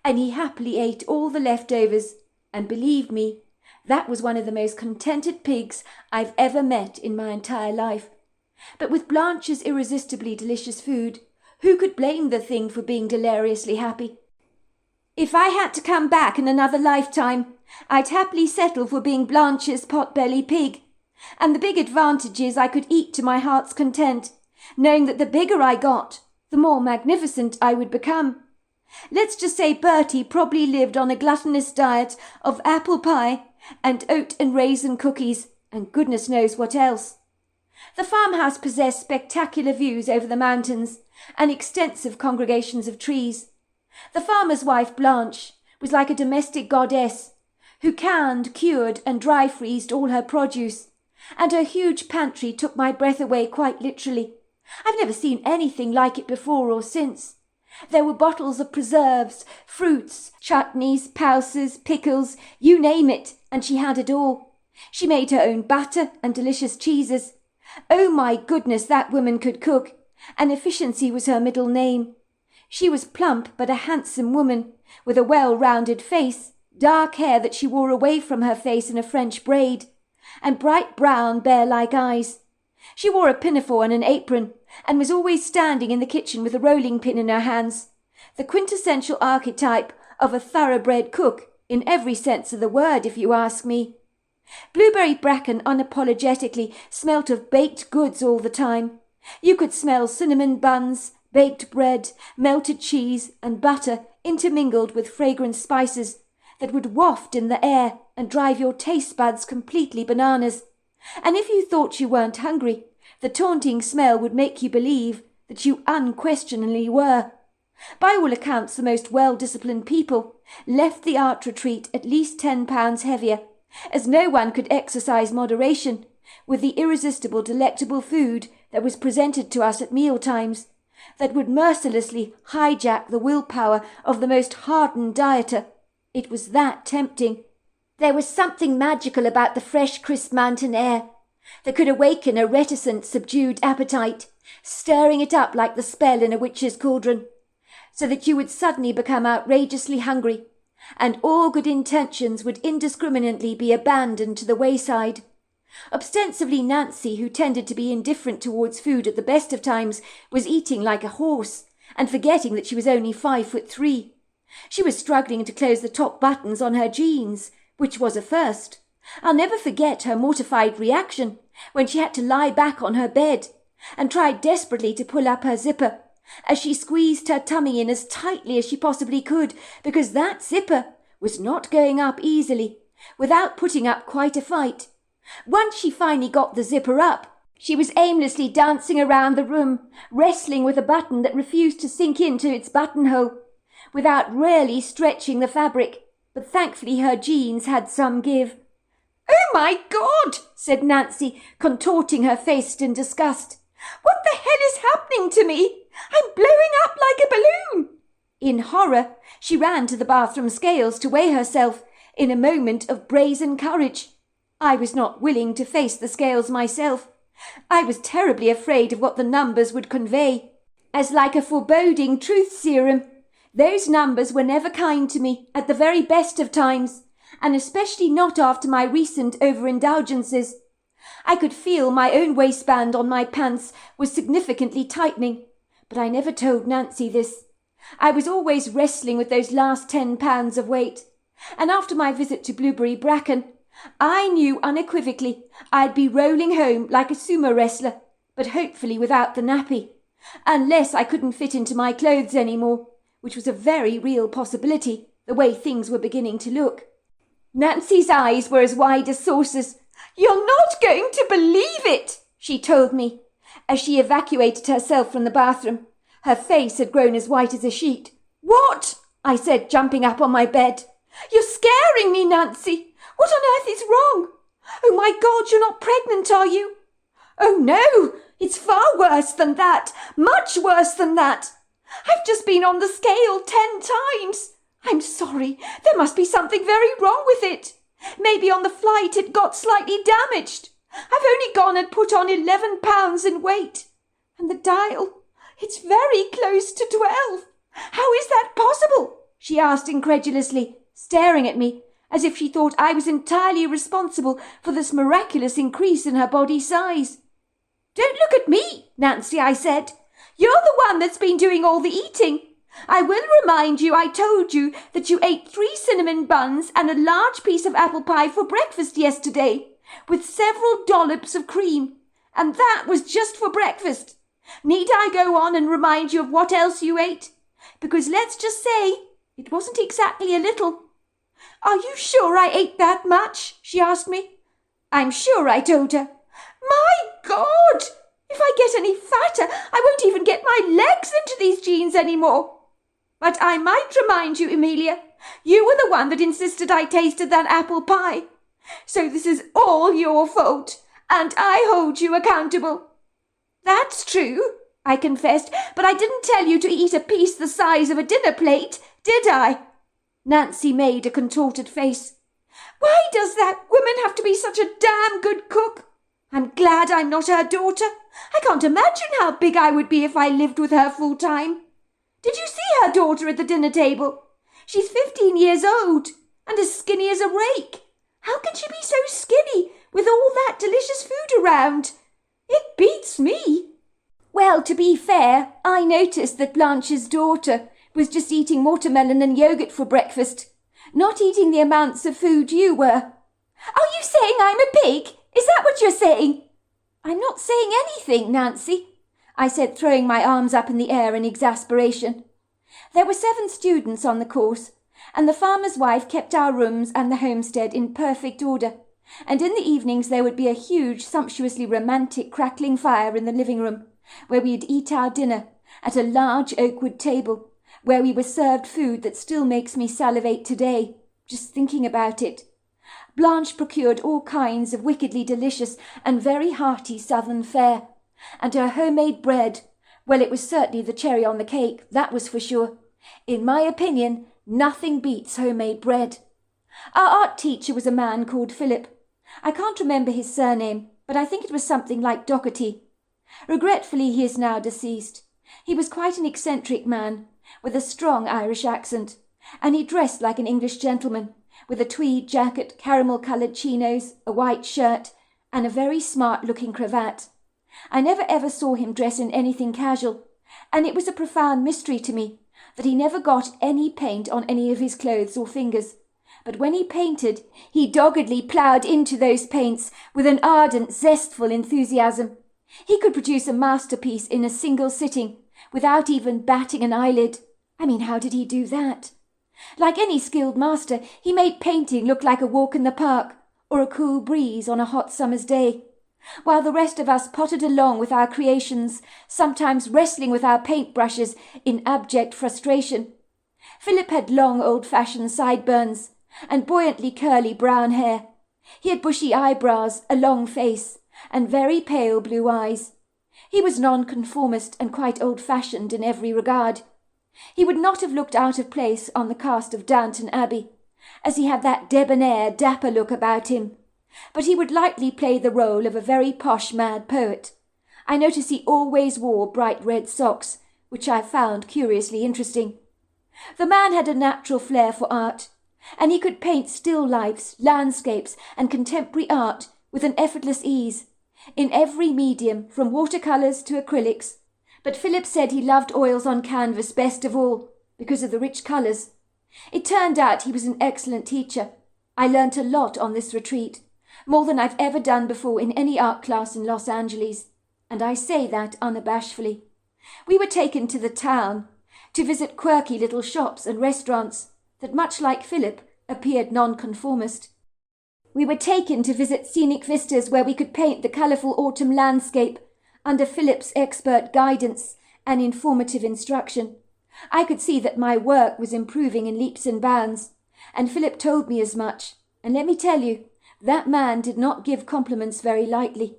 And he happily ate all the leftovers, and believe me, that was one of the most contented pigs I've ever met in my entire life. But with Blanche's irresistibly delicious food, who could blame the thing for being deliriously happy? If I had to come back in another lifetime, I'd happily settle for being Blanche's pot-belly pig. And the big advantage is I could eat to my heart's content, knowing that the bigger I got, the more magnificent I would become. Let's just say Bertie probably lived on a gluttonous diet of apple pie and oat and raisin cookies, and goodness knows what else. The farmhouse possessed spectacular views over the mountains and extensive congregations of trees. The farmer's wife, Blanche, was like a domestic goddess who canned, cured, and dry-freezed all her produce, and her huge pantry took my breath away quite literally. I've never seen anything like it before or since. There were bottles of preserves, fruits, chutneys, pulses, pickles, you name it, and she had it all. She made her own butter and delicious cheeses. Oh my goodness, that woman could cook, and efficiency was her middle name. She was plump but a handsome woman, with a well-rounded face, dark hair that she wore away from her face in a French braid, and bright brown, bear-like eyes. She wore a pinafore and an apron, and was always standing in the kitchen with a rolling pin in her hands, the quintessential archetype of a thoroughbred cook, in every sense of the word, if you ask me. Blueberry Bracken unapologetically smelt of baked goods all the time. You could smell cinnamon buns, baked bread, melted cheese, and butter intermingled with fragrant spices that would waft in the air and drive your taste buds completely bananas. And if you thought you weren't hungry, the taunting smell would make you believe that you unquestionably were. By all accounts, the most well-disciplined people left the art retreat at least 10 pounds heavier, as no one could exercise moderation with the irresistible, delectable food that was presented to us at mealtimes, that would mercilessly hijack the willpower of the most hardened dieter. It was that tempting. There was something magical about the fresh, crisp mountain air, that could awaken a reticent, subdued appetite, stirring it up like the spell in a witch's cauldron, so that you would suddenly become outrageously hungry, and all good intentions would indiscriminately be abandoned to the wayside. Ostensibly Nancy, who tended to be indifferent towards food at the best of times, was eating like a horse, and forgetting that she was only 5'3". She was struggling to close the top buttons on her jeans, which was a first. I'll never forget her mortified reaction when she had to lie back on her bed and tried desperately to pull up her zipper, as she squeezed her tummy in as tightly as she possibly could, because that zipper was not going up easily, without putting up quite a fight. Once she finally got the zipper up, she was aimlessly dancing around the room, wrestling with a button that refused to sink into its buttonhole, without really stretching the fabric, but thankfully her jeans had some give. "Oh, my God!" said Nancy, contorting her face in disgust. "What the hell is happening to me? I'm blowing up like a balloon!" In horror, she ran to the bathroom scales to weigh herself in a moment of brazen courage. I was not willing to face the scales myself. I was terribly afraid of what the numbers would convey. As like a foreboding truth serum, those numbers were never kind to me at the very best of times, and especially not after my recent overindulgences. I could feel my own waistband on my pants was significantly tightening, but I never told Nancy this. I was always wrestling with those last 10 pounds of weight, and after my visit to Blueberry Bracken, I knew unequivocally I'd be rolling home like a sumo wrestler, but hopefully without the nappy, unless I couldn't fit into my clothes any more, which was a very real possibility, the way things were beginning to look. Nancy's eyes were as wide as saucers. "You're not going to believe it," she told me, as she evacuated herself from the bathroom. Her face had grown as white as a sheet. "What?" I said, jumping up on my bed. "You're scaring me, Nancy. What on earth is wrong? Oh, my God, you're not pregnant, are you?" "Oh, no, it's far worse than that, much worse than that. I've just been on the scale 10 times. I'm sorry, there must be something very wrong with it. Maybe on the flight it got slightly damaged. I've only gone and put on 11 pounds in weight. And the dial, it's very close to 12. How is that possible?" she asked incredulously, staring at me as if she thought I was entirely responsible for this miraculous increase in her body size. "Don't look at me, Nancy," I said. "You're the one that's been doing all the eating. I will remind you I told you that you ate 3 cinnamon buns and a large piece of apple pie for breakfast yesterday, with several dollops of cream, and that was just for breakfast. Need I go on and remind you of what else you ate? Because let's just say it wasn't exactly a little." "Are you sure I ate that much?" she asked me. "I'm sure," I told her. "My God! If I get any fatter, I won't even get my legs into these jeans anymore. But I might remind you, Amelia, you were the one that insisted I tasted that apple pie. So this is all your fault, and I hold you accountable." "That's true," I confessed, "but I didn't tell you to eat a piece the size of a dinner plate, did I?" Nancy made a contorted face. "Why does that woman have to be such a damn good cook? I'm glad I'm not her daughter. I can't imagine how big I would be if I lived with her full time. Did you see her daughter at the dinner table? She's 15 years old and as skinny as a rake. How can she be so skinny with all that delicious food around? It beats me." Well, to be fair, I noticed that Blanche's daughter was just eating watermelon and yogurt for breakfast, not eating the amounts of food you were. "Are you saying I'm a pig? Is that what you're saying?" "I'm not saying anything, Nancy," I said, throwing my arms up in the air in exasperation. There were 7 students on the course, and the farmer's wife kept our rooms and the homestead in perfect order, and in the evenings there would be a huge, sumptuously romantic crackling fire in the living room, where we'd eat our dinner at a large oakwood table, where we were served food that still makes me salivate today, just thinking about it. Blanche procured all kinds of wickedly delicious and very hearty southern fare, and her homemade bread, well, it was certainly the cherry on the cake, that was for sure. In my opinion, nothing beats homemade bread. Our art teacher was a man called Philip. I can't remember his surname, but I think it was something like Doherty. Regretfully, he is now deceased. He was quite an eccentric man, with a strong Irish accent, and he dressed like an English gentleman, with a tweed jacket, caramel-coloured chinos, a white shirt, and a very smart-looking cravat. I never ever saw him dress in anything casual, and it was a profound mystery to me that he never got any paint on any of his clothes or fingers. But when he painted, he doggedly ploughed into those paints with an ardent, zestful enthusiasm. He could produce a masterpiece in a single sitting, without even batting an eyelid. I mean, how did he do that? Like any skilled master, he made painting look like a walk in the park, or a cool breeze on a hot summer's day, while the rest of us pottered along with our creations, sometimes wrestling with our paintbrushes in abject frustration. Philip had long old-fashioned sideburns, and buoyantly curly brown hair. He had bushy eyebrows, a long face, and very pale blue eyes. He was nonconformist and quite old-fashioned in every regard. He would not have looked out of place on the cast of Downton Abbey, as he had that debonair, dapper look about him, but he would lightly play the role of a very posh mad poet. I noticed he always wore bright red socks, which I found curiously interesting. The man had a natural flair for art, and he could paint still lifes, landscapes, and contemporary art with an effortless ease, in every medium, from watercolours to acrylics. But Philip said he loved oils on canvas best of all, because of the rich colours. It turned out he was an excellent teacher. I learnt a lot on this retreat, more than I've ever done before in any art class in Los Angeles, and I say that unabashedly. We were taken to the town to visit quirky little shops and restaurants that, much like Philip, appeared nonconformist. We were taken to visit scenic vistas where we could paint the colourful autumn landscape under Philip's expert guidance and informative instruction. I could see that my work was improving in leaps and bounds, and Philip told me as much, and let me tell you, that man did not give compliments very lightly.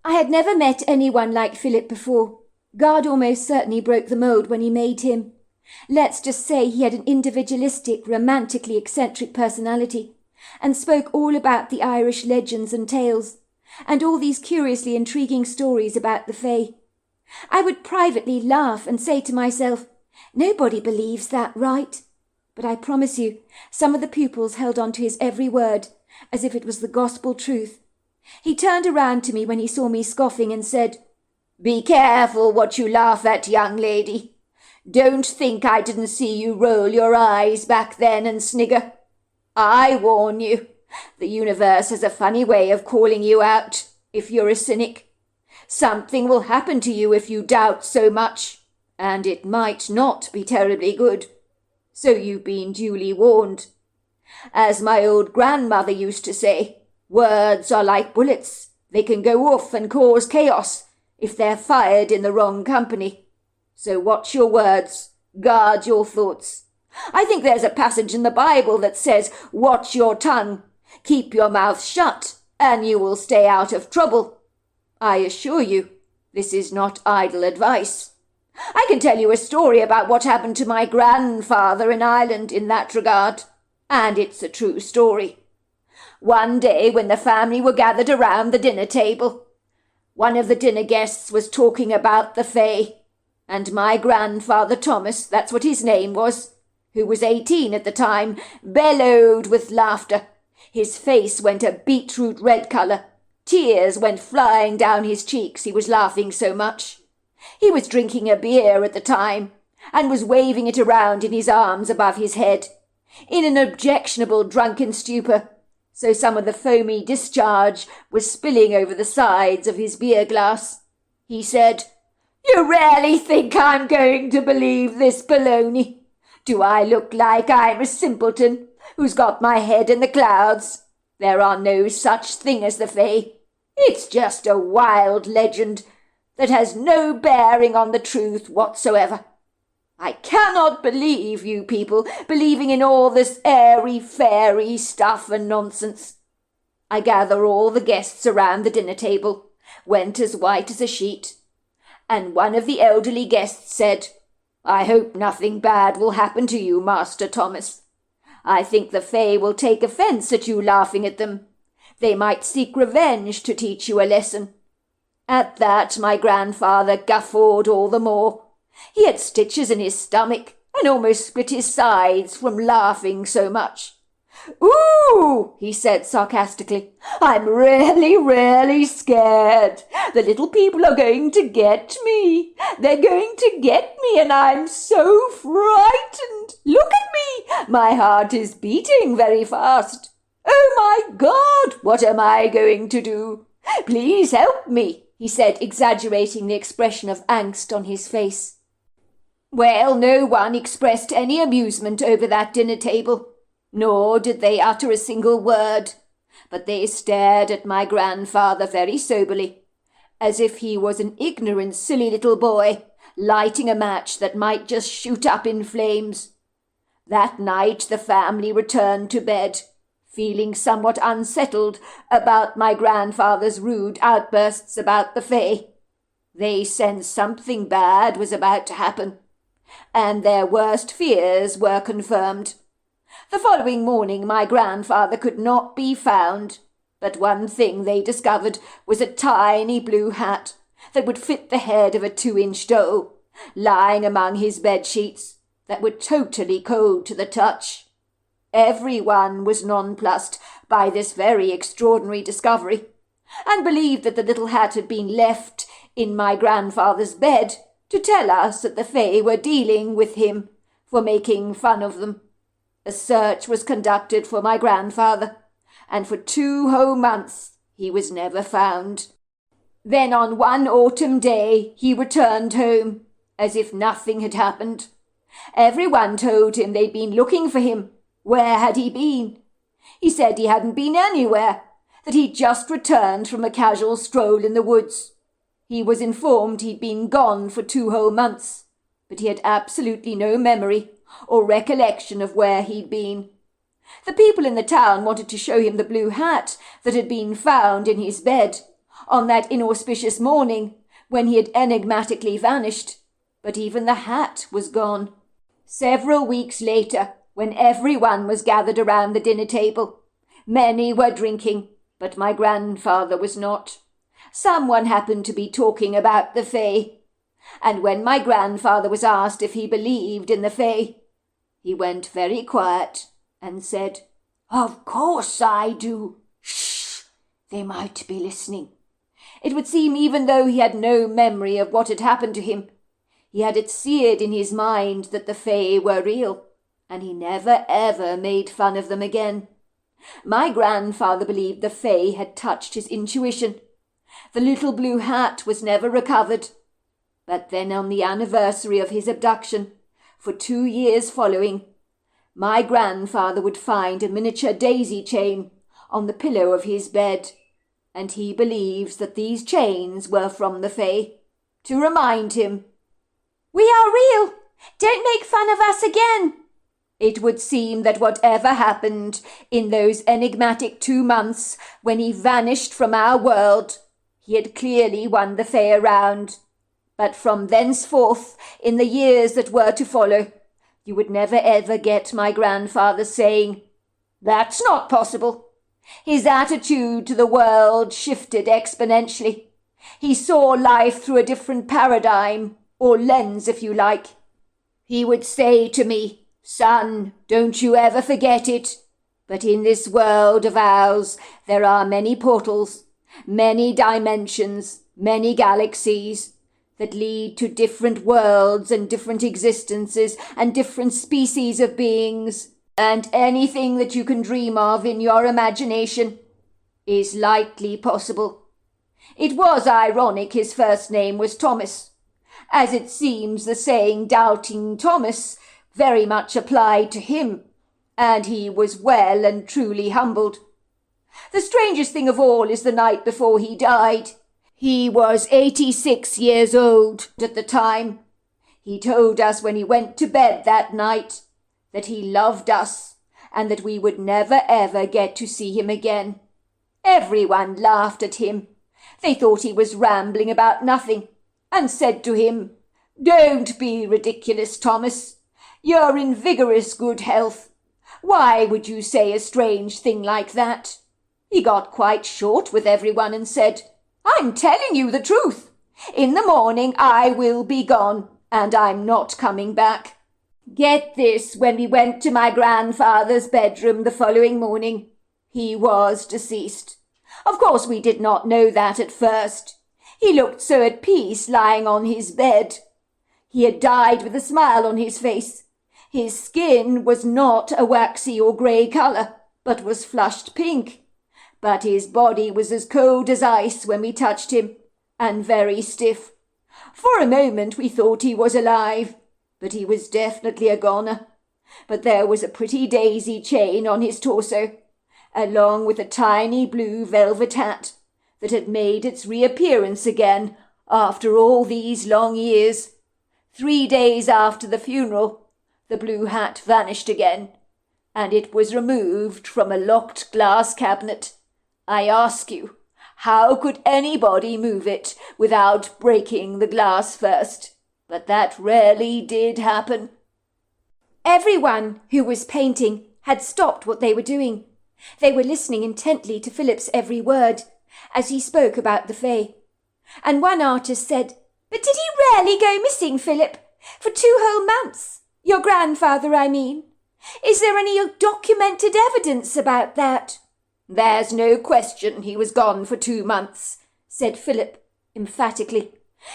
I had never met anyone like Philip before. God almost certainly broke the mould when he made him. Let's just say he had an individualistic, romantically eccentric personality, and spoke all about the Irish legends and tales, and all these curiously intriguing stories about the Fae. I would privately laugh and say to myself, nobody believes that, right? But I promise you, some of the pupils held on to his every word, as if it was the gospel truth. He turned around to me when he saw me scoffing and said, "Be careful what you laugh at, young lady. Don't think I didn't see you roll your eyes back then and snigger. I warn you, the universe has a funny way of calling you out if you're a cynic. Something will happen to you if you doubt so much, and it might not be terribly good. So you've been duly warned. As my old grandmother used to say, words are like bullets. They can go off and cause chaos if they're fired in the wrong company. So watch your words, guard your thoughts. I think there's a passage in the Bible that says, watch your tongue, keep your mouth shut, and you will stay out of trouble. I assure you, this is not idle advice. I can tell you a story about what happened to my grandfather in Ireland in that regard, and it's a true story. One day when the family were gathered around the dinner table, one of the dinner guests was talking about the Fae, and my grandfather Thomas, that's what his name was, who was 18 at the time, bellowed with laughter. His face went a beetroot red colour. Tears went flying down his cheeks, he was laughing so much. He was drinking a beer at the time, and was waving it around in his arms above his head, in an objectionable drunken stupor, so some of the foamy discharge was spilling over the sides of his beer glass. He said, "You really think I'm going to believe this baloney? Do I look like I'm a simpleton who's got my head in the clouds? There are no such thing as the Fae. It's just a wild legend that has no bearing on the truth whatsoever. I cannot believe you people believing in all this airy-fairy stuff and nonsense." I gather all the guests around the dinner table went as white as a sheet, and one of the elderly guests said, "I hope nothing bad will happen to you, Master Thomas. I think the Fae will take offence at you laughing at them. They might seek revenge to teach you a lesson. At that my grandfather guffawed all the more. He had stitches in his stomach and almost split his sides from laughing so much. "Ooh," he said sarcastically, "I'm really scared. The little people are going to get me. They're going to get me, and I'm so frightened. Look at me. My heart is beating very fast. Oh, my God, what am I going to do? Please help me," he said, exaggerating the expression of angst on his face. Well, no one expressed any amusement over that dinner table, nor did they utter a single word, but they stared at my grandfather very soberly, as if he was an ignorant, silly little boy, lighting a match that might just shoot up in flames. That night the family returned to bed, feeling somewhat unsettled about my grandfather's rude outbursts about the Fae. They sensed something bad was about to happen, and their worst fears were confirmed. The following morning my grandfather could not be found, but one thing they discovered was a tiny blue hat that would fit the head of a 2-inch doe, lying among his bed-sheets, that were totally cold to the touch. Everyone was nonplussed by this very extraordinary discovery, and believed that the little hat had been left in my grandfather's bed to tell us that the Fae were dealing with him for making fun of them. A search was conducted for my grandfather, and for 2 whole months he was never found. Then on one autumn day he returned home, as if nothing had happened. Everyone told him they'd been looking for him. Where had he been? He said he hadn't been anywhere, that he'd just returned from a casual stroll in the woods. He was informed he'd been gone for 2 whole months, but he had absolutely no memory or recollection of where he'd been. The people in the town wanted to show him the blue hat that had been found in his bed on that inauspicious morning when he had enigmatically vanished, but even the hat was gone. Several weeks later, when everyone was gathered around the dinner table, many were drinking, but my grandfather was not. Someone happened to be talking about the Fae, and when my grandfather was asked if he believed in the Fae, he went very quiet and said, "Of course I do. Shh, they might be listening." It would seem even though he had no memory of what had happened to him, he had it seared in his mind that the Fae were real, and he never ever made fun of them again. My grandfather believed the Fae had touched his intuition. The little blue hat was never recovered, but then on the anniversary of his abduction, for 2 years following, my grandfather would find a miniature daisy chain on the pillow of his bed, and he believes that these chains were from the Fae, to remind him, "We are real! Don't make fun of us again!" It would seem that whatever happened in those enigmatic 2 months when he vanished from our world, he had clearly won the Fae around. But from thenceforth, in the years that were to follow, you would never ever get my grandfather saying, "That's not possible." His attitude to the world shifted exponentially. He saw life through a different paradigm, or lens if you like. He would say to me, "Son, don't you ever forget it. But in this world of ours, there are many portals, many dimensions, many galaxies that lead to different worlds and different existences and different species of beings, and anything that you can dream of in your imagination is likely possible." It was ironic his first name was Thomas, as it seems the saying Doubting Thomas very much applied to him, and he was well and truly humbled. The strangest thing of all is the night before he died. He was 86 years old at the time. He told us when he went to bed that night that he loved us and that we would never ever get to see him again. Everyone laughed at him. They thought he was rambling about nothing and said to him, "Don't be ridiculous, Thomas. You're in vigorous good health. Why would you say a strange thing like that?" He got quite short with everyone and said, "I'm telling you the truth. In the morning I will be gone, and I'm not coming back." Get this, when we went to my grandfather's bedroom the following morning, he was deceased. Of course we did not know that at first. He looked so at peace lying on his bed. He had died with a smile on his face. His skin was not a waxy or grey colour, but was flushed pink. But his body was as cold as ice when we touched him, and very stiff. For a moment we thought he was alive, but he was definitely a goner. But there was a pretty daisy chain on his torso, along with a tiny blue velvet hat that had made its reappearance again after all these long years. 3 days after the funeral, the blue hat vanished again, and it was removed from a locked glass cabinet. I ask you, how could anybody move it without breaking the glass first? But that rarely did happen. Everyone who was painting had stopped what they were doing. They were listening intently to Philip's every word as he spoke about the Fae. And one artist said, "But did he really go missing, Philip? For 2 whole months? Your grandfather, I mean. Is there any documented evidence about that?" "There's no question he was gone for 2 months," said Philip emphatically.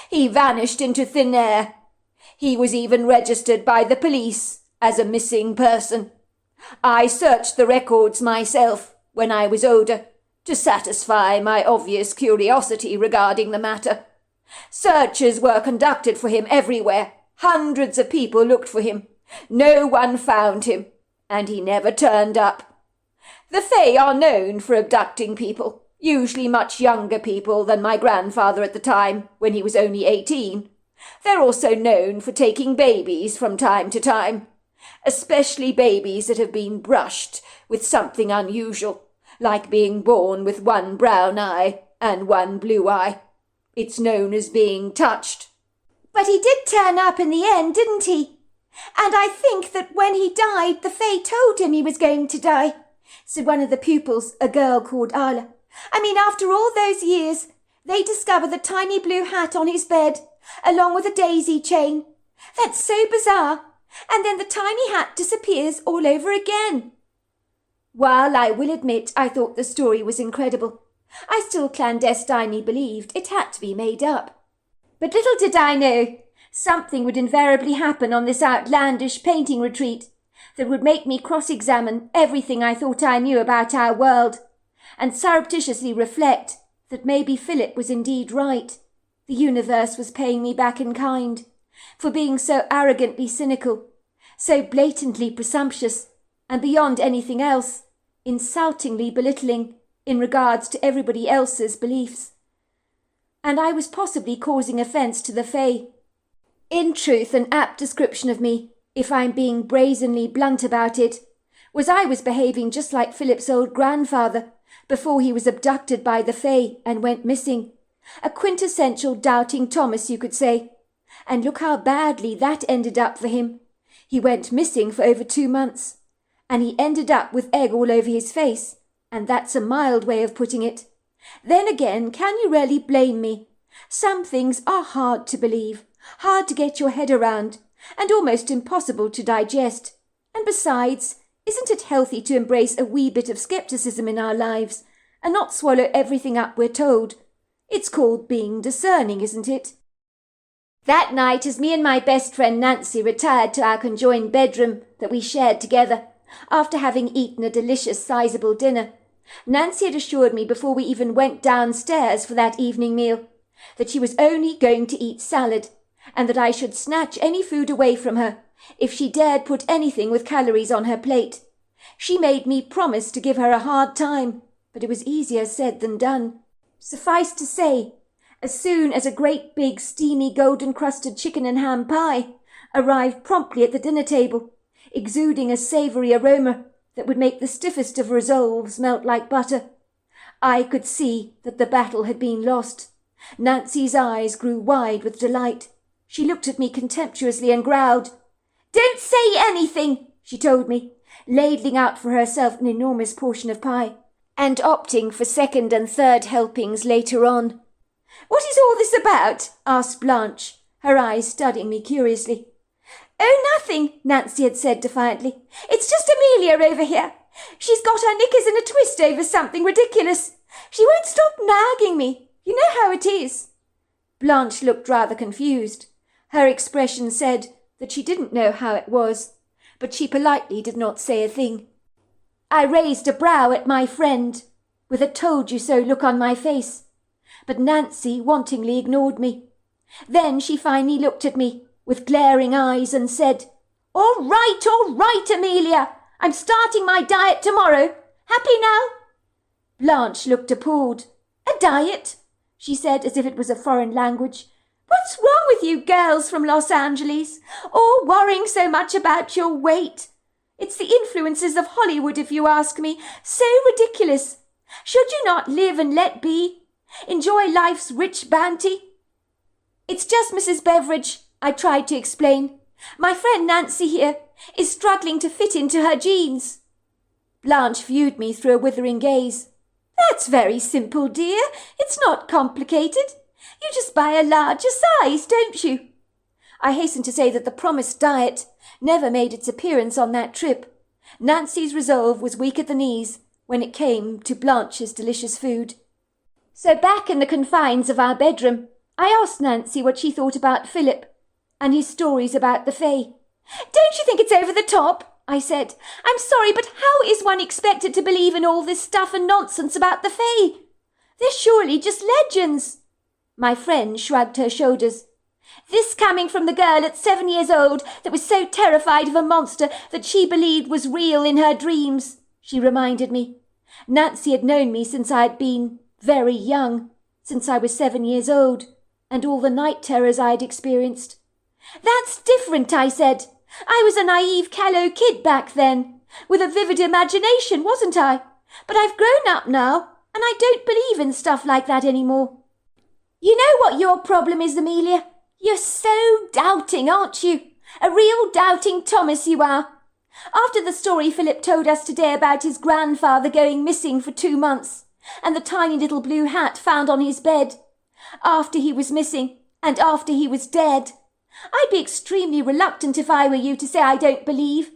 "He vanished into thin air. He was even registered by the police as a missing person. I searched the records myself when I was older to satisfy my obvious curiosity regarding the matter. Searches were conducted for him everywhere. Hundreds of people looked for him. No one found him, and he never turned up. The Fae are known for abducting people, usually much younger people than my grandfather at the time, when he was only 18. They're also known for taking babies from time to time, especially babies that have been brushed with something unusual, like being born with 1 brown eye and 1 blue eye. It's known as being touched." "But he did turn up in the end, didn't he? And I think that when he died, the Fae told him he was going to die," said one of the pupils, a girl called Ala. "I mean, after all those years, they discovered the tiny blue hat on his bed, along with a daisy chain. That's so bizarre. And then the tiny hat disappears all over again." While I will admit I thought the story was incredible, I still clandestinely believed it had to be made up. But little did I know, something would invariably happen on this outlandish painting retreat that would make me cross-examine everything I thought I knew about our world, and surreptitiously reflect that maybe Philip was indeed right. The universe was paying me back in kind for being so arrogantly cynical, so blatantly presumptuous, and beyond anything else, insultingly belittling in regards to everybody else's beliefs. And I was possibly causing offence to the Fae. In truth, an apt description of me, if I'm being brazenly blunt about it, was I was behaving just like Philip's old grandfather before he was abducted by the Fae and went missing. A quintessential doubting Thomas, you could say. And look how badly that ended up for him. He went missing for over 2 months, and he ended up with egg all over his face, and that's a mild way of putting it. Then again, can you really blame me? Some things are hard to believe, hard to get your head around, and almost impossible to digest. And besides, isn't it healthy to embrace a wee bit of scepticism in our lives, and not swallow everything up we're told? It's called being discerning, isn't it? That night, as me and my best friend Nancy retired to our conjoined bedroom that we shared together, after having eaten a delicious sizable dinner, Nancy had assured me before we even went downstairs for that evening meal that she was only going to eat salad, and that I should snatch any food away from her if she dared put anything with calories on her plate. She made me promise to give her a hard time, but it was easier said than done. Suffice to say, as soon as a great big steamy golden-crusted chicken and ham pie arrived promptly at the dinner table, exuding a savoury aroma that would make the stiffest of resolves melt like butter, I could see that the battle had been lost. Nancy's eyes grew wide with delight. She looked at me contemptuously and growled. "Don't say anything," she told me, ladling out for herself an enormous portion of pie. and opting for second and third helpings later on. "What is all this about?" asked Blanche, her eyes studying me curiously. "Oh, nothing," Nancy had said defiantly. "It's just Amelia over here. She's got her knickers in a twist over something ridiculous. She won't stop nagging me. You know how it is." Blanche looked rather confused. Her expression said that she didn't know how it was, but she politely did not say a thing. I raised a brow at my friend, with a told-you-so look on my face, but Nancy wantingly ignored me. Then she finally looked at me with glaring eyes and said, all right, Amelia. I'm starting my diet tomorrow. Happy now?" Blanche looked appalled. "A diet?" she said, as if it was a foreign language. "What's wrong with you girls from Los Angeles? All worrying so much about your weight. It's the influences of Hollywood, if you ask me. So ridiculous. Should you not live and let be? Enjoy life's rich bounty?" "It's just Mrs. Beveridge," I tried to explain. "My friend Nancy here is struggling to fit into her jeans." Blanche viewed me through a withering gaze. "That's very simple, dear. It's not complicated. You just buy a larger size, don't you?" I hasten to say that the promised diet never made its appearance on that trip. Nancy's resolve was weak at the knees when it came to Blanche's delicious food. So back in the confines of our bedroom, I asked Nancy what she thought about Philip and his stories about the Fae. "Don't you think it's over the top?" I said. "I'm sorry, but how is one expected to believe in all this stuff and nonsense about the Fae? They're surely just legends." My friend shrugged her shoulders. "This coming from the girl at 7 years old that was so terrified of a monster that she believed was real in her dreams," she reminded me. Nancy had known me since I had been very young, since I was 7 years old, and all the night terrors I had experienced. "That's different," I said. "I was a naive callow kid back then, with a vivid imagination, wasn't I? But I've grown up now, and I don't believe in stuff like that anymore." "You know what your problem is, Amelia? You're so doubting, aren't you? A real doubting Thomas you are. After the story Philip told us today about his grandfather going missing for 2 months, and the tiny little blue hat found on his bed, after he was missing and after he was dead, I'd be extremely reluctant if I were you to say I don't believe.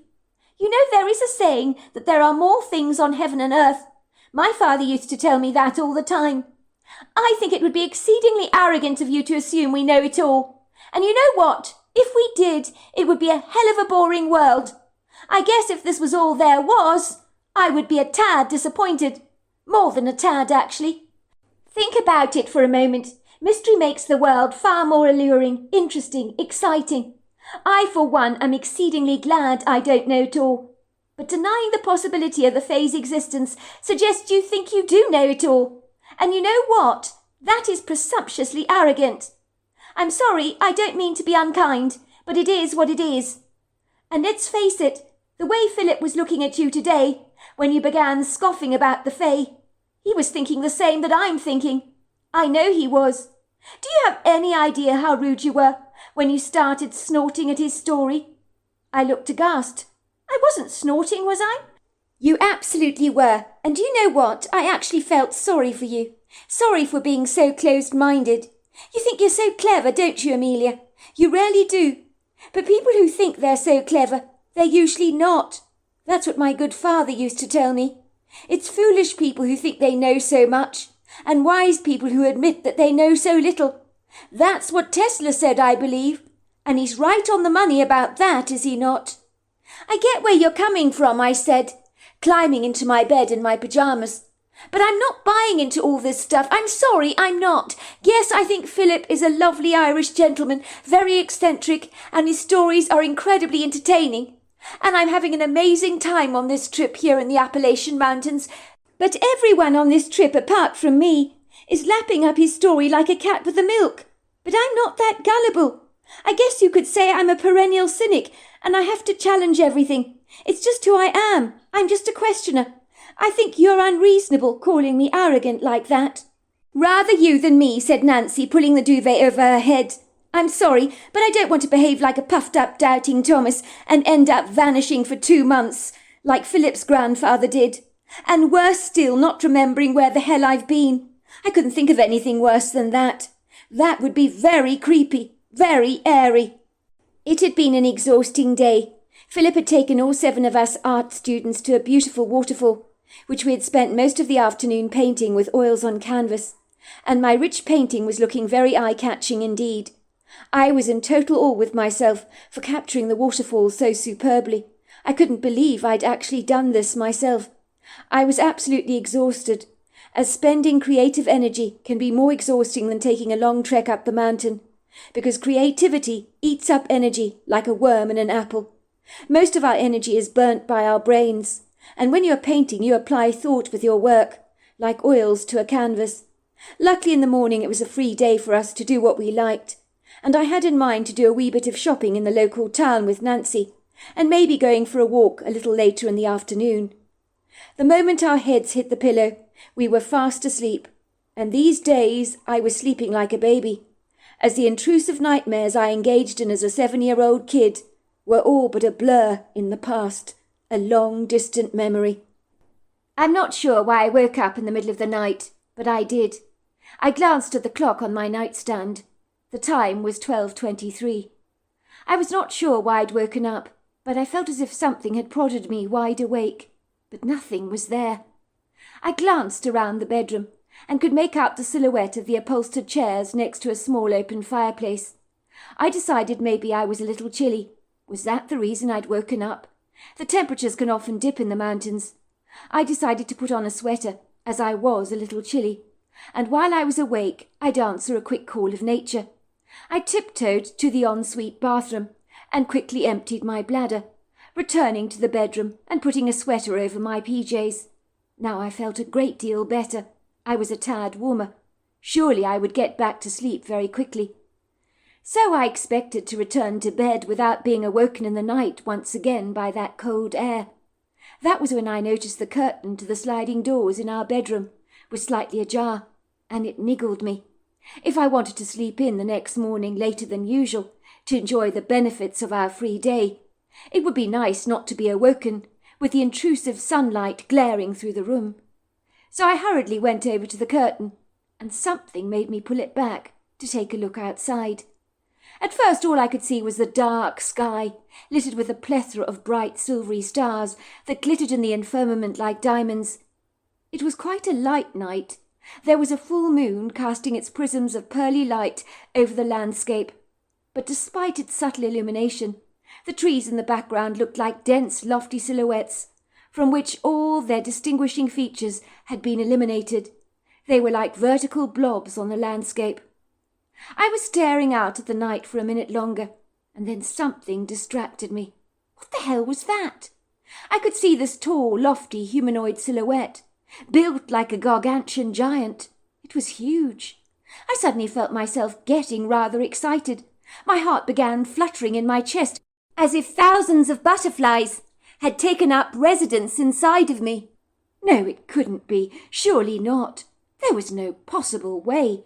You know there is a saying that there are more things on heaven and earth. My father used to tell me that all the time. I think it would be exceedingly arrogant of you to assume we know it all. And you know what? If we did, it would be a hell of a boring world. I guess if this was all there was, I would be a tad disappointed. More than a tad, actually. Think about it for a moment. Mystery makes the world far more alluring, interesting, exciting. I, for one, am exceedingly glad I don't know it all. But denying the possibility of the Fae's existence suggests you think you do know it all. And you know what? That is presumptuously arrogant. I'm sorry, I don't mean to be unkind, but it is what it is. And let's face it, the way Philip was looking at you today, when you began scoffing about the Fae, he was thinking the same that I'm thinking. I know he was. Do you have any idea how rude you were when you started snorting at his story? I looked aghast. I wasn't snorting, was I? You absolutely were. And do you know what? I actually felt sorry for you. Sorry for being so closed-minded. You think you're so clever, don't you, Amelia? You really do. But people who think they're so clever, they're usually not. That's what my good father used to tell me. It's foolish people who think they know so much, and wise people who admit that they know so little. That's what Tesla said, I believe. And he's right on the money about that, is he not? I get where you're coming from, I said, climbing into my bed in my pyjamas. But I'm not buying into all this stuff. I'm sorry, I'm not. Yes, I think Philip is a lovely Irish gentleman, very eccentric, and his stories are incredibly entertaining. And I'm having an amazing time on this trip here in the Appalachian Mountains. But everyone on this trip, apart from me, is lapping up his story like a cat with the milk. But I'm not that gullible. I guess you could say I'm a perennial cynic, and I have to challenge everything. It's just who I am. I'm just a questioner. I think you're unreasonable calling me arrogant like that. Rather you than me, said Nancy, pulling the duvet over her head. I'm sorry, but I don't want to behave like a puffed-up doubting Thomas and end up vanishing for 2 months, like Philip's grandfather did. And worse still, not remembering where the hell I've been. I couldn't think of anything worse than that. That would be very creepy, very airy. It had been an exhausting day. Philip had taken all 7 of us art students to a beautiful waterfall, which we had spent most of the afternoon painting with oils on canvas, and my rich painting was looking very eye-catching indeed. I was in total awe with myself for capturing the waterfall so superbly. I couldn't believe I'd actually done this myself. I was absolutely exhausted, as spending creative energy can be more exhausting than taking a long trek up the mountain, because creativity eats up energy like a worm in an apple. Most of our energy is burnt by our brains, and when you are painting you apply thought with your work, like oils to a canvas. Luckily in the morning it was a free day for us to do what we liked, and I had in mind to do a wee bit of shopping in the local town with Nancy, and maybe going for a walk a little later in the afternoon. The moment our heads hit the pillow, we were fast asleep, and these days I was sleeping like a baby, as the intrusive nightmares I engaged in as a 7-year-old kid were all but a blur in the past, a long distant memory. I'm not sure why I woke up in the middle of the night, but I did. I glanced at the clock on my nightstand. The time was 12:23. I was not sure why I'd woken up, but I felt as if something had prodded me wide awake, but nothing was there. I glanced around the bedroom and could make out the silhouette of the upholstered chairs next to a small open fireplace. I decided maybe I was a little chilly. Was that the reason I'd woken up? The temperatures can often dip in the mountains. I decided to put on a sweater, as I was a little chilly, and while I was awake I'd answer a quick call of nature. I tiptoed to the ensuite bathroom and quickly emptied my bladder, returning to the bedroom and putting a sweater over my PJs. Now I felt a great deal better. I was a tad warmer. Surely I would get back to sleep very quickly. So I expected to return to bed without being awoken in the night once again by that cold air. That was when I noticed the curtain to the sliding doors in our bedroom was slightly ajar, and it niggled me. If I wanted to sleep in the next morning later than usual, to enjoy the benefits of our free day, it would be nice not to be awoken with the intrusive sunlight glaring through the room. So I hurriedly went over to the curtain, and something made me pull it back to take a look outside. At first all I could see was the dark sky, littered with a plethora of bright silvery stars that glittered in the firmament like diamonds. It was quite a light night. There was a full moon casting its prisms of pearly light over the landscape, but despite its subtle illumination, the trees in the background looked like dense, lofty silhouettes, from which all their distinguishing features had been eliminated. They were like vertical blobs on the landscape. I was staring out at the night for a minute longer, and then something distracted me. What the hell was that? I could see this tall, lofty, humanoid silhouette, built like a gargantuan giant. It was huge. I suddenly felt myself getting rather excited. My heart began fluttering in my chest, as if thousands of butterflies had taken up residence inside of me. No, it couldn't be. Surely not. There was no possible way.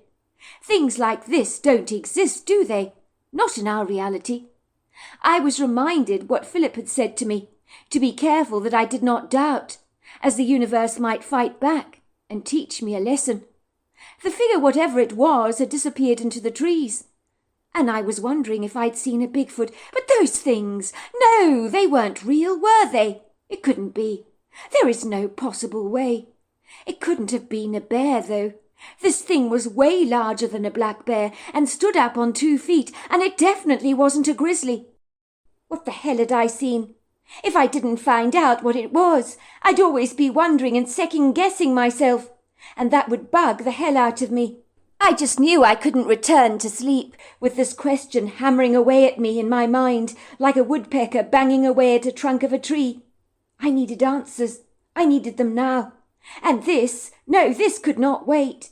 Things like this don't exist, do they? Not in our reality. I was reminded what Philip had said to me, to be careful that I did not doubt, as the universe might fight back and teach me a lesson. The figure, whatever it was, had disappeared into the trees, and I was wondering if I'd seen a Bigfoot. But those things, no, they weren't real, were they? It couldn't be. There is no possible way. It couldn't have been a bear, though. This thing was way larger than a black bear and stood up on 2 feet, and it definitely wasn't a grizzly. What the hell had I seen? If I didn't find out what it was, I'd always be wondering and second-guessing myself, and that would bug the hell out of me. I just knew I couldn't return to sleep with this question hammering away at me in my mind like a woodpecker banging away at a trunk of a tree. I needed answers. I needed them now. And this could not wait.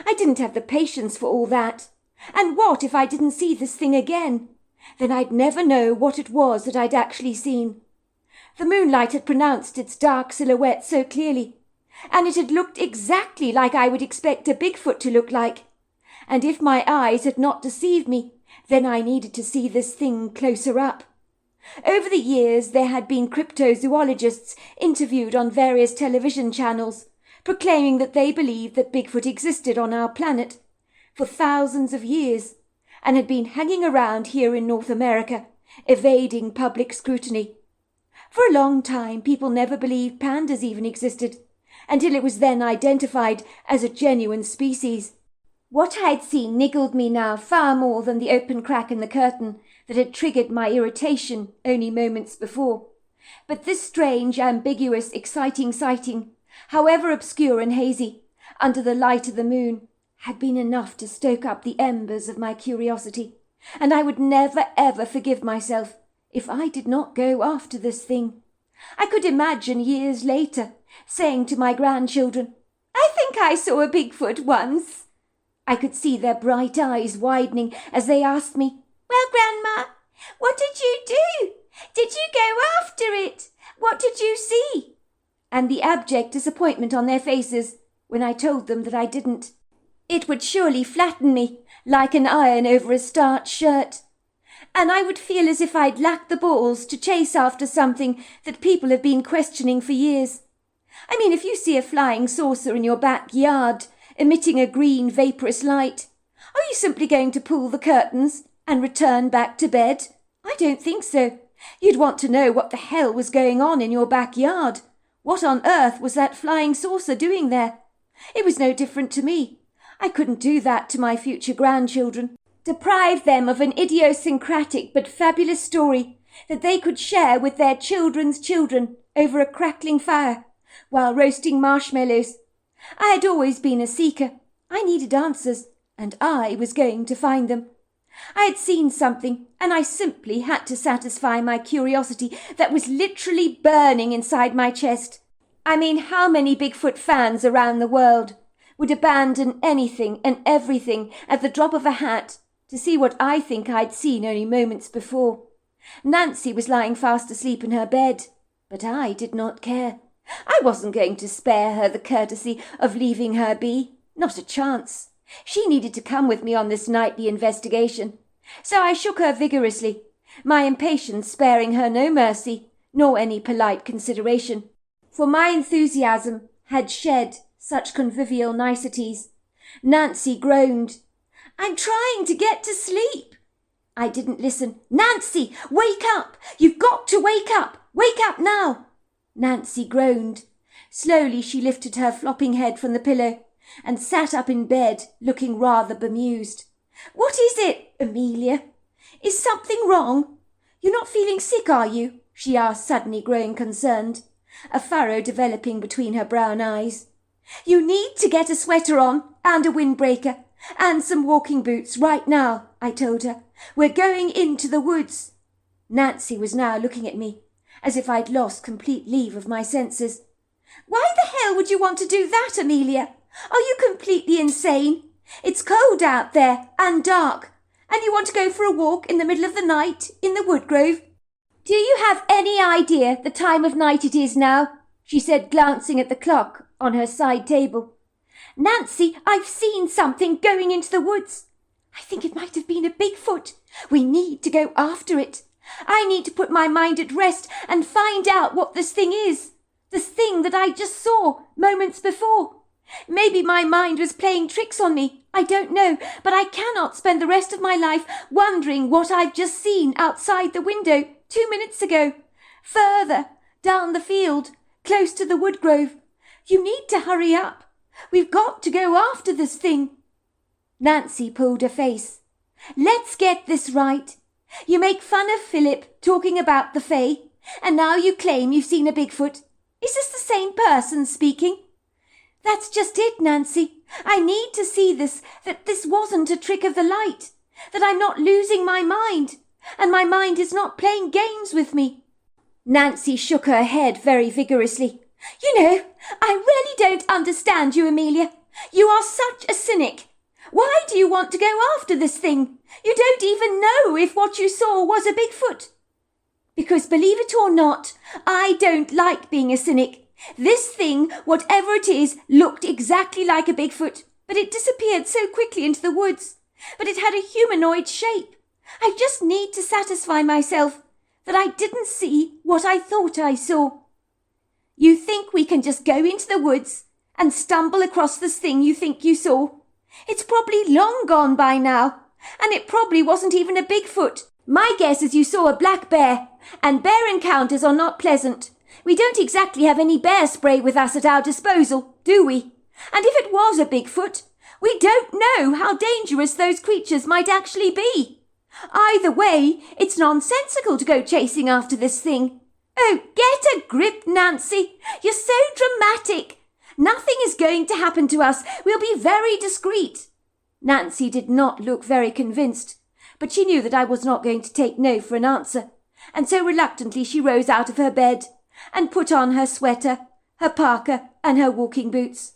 I didn't have the patience for all that. And what if I didn't see this thing again? Then I'd never know what it was that I'd actually seen. The moonlight had pronounced its dark silhouette so clearly, and it had looked exactly like I would expect a Bigfoot to look like. And if my eyes had not deceived me, then I needed to see this thing closer up. Over the years, there had been cryptozoologists interviewed on various television channels, proclaiming that they believed that Bigfoot existed on our planet for thousands of years and had been hanging around here in North America, evading public scrutiny. For a long time, people never believed pandas even existed, until it was then identified as a genuine species. What I had seen niggled me now far more than the open crack in the curtain that had triggered my irritation only moments before. But this strange, ambiguous, exciting sighting, however obscure and hazy, under the light of the moon, had been enough to stoke up the embers of my curiosity, and I would never ever forgive myself if I did not go after this thing. I could imagine years later saying to my grandchildren, "I think I saw a Bigfoot once." I could see their bright eyes widening as they asked me, "Well, Grandma, what did you do? Did you go after it? What did you see?" And the abject disappointment on their faces when I told them that I didn't. It would surely flatten me like an iron over a starched shirt, and I would feel as if I'd lacked the balls to chase after something that people have been questioning for years. I mean, if you see a flying saucer in your backyard emitting a green vaporous light, are you simply going to pull the curtains and return back to bed? I don't think so. You'd want to know what the hell was going on in your backyard. What on earth was that flying saucer doing there? It was no different to me. I couldn't do that to my future grandchildren. Deprive them of an idiosyncratic but fabulous story that they could share with their children's children over a crackling fire while roasting marshmallows. I had always been a seeker. I needed answers, and I was going to find them. I had seen something, and I simply had to satisfy my curiosity that was literally burning inside my chest. I mean, how many Bigfoot fans around the world would abandon anything and everything at the drop of a hat to see what I think I'd seen only moments before? Nancy was lying fast asleep in her bed, but I did not care. I wasn't going to spare her the courtesy of leaving her be. Not a chance. She needed to come with me on this nightly investigation. So I shook her vigorously, my impatience sparing her no mercy, nor any polite consideration. For my enthusiasm had shed such convivial niceties. Nancy groaned. "I'm trying to get to sleep." I didn't listen. "Nancy, wake up! You've got to wake up! Wake up now!" Nancy groaned. Slowly she lifted her flopping head from the pillow and sat up in bed, looking rather bemused. "What is it, Amelia? Is something wrong? You're not feeling sick, are you?" she asked, suddenly growing concerned, a furrow developing between her brown eyes. "You need to get a sweater on and a windbreaker and some walking boots right now," I told her. "We're going into the woods." Nancy was now looking at me as if I'd lost complete leave of my senses. "Why the hell would you want to do that, Amelia? Are you completely insane? It's cold out there and dark, and you want to go for a walk in the middle of the night in the woodgrove? Do you have any idea the time of night it is now?" she said, glancing at the clock on her side table. "Nancy, I've seen something going into the woods. I think it might have been a Bigfoot. We need to go after it. I need to put my mind at rest and find out what this thing is. This thing that I just saw moments before. Maybe my mind was playing tricks on me. I don't know, but I cannot spend the rest of my life wondering what I've just seen outside the window 2 minutes ago. Further down the field, close to the woodgrove. You need to hurry up. We've got to go after this thing." Nancy pulled her face. "Let's get this right. You make fun of Philip talking about the Fae, and now you claim you've seen a Bigfoot. Is this the same person speaking?" "That's just it, Nancy. I need to see that this wasn't a trick of the light, that I'm not losing my mind, and my mind is not playing games with me." Nancy shook her head very vigorously. "You know, I really don't understand you, Amelia. You are such a cynic. Why do you want to go after this thing? You don't even know if what you saw was a Bigfoot." "Because, believe it or not, I don't like being a cynic. This thing, whatever it is, looked exactly like a Bigfoot, but it disappeared so quickly into the woods. But it had a humanoid shape. I just need to satisfy myself that I didn't see what I thought I saw. You think we can just go into the woods and stumble across this thing you think you saw? It's probably long gone by now, and it probably wasn't even a Bigfoot. My guess is you saw a black bear, and bear encounters are not pleasant. We don't exactly have any bear spray with us at our disposal, do we? And if it was a Bigfoot, we don't know how dangerous those creatures might actually be. Either way, it's nonsensical to go chasing after this thing. Oh, get a grip, Nancy. You're so dramatic. Nothing is going to happen to us. We'll be very discreet. Nancy did not look very convinced, but she knew that I was not going to take no for an answer, and so reluctantly she rose out of her bed and put on her sweater, her parka, and her walking boots.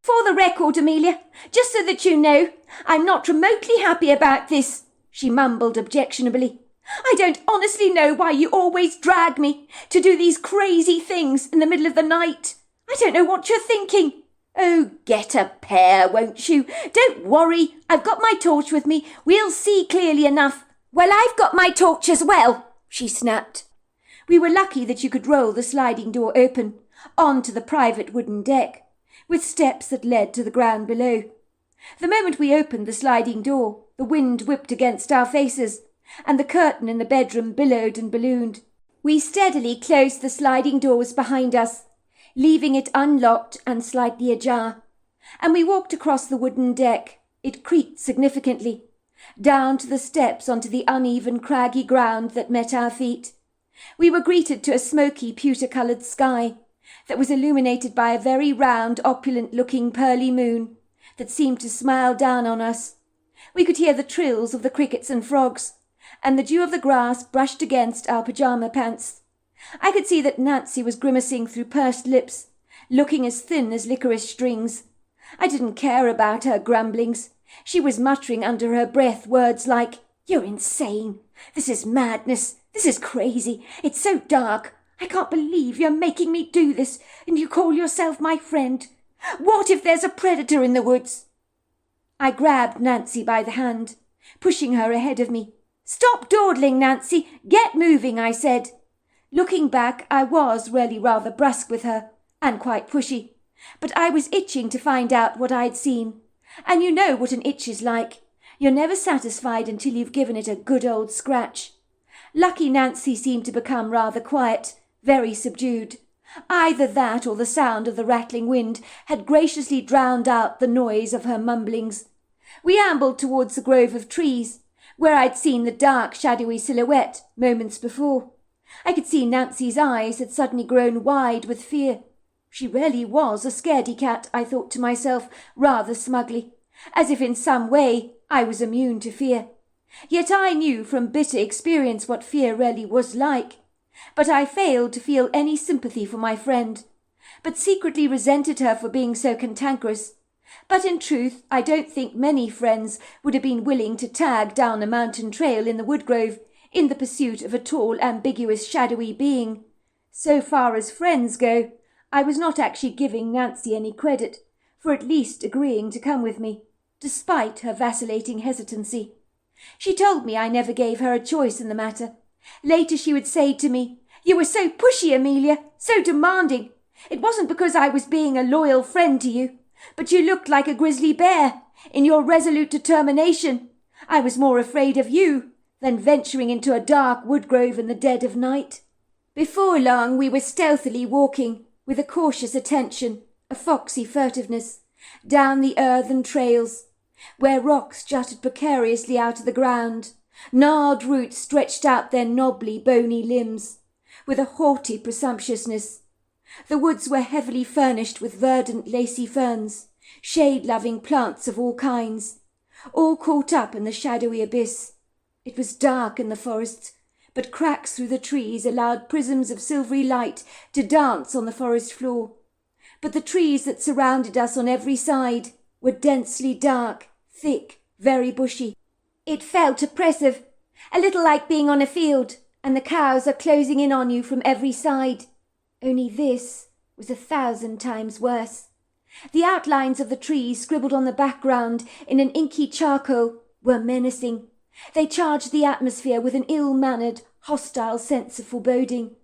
For the record, Amelia, just so that you know, I'm not remotely happy about this, she mumbled objectionably. I don't honestly know why you always drag me to do these crazy things in the middle of the night. I don't know what you're thinking. Oh, get a pair, won't you? Don't worry, I've got my torch with me. We'll see clearly enough. Well, I've got my torch as well, she snapped. We were lucky that you could roll the sliding door open onto the private wooden deck, with steps that led to the ground below. The moment we opened the sliding door, the wind whipped against our faces, and the curtain in the bedroom billowed and ballooned. We steadily closed the sliding doors behind us, leaving it unlocked and slightly ajar, and we walked across the wooden deck. It creaked significantly, down to the steps onto the uneven, craggy ground that met our feet. We were greeted to a smoky, pewter-coloured sky that was illuminated by a very round, opulent-looking pearly moon that seemed to smile down on us. We could hear the trills of the crickets and frogs, and the dew of the grass brushed against our pyjama pants. I could see that Nancy was grimacing through pursed lips, looking as thin as licorice strings. I didn't care about her grumblings. She was muttering under her breath words like, "You're insane. This is madness. This is crazy. It's so dark. I can't believe you're making me do this, and you call yourself my friend. What if there's a predator in the woods?" I grabbed Nancy by the hand, pushing her ahead of me. "Stop dawdling, Nancy. Get moving," I said. Looking back, I was really rather brusque with her, and quite pushy, but I was itching to find out what I'd seen. And you know what an itch is like. You're never satisfied until you've given it a good old scratch. Lucky Nancy seemed to become rather quiet, very subdued. Either that or the sound of the rattling wind had graciously drowned out the noise of her mumblings. We ambled towards the grove of trees, where I'd seen the dark, shadowy silhouette moments before. I could see Nancy's eyes had suddenly grown wide with fear. She really was a scaredy cat, I thought to myself, rather smugly, as if in some way I was immune to fear. Yet I knew from bitter experience what fear really was like. But I failed to feel any sympathy for my friend, but secretly resented her for being so cantankerous. But in truth, I don't think many friends would have been willing to tag down a mountain trail in the woodgrove in the pursuit of a tall, ambiguous, shadowy being. So far as friends go, I was not actually giving Nancy any credit for at least agreeing to come with me, despite her vacillating hesitancy. She told me I never gave her a choice in the matter. Later she would say to me, "You were so pushy, Amelia, so demanding. It wasn't because I was being a loyal friend to you, but you looked like a grizzly bear in your resolute determination. I was more afraid of you than venturing into a dark woodgrove in the dead of night." Before long we were stealthily walking, with a cautious attention, a foxy furtiveness, down the earthen trails, where rocks jutted precariously out of the ground. Gnarled roots stretched out their knobbly, bony limbs, with a haughty presumptuousness. The woods were heavily furnished with verdant, lacy ferns, shade-loving plants of all kinds, all caught up in the shadowy abyss. It was dark in the forests, but cracks through the trees allowed prisms of silvery light to dance on the forest floor. But the trees that surrounded us on every side were densely dark, thick, very bushy. It felt oppressive, a little like being on a field, and the cows are closing in on you from every side. Only this was 1,000 times worse. The outlines of the trees, scribbled on the background in an inky charcoal, were menacing. They charged the atmosphere with an ill-mannered, hostile sense of foreboding.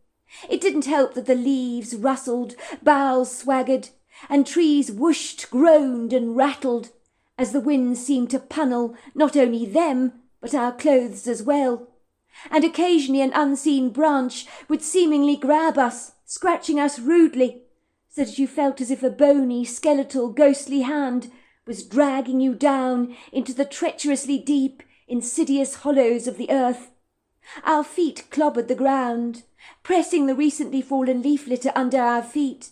It didn't help that the leaves rustled, boughs swaggered, and trees whooshed, groaned and rattled, as the wind seemed to pummel not only them, but our clothes as well. And occasionally an unseen branch would seemingly grab us, scratching us rudely, so that you felt as if a bony, skeletal, ghostly hand was dragging you down into the treacherously deep, insidious hollows of the earth. Our feet clobbered the ground, pressing the recently fallen leaf litter under our feet,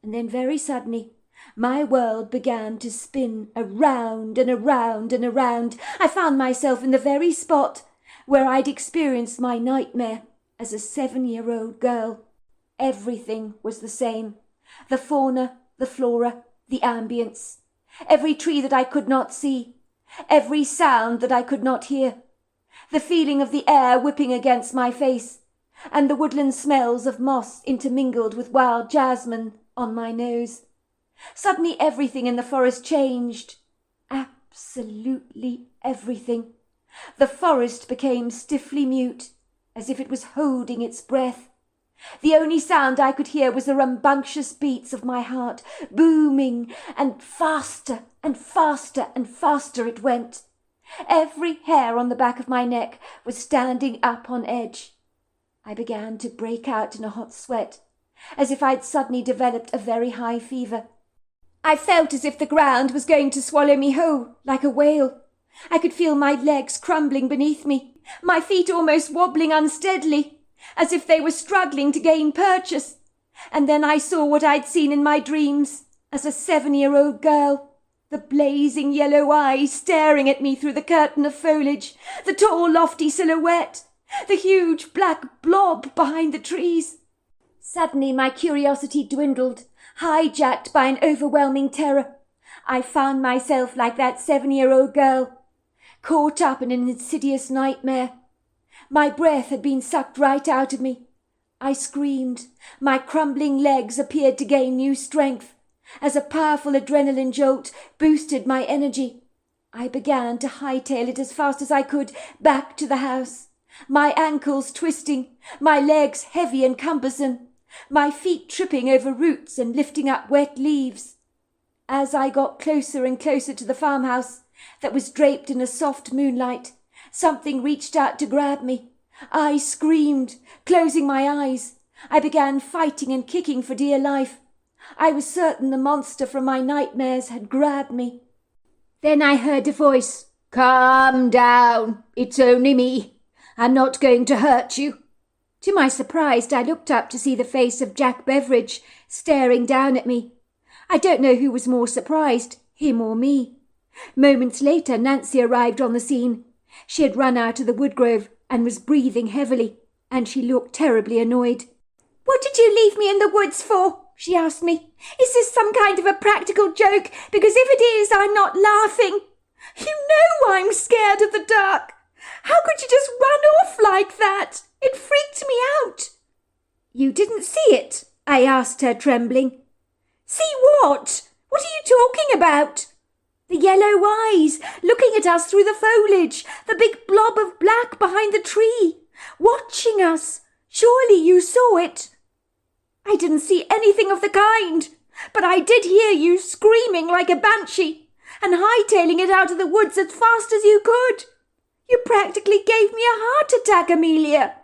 and then very suddenly my world began to spin around and around and around. I found myself in the very spot where I'd experienced my nightmare as a 7-year-old girl. Everything was the same. The fauna, the flora, the ambience. Every tree that I could not see. Every sound that I could not hear. The feeling of the air whipping against my face, and the woodland smells of moss intermingled with wild jasmine on my nose. Suddenly everything in the forest changed. Absolutely everything. The forest became stiffly mute, as if it was holding its breath. The only sound I could hear was the rambunctious beats of my heart, booming, and faster and faster and faster it went. Every hair on the back of my neck was standing up on edge. I began to break out in a hot sweat, as if I'd suddenly developed a very high fever. I felt as if the ground was going to swallow me whole, like a whale. I could feel my legs crumbling beneath me, my feet almost wobbling unsteadily, as if they were struggling to gain purchase. And then I saw what I'd seen in my dreams as a 7-year-old girl. The blazing yellow eyes staring at me through the curtain of foliage, the tall, lofty silhouette, the huge black blob behind the trees. Suddenly my curiosity dwindled, hijacked by an overwhelming terror. I found myself like that 7-year-old girl, caught up in an insidious nightmare. My breath had been sucked right out of me. I screamed. My crumbling legs appeared to gain new strength, as a powerful adrenaline jolt boosted my energy. I began to hightail it as fast as I could back to the house, my ankles twisting, my legs heavy and cumbersome, my feet tripping over roots and lifting up wet leaves. As I got closer and closer to the farmhouse that was draped in a soft moonlight, something reached out to grab me. I screamed, closing my eyes. I began fighting and kicking for dear life. I was certain the monster from my nightmares had grabbed me. Then I heard a voice. "Calm down. It's only me. I'm not going to hurt you." To my surprise, I looked up to see the face of Jack Beveridge staring down at me. I don't know who was more surprised, him or me. Moments later, Nancy arrived on the scene. She had run out of the woodgrove and was breathing heavily, and she looked terribly annoyed. "What did you leave me in the woods for?" she asked me. "Is this some kind of a practical joke? Because if it is, I'm not laughing. You know I'm scared of the dark. How could you just run off like that? It freaked me out." "You didn't see it?" I asked her, trembling. "See what? What are you talking about?" "The yellow eyes, looking at us through the foliage, the big blob of black behind the tree, watching us. Surely you saw it." "I didn't see anything of the kind, but I did hear you screaming like a banshee and hightailing it out of the woods as fast as you could. You practically gave me a heart attack, Amelia."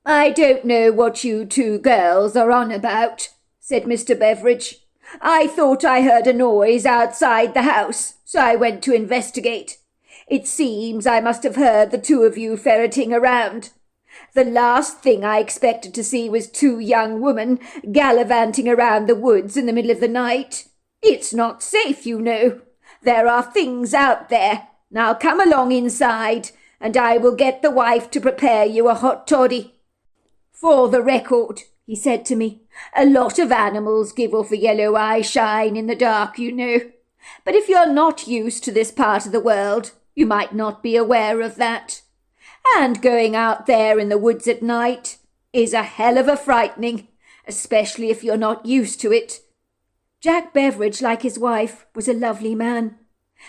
"I don't know what you two girls are on about," said Mr. Beveridge. "I thought I heard a noise outside the house, so I went to investigate. It seems I must have heard the two of you ferreting around. The last thing I expected to see was 2 young women gallivanting around the woods in the middle of the night. It's not safe, you know. There are things out there. Now come along inside, and I will get the wife to prepare you a hot toddy. For the record," he said to me, "a lot of animals give off a yellow eye shine in the dark, you know. But if you're not used to this part of the world, you might not be aware of that. And going out there in the woods at night is a hell of a frightening, especially if you're not used to it." Jack Beveridge, like his wife, was a lovely man.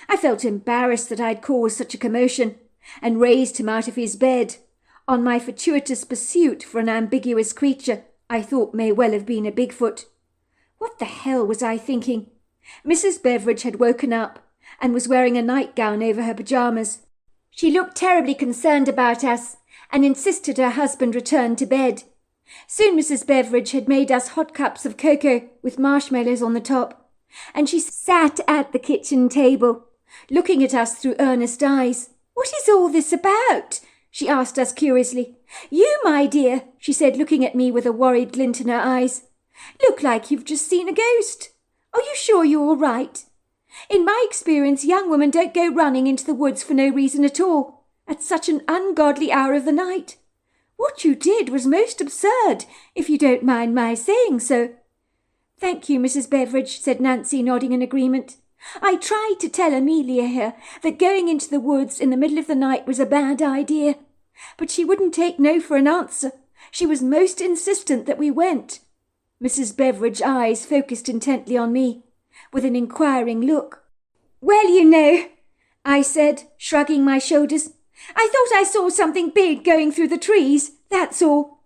I felt embarrassed that I'd caused such a commotion, and raised him out of his bed, on my fortuitous pursuit for an ambiguous creature I thought may well have been a Bigfoot. What the hell was I thinking? Mrs. Beveridge had woken up and was wearing a nightgown over her pyjamas. She looked terribly concerned about us and insisted her husband return to bed. Soon Mrs. Beveridge had made us hot cups of cocoa with marshmallows on the top, and she sat at the kitchen table, looking at us through earnest eyes. "What is all this about?" she asked us curiously. "You, my dear," she said, looking at me with a worried glint in her eyes, "look like you've just seen a ghost. Are you sure you're all right? In my experience, young women don't go running into the woods for no reason at all, at such an ungodly hour of the night. What you did was most absurd, if you don't mind my saying so." "Thank you, Mrs. Beveridge," said Nancy, nodding in agreement. "I tried to tell Amelia here that going into the woods in the middle of the night was a bad idea, but she wouldn't take no for an answer. She was most insistent that we went." Mrs. Beveridge's eyes focused intently on me, with an inquiring look. "Well, you know," I said, shrugging my shoulders, "I thought I saw something big going through the trees, that's all."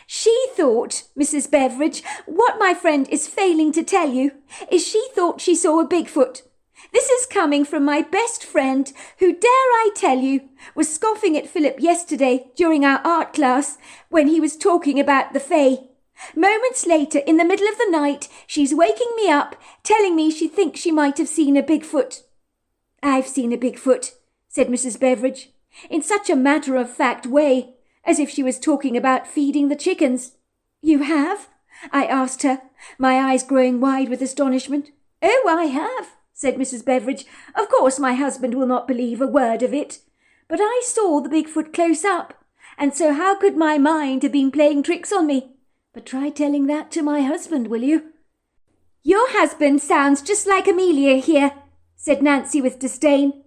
"She thought, Mrs. Beveridge, what my friend is failing to tell you, is she thought she saw a Bigfoot. This is coming from my best friend, who, dare I tell you, was scoffing at Philip yesterday during our art class when he was talking about the Fae. Moments later, in the middle of the night, she's waking me up, telling me she thinks she might have seen a Bigfoot." "I've seen a Bigfoot," said Mrs. Beveridge, in such a matter-of-fact way, as if she was talking about feeding the chickens. "You have?" I asked her, my eyes growing wide with astonishment. "Oh, I have," said Mrs. Beveridge. "Of course my husband will not believe a word of it. But I saw the Bigfoot close up, and so how could my mind have been playing tricks on me? But try telling that to my husband, will you?" "Your husband sounds just like Amelia here," said Nancy with disdain.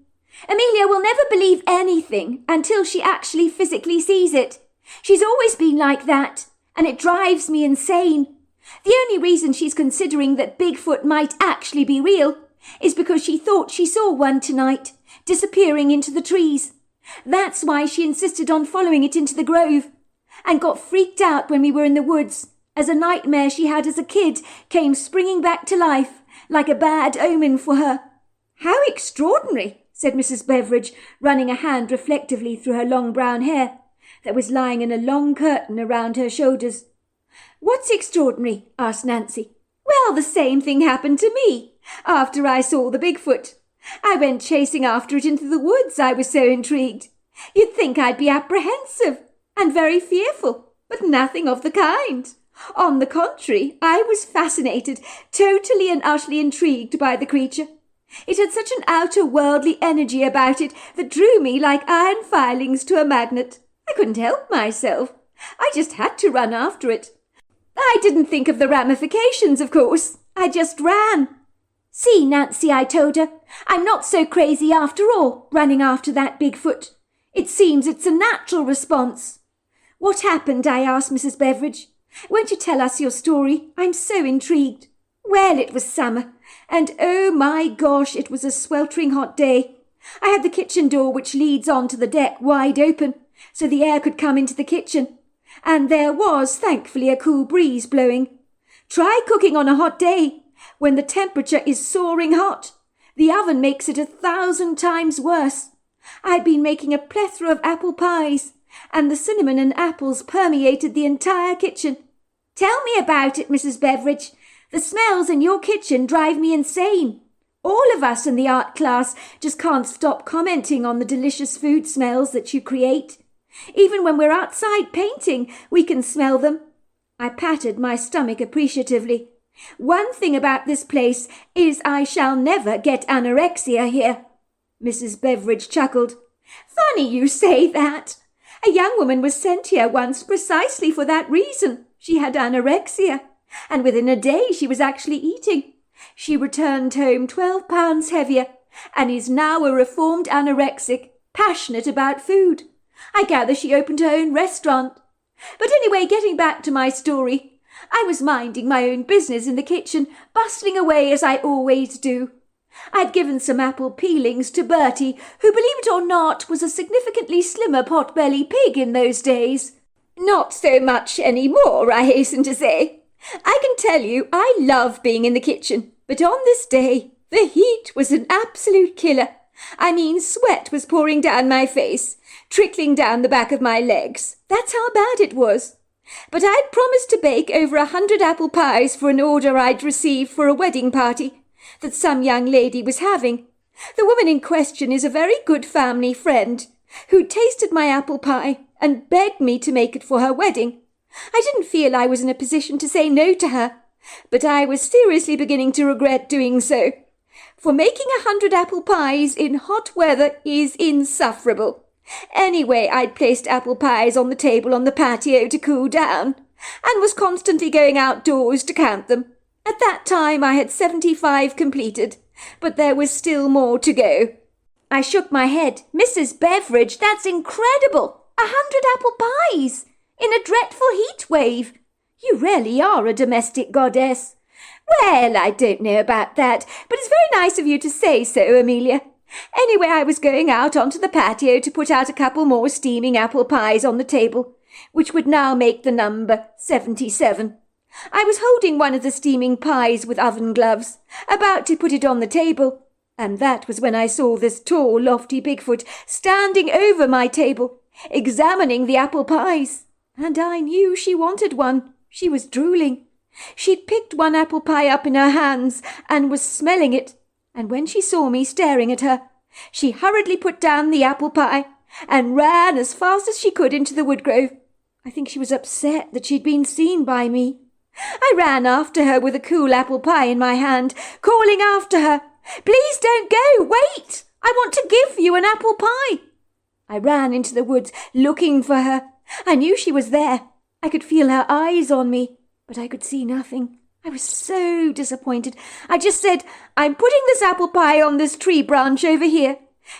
"Amelia will never believe anything until she actually physically sees it. She's always been like that, and it drives me insane. The only reason she's considering that Bigfoot might actually be real is because she thought she saw one tonight, disappearing into the trees. That's why she insisted on following it into the grove, and got freaked out when we were in the woods, as a nightmare she had as a kid came springing back to life, like a bad omen for her." "How extraordinary," said Mrs. Beveridge, running a hand reflectively through her long brown hair, that was lying in a long curtain around her shoulders. "What's extraordinary?" asked Nancy. "Well, the same thing happened to me, after I saw the Bigfoot. I went chasing after it into the woods, I was so intrigued. You'd think I'd be apprehensive and very fearful, but nothing of the kind. On the contrary, I was fascinated, totally and utterly intrigued by the creature. It had such an outer-worldly energy about it that drew me like iron filings to a magnet. I couldn't help myself. I just had to run after it. I didn't think of the ramifications, of course. I just ran. 'See, Nancy,' I told her, 'I'm not so crazy after all, running after that Bigfoot. It seems it's a natural response.'" "What happened?" I asked Mrs. Beveridge. "Won't you tell us your story? I'm so intrigued." "Well, it was summer, and oh my gosh, it was a sweltering hot day. I had the kitchen door which leads on to the deck wide open, so the air could come into the kitchen, and there was, thankfully, a cool breeze blowing. Try cooking on a hot day, when the temperature is soaring hot. The oven makes it 1,000 times worse. I'd been making a plethora of apple pies, and the cinnamon and apples permeated the entire kitchen. Tell me about it, Mrs. Beveridge. The smells in your kitchen drive me insane. All of us in the art class just can't stop commenting on the delicious food smells that you create. Even when we're outside painting, we can smell them." I patted my stomach appreciatively. "One thing about this place is I shall never get anorexia here." Mrs. Beveridge chuckled. "Funny you say that. A young woman was sent here once precisely for that reason. She had anorexia, and within a day she was actually eating. She returned home 12 pounds heavier, and is now a reformed anorexic, passionate about food. I gather she opened her own restaurant. But anyway, getting back to my story, I was minding my own business in the kitchen, bustling away as I always do. I'd given some apple peelings to Bertie, who, believe it or not, was a significantly slimmer pot-belly pig in those days. Not so much any more, I hasten to say. I can tell you I love being in the kitchen, but on this day the heat was an absolute killer. I mean, sweat was pouring down my face, trickling down the back of my legs. That's how bad it was. But I'd promised to bake over 100 apple pies for an order I'd received for a wedding party that some young lady was having. The woman in question is a very good family friend who tasted my apple pie and begged me to make it for her wedding. I didn't feel I was in a position to say no to her, but I was seriously beginning to regret doing so, for making 100 apple pies in hot weather is insufferable. Anyway, I'd placed apple pies on the table on the patio to cool down, and was constantly going outdoors to count them. At that time I had 75 completed, but there was still more to go. I shook my head. Mrs. Beveridge, that's incredible! 100 apple pies! In a dreadful heat wave! You really are a domestic goddess. Well, I don't know about that, but it's very nice of you to say so, Amelia. Anyway, I was going out onto the patio to put out a couple more steaming apple pies on the table, which would now make the number 77. I was holding one of the steaming pies with oven gloves, about to put it on the table, and that was when I saw this tall, lofty Bigfoot standing over my table, examining the apple pies. And I knew she wanted one. She was drooling. She'd picked one apple pie up in her hands and was smelling it, and when she saw me staring at her, she hurriedly put down the apple pie and ran as fast as she could into the woodgrove. I think she was upset that she'd been seen by me. I ran after her with a cool apple pie in my hand, calling after her, "Please don't go! Wait! I want to give you an apple pie!" I ran into the woods looking for her. I knew she was there. I could feel her eyes on me, but I could see nothing. I was so disappointed. I just said, "I'm putting this apple pie on this tree branch over here.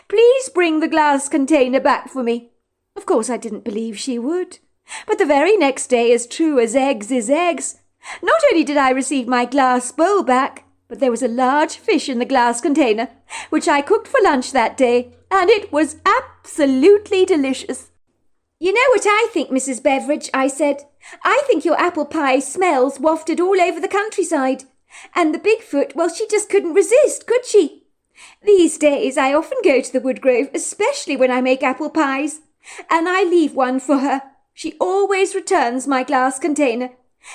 Please bring the glass container back for me." Of course, I didn't believe she would. But the very next day, as true as eggs is eggs, not only did I receive my glass bowl back, but there was a large fish in the glass container, which I cooked for lunch that day, and it was absolutely delicious. "You know what I think, Mrs. Beveridge," I said. "I think your apple pie smells wafted all over the countryside. And the Bigfoot, well, she just couldn't resist, could she? These days I often go to the woodgrove, especially when I make apple pies, and I leave one for her. She always returns my glass container,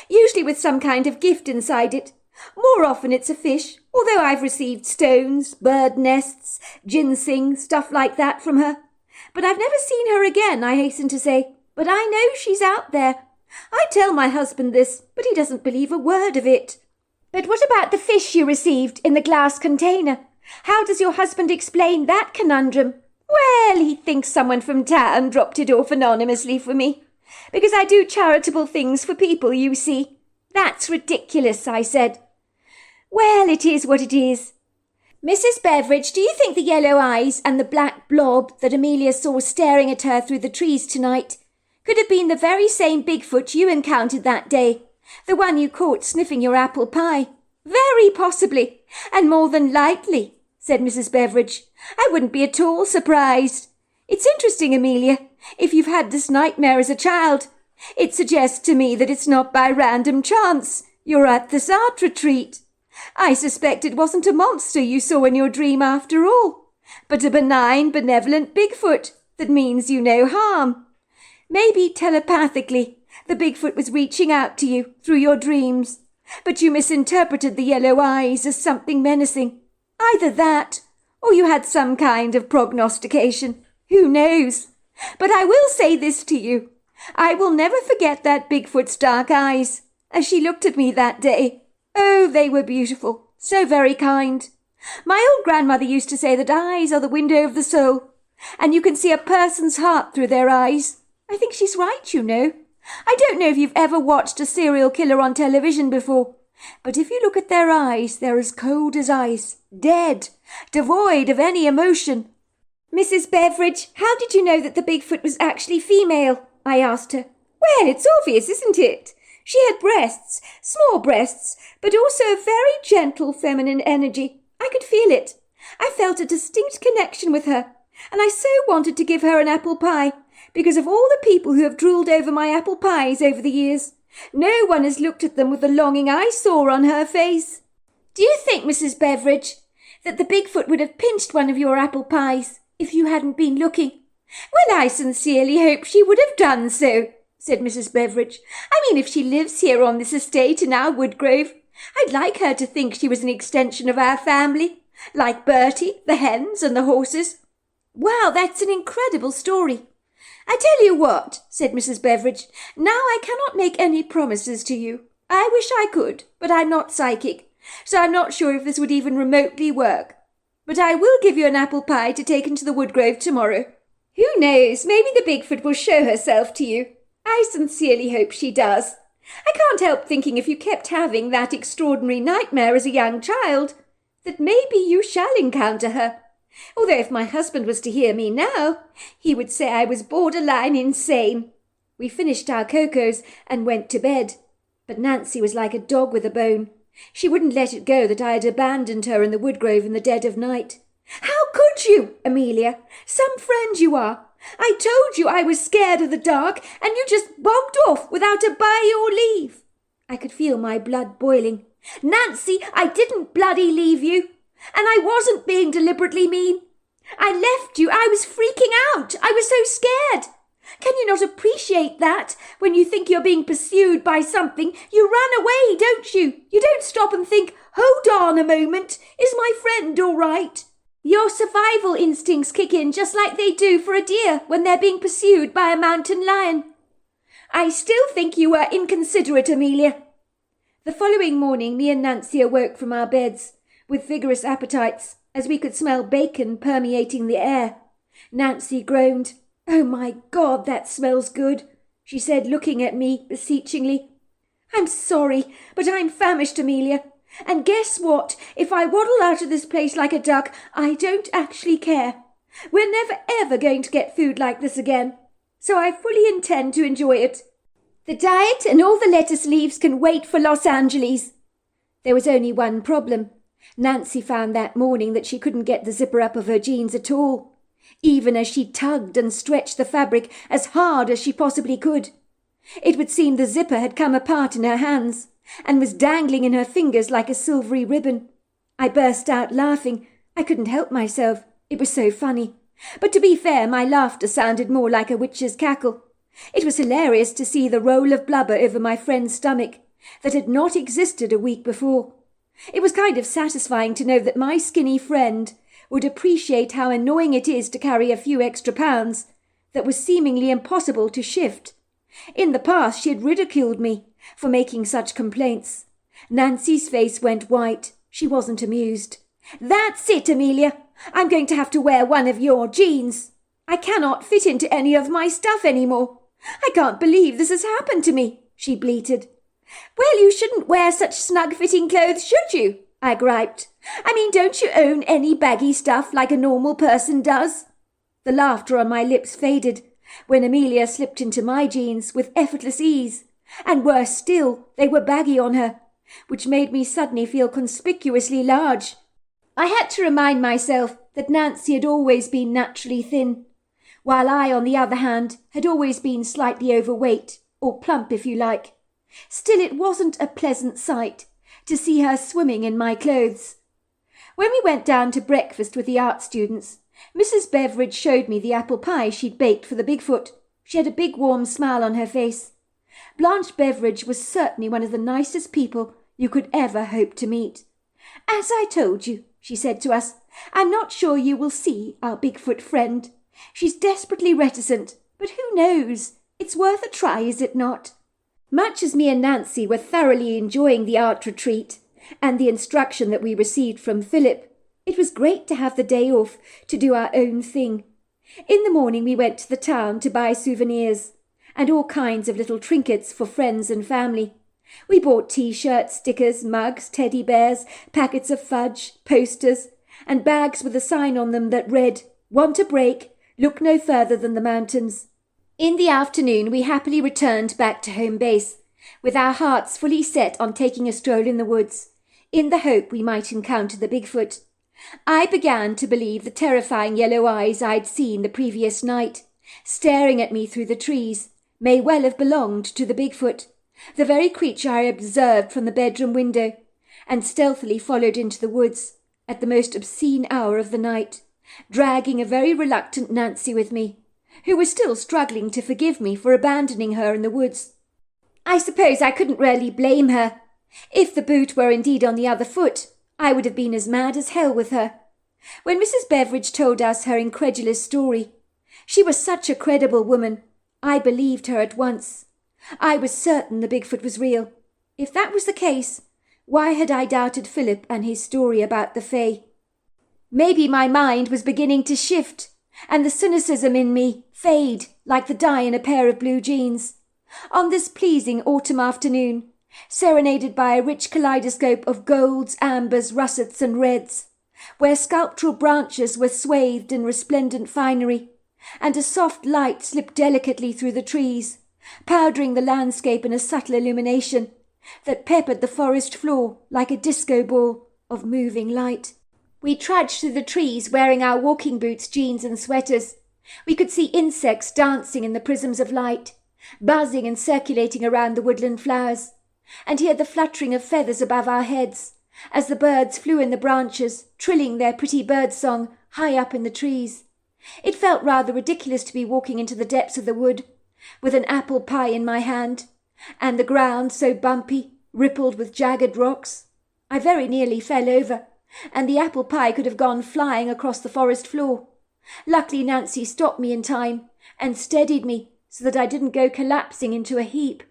usually with some kind of gift inside it. More often it's a fish, although I've received stones, bird nests, ginseng, stuff like that from her. But I've never seen her again, I hasten to say. But I know she's out there. I tell my husband this, but he doesn't believe a word of it." "But what about the fish you received in the glass container? How does your husband explain that conundrum?" "Well, he thinks someone from town dropped it off anonymously for me, because I do charitable things for people, you see." "That's ridiculous," I said. "Well, it is what it is. Mrs. Beveridge, do you think the yellow eyes and the black blob that Amelia saw staring at her through the trees tonight could have been the very same Bigfoot you encountered that day, the one you caught sniffing your apple pie?" "Very possibly, and more than likely," said Mrs. Beveridge. "I wouldn't be at all surprised. It's interesting, Amelia, if you've had this nightmare as a child. It suggests to me that it's not by random chance you're at this art retreat. I suspect it wasn't a monster you saw in your dream after all, but a benign, benevolent Bigfoot that means you no harm. Maybe telepathically the Bigfoot was reaching out to you through your dreams, but you misinterpreted the yellow eyes as something menacing. Either that, or you had some kind of prognostication. Who knows? But I will say this to you. I will never forget that Bigfoot's dark eyes as she looked at me that day. Oh, they were beautiful, so very kind. My old grandmother used to say that eyes are the window of the soul, and you can see a person's heart through their eyes. I think she's right, you know. I don't know if you've ever watched a serial killer on television before, but if you look at their eyes, they're as cold as ice, dead, devoid of any emotion." "Mrs. Beveridge, how did you know that the Bigfoot was actually female?" I asked her. "Well, it's obvious, isn't it? She had breasts, small breasts, but also a very gentle feminine energy. I I could feel it. I felt a distinct connection with her, and I so wanted to give her an apple pie, because of all the people who have drooled over my apple pies over the years. No one has looked at them with the longing I saw on her face. Do you think, Mrs. Beveridge, that the Bigfoot would have pinched one of your apple pies if you hadn't been looking? Well, I sincerely hope she would have done so, said Mrs. Beveridge. I mean, if she lives here on this estate in our woodgrove, I'd like her to think she was an extension of our family, like Bertie, the hens, and the horses. Wow, that's an incredible story. I tell you what, said Mrs. Beveridge, now I cannot make any promises to you. I wish I could, but I'm not psychic, so I'm not sure if this would even remotely work. But I will give you an apple pie to take into the woodgrove tomorrow. Who knows, maybe the Bigfoot will show herself to you. I sincerely hope she does. I can't help thinking if you kept having that extraordinary nightmare as a young child, that maybe you shall encounter her. Although if my husband was to hear me now, he would say I was borderline insane. We finished our cocos and went to bed, but Nancy was like a dog with a bone. She wouldn't let it go that I had abandoned her in the woodgrove in the dead of night. How could you, Amelia? Some friend you are. I told you I was scared of the dark, and you just bogged off without a by your leave. I could feel my blood boiling. Nancy, I didn't bloody leave you. And I wasn't being deliberately mean. I left you. I was freaking out. I was so scared. Can you not appreciate that? When you think you're being pursued by something, you run away, don't you? You don't stop and think, hold on a moment, is my friend all right? Your survival instincts kick in just like they do for a deer when they're being pursued by a mountain lion. I still think you were inconsiderate, Amelia. The following morning, me and Nancy awoke from our beds with vigorous appetites, as we could smell bacon permeating the air. Nancy groaned. Oh, my God, that smells good, she said, looking at me beseechingly. I'm sorry, but I'm famished, Amelia. And guess what? If I waddle out of this place like a duck, I don't actually care. We're never ever going to get food like this again, so I fully intend to enjoy it. The diet and all the lettuce leaves can wait for Los Angeles. There was only one problem. Nancy found that morning that she couldn't get the zipper up of her jeans at all, even as she tugged and stretched the fabric as hard as she possibly could. It would seem the zipper had come apart in her hands and was dangling in her fingers like a silvery ribbon. I burst out laughing. I couldn't help myself. It was so funny. But to be fair, my laughter sounded more like a witch's cackle. It was hilarious to see the roll of blubber over my friend's stomach that had not existed a week before. It was kind of satisfying to know that my skinny friend would appreciate how annoying it is to carry a few extra pounds that was seemingly impossible to shift. In the past she had ridiculed me for making such complaints. Nancy's face went white. She wasn't amused. That's it, Amelia. I'm going to have to wear one of your jeans. I cannot fit into any of my stuff anymore. I can't believe this has happened to me, she bleated. Well, you shouldn't wear such snug-fitting clothes, should you? I griped. I mean, don't you own any baggy stuff like a normal person does? The laughter on my lips faded when Amelia slipped into my jeans with effortless ease, and worse still, they were baggy on her, which made me suddenly feel conspicuously large. I had to remind myself that Nancy had always been naturally thin, while I, on the other hand, had always been slightly overweight, or plump if you like. Still, it wasn't a pleasant sight to see her swimming in my clothes. When we went down to breakfast with the art students, Mrs. Beveridge showed me the apple pie she'd baked for the Bigfoot. She had a big warm smile on her face. Blanche Beveridge was certainly one of the nicest people you could ever hope to meet. As I told you, she said to us, I'm not sure you will see our Bigfoot friend. She's desperately reticent, but who knows? It's worth a try, is it not? Much as me and Nancy were thoroughly enjoying the art retreat and the instruction that we received from Philip, it was great to have the day off to do our own thing. In the morning we went to the town to buy souvenirs and all kinds of little trinkets for friends and family. We bought T-shirts, stickers, mugs, teddy bears, packets of fudge, posters, and bags with a sign on them that read, "Want a break? Look no further than the mountains." In the afternoon we happily returned back to home base, with our hearts fully set on taking a stroll in the woods, in the hope we might encounter the Bigfoot. I began to believe the terrifying yellow eyes I'd seen the previous night, staring at me through the trees, may well have belonged to the Bigfoot, the very creature I observed from the bedroom window, and stealthily followed into the woods at the most obscene hour of the night, dragging a very reluctant Nancy with me, who was still struggling to forgive me for abandoning her in the woods. I suppose I couldn't really blame her. If the boot were indeed on the other foot, I would have been as mad as hell with her. When Mrs. Beveridge told us her incredulous story, she was such a credible woman, I believed her at once. I was certain the Bigfoot was real. If that was the case, why had I doubted Philip and his story about the Fae? Maybe my mind was beginning to shift, and the cynicism in me fade like the dye in a pair of blue jeans. On this pleasing autumn afternoon, serenaded by a rich kaleidoscope of golds, ambers, russets and reds, where sculptural branches were swathed in resplendent finery, and a soft light slipped delicately through the trees, powdering the landscape in a subtle illumination that peppered the forest floor like a disco ball of moving light. We trudged through the trees wearing our walking boots, jeans and sweaters. We could see insects dancing in the prisms of light, buzzing and circulating around the woodland flowers, and hear the fluttering of feathers above our heads as the birds flew in the branches, trilling their pretty bird song high up in the trees. It felt rather ridiculous to be walking into the depths of the wood, with an apple pie in my hand, and the ground so bumpy, rippled with jagged rocks. I very nearly fell over, and the apple pie could have gone flying across the forest floor. Luckily Nancy stopped me in time and steadied me so that I didn't go collapsing into a heap.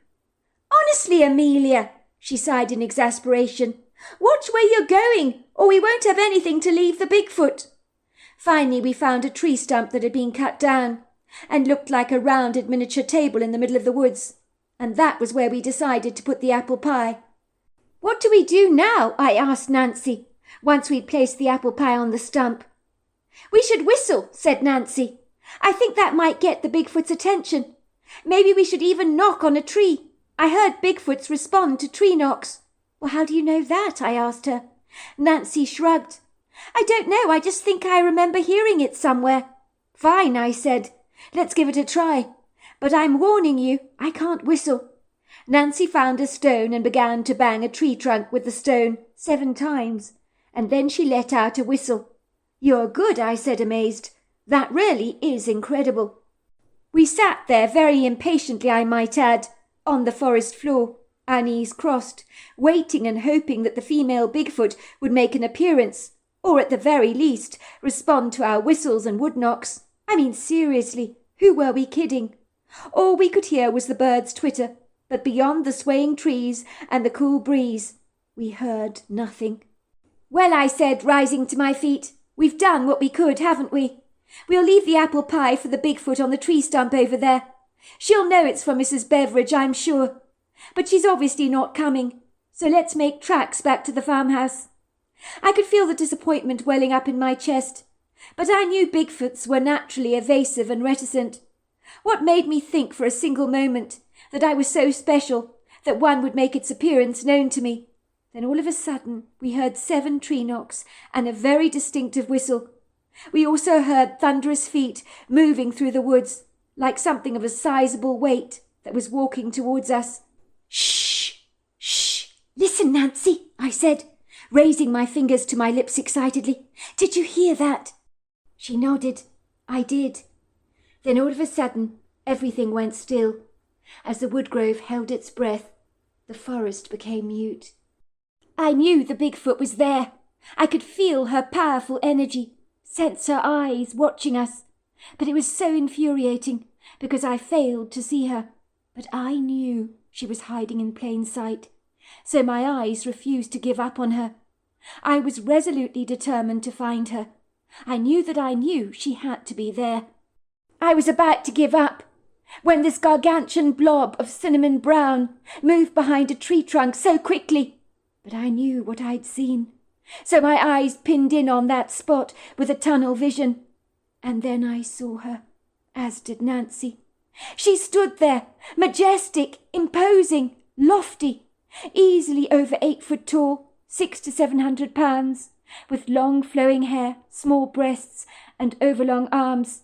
"Honestly, Amelia," she sighed in exasperation, "watch where you're going, or we won't have anything to leave the Bigfoot." Finally we found a tree stump that had been cut down, and looked like a rounded miniature table in the middle of the woods, and that was where we decided to put the apple pie. "What do we do now?" I asked Nancy, once we'd placed the apple pie on the stump. "We should whistle," said Nancy. "I think that might get the Bigfoot's attention. Maybe we should even knock on a tree. I heard Bigfoots respond to tree knocks." "Well, how do you know that?" I asked her. Nancy shrugged. "I don't know, I just think I remember hearing it somewhere." "Fine," I said. "Let's give it a try. But I'm warning you, I can't whistle." Nancy found a stone and began to bang a tree trunk with the stone 7 times, and then she let out a whistle. "You're good," I said, amazed. "That really is incredible." We sat there very impatiently, I might add, on the forest floor, our knees crossed, waiting and hoping that the female Bigfoot would make an appearance, or at the very least respond to our whistles and wood knocks. I mean, seriously, who were we kidding? All we could hear was the birds' twitter, but beyond the swaying trees and the cool breeze, we heard nothing. "Well," I said, rising to my feet, "we've done what we could, haven't we? We'll leave the apple pie for the Bigfoot on the tree stump over there. She'll know it's from Mrs. Beveridge, I'm sure. But she's obviously not coming, so let's make tracks back to the farmhouse." I could feel the disappointment welling up in my chest, but I knew Bigfoots were naturally evasive and reticent. What made me think for a single moment that I was so special that one would make its appearance known to me? Then all of a sudden we heard 7 tree knocks and a very distinctive whistle. We also heard thunderous feet moving through the woods, like something of a sizable weight that was walking towards us. "Shh! Shh! Listen, Nancy," I said, raising my fingers to my lips excitedly. "Did you hear that?" She nodded. I did. Then all of a sudden everything went still. As the woodgrove held its breath, the forest became mute. I knew the Bigfoot was there. I could feel her powerful energy, sense her eyes watching us. But it was so infuriating because I failed to see her. But I knew she was hiding in plain sight, so my eyes refused to give up on her. I was resolutely determined to find her. I knew she had to be there. I was about to give up when this gargantuan blob of cinnamon brown moved behind a tree trunk so quickly. But I knew what I'd seen, so my eyes pinned in on that spot with a tunnel vision. And then I saw her, as did Nancy. She stood there, majestic, imposing, lofty, easily over 8 foot tall, 600 to 700 pounds, with long flowing hair, small breasts, and overlong arms.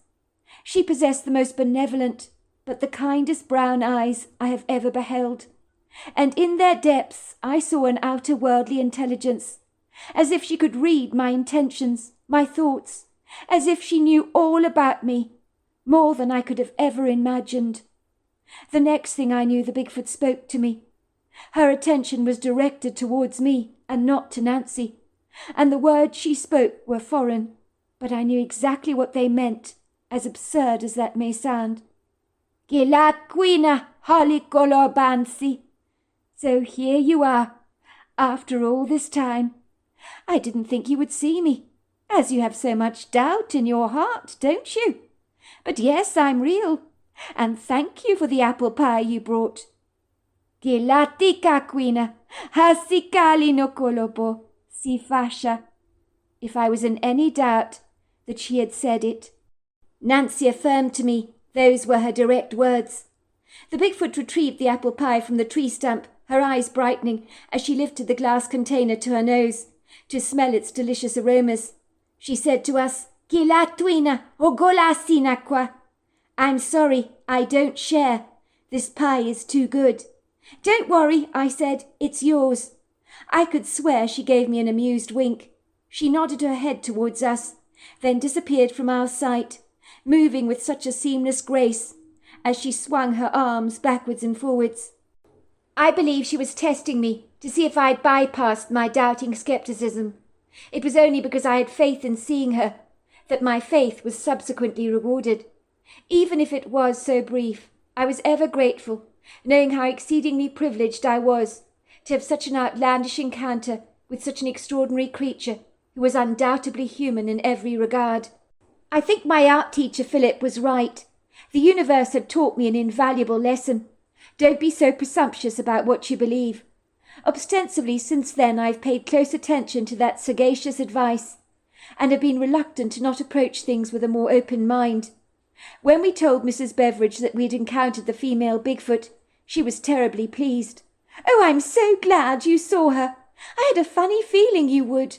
She possessed the most benevolent, but the kindest brown eyes I have ever beheld, and in their depths I saw an outer worldly intelligence, as if she could read my intentions, my thoughts, as if she knew all about me, more than I could have ever imagined. The next thing I knew, the Bigfoot spoke to me. Her attention was directed towards me and not to Nancy, and the words she spoke were foreign, but I knew exactly what they meant, as absurd as that may sound. Gilaquina halikolobansi. So here you are, after all this time. I didn't think you would see me, as you have so much doubt in your heart, don't you? But yes, I'm real, and thank you for the apple pie you brought. Gilati kakwina, hasikali no kolobo, si fasha. If I was in any doubt that she had said it. Nancy affirmed to me those were her direct words. The Bigfoot retrieved the apple pie from the tree stump, her eyes brightening as she lifted the glass container to her nose to smell its delicious aromas. She said to us, Gilatwina o golasinaqua. I'm sorry, I don't share. This pie is too good. Don't worry, I said, it's yours. I could swear she gave me an amused wink. She nodded her head towards us, then disappeared from our sight, moving with such a seamless grace as she swung her arms backwards and forwards. I believe she was testing me to see if I'd bypassed my doubting skepticism. It was only because I had faith in seeing her that my faith was subsequently rewarded. Even if it was so brief, I was ever grateful, knowing how exceedingly privileged I was to have such an outlandish encounter with such an extraordinary creature who was undoubtedly human in every regard. I think my art teacher Philip was right. The universe had taught me an invaluable lesson. Don't be so presumptuous about what you believe. Ostensibly since then I've paid close attention to that sagacious advice, and have been reluctant to not approach things with a more open mind. When we told Mrs. Beveridge that we'd encountered the female Bigfoot, she was terribly pleased. Oh, I'm so glad you saw her. I had a funny feeling you would.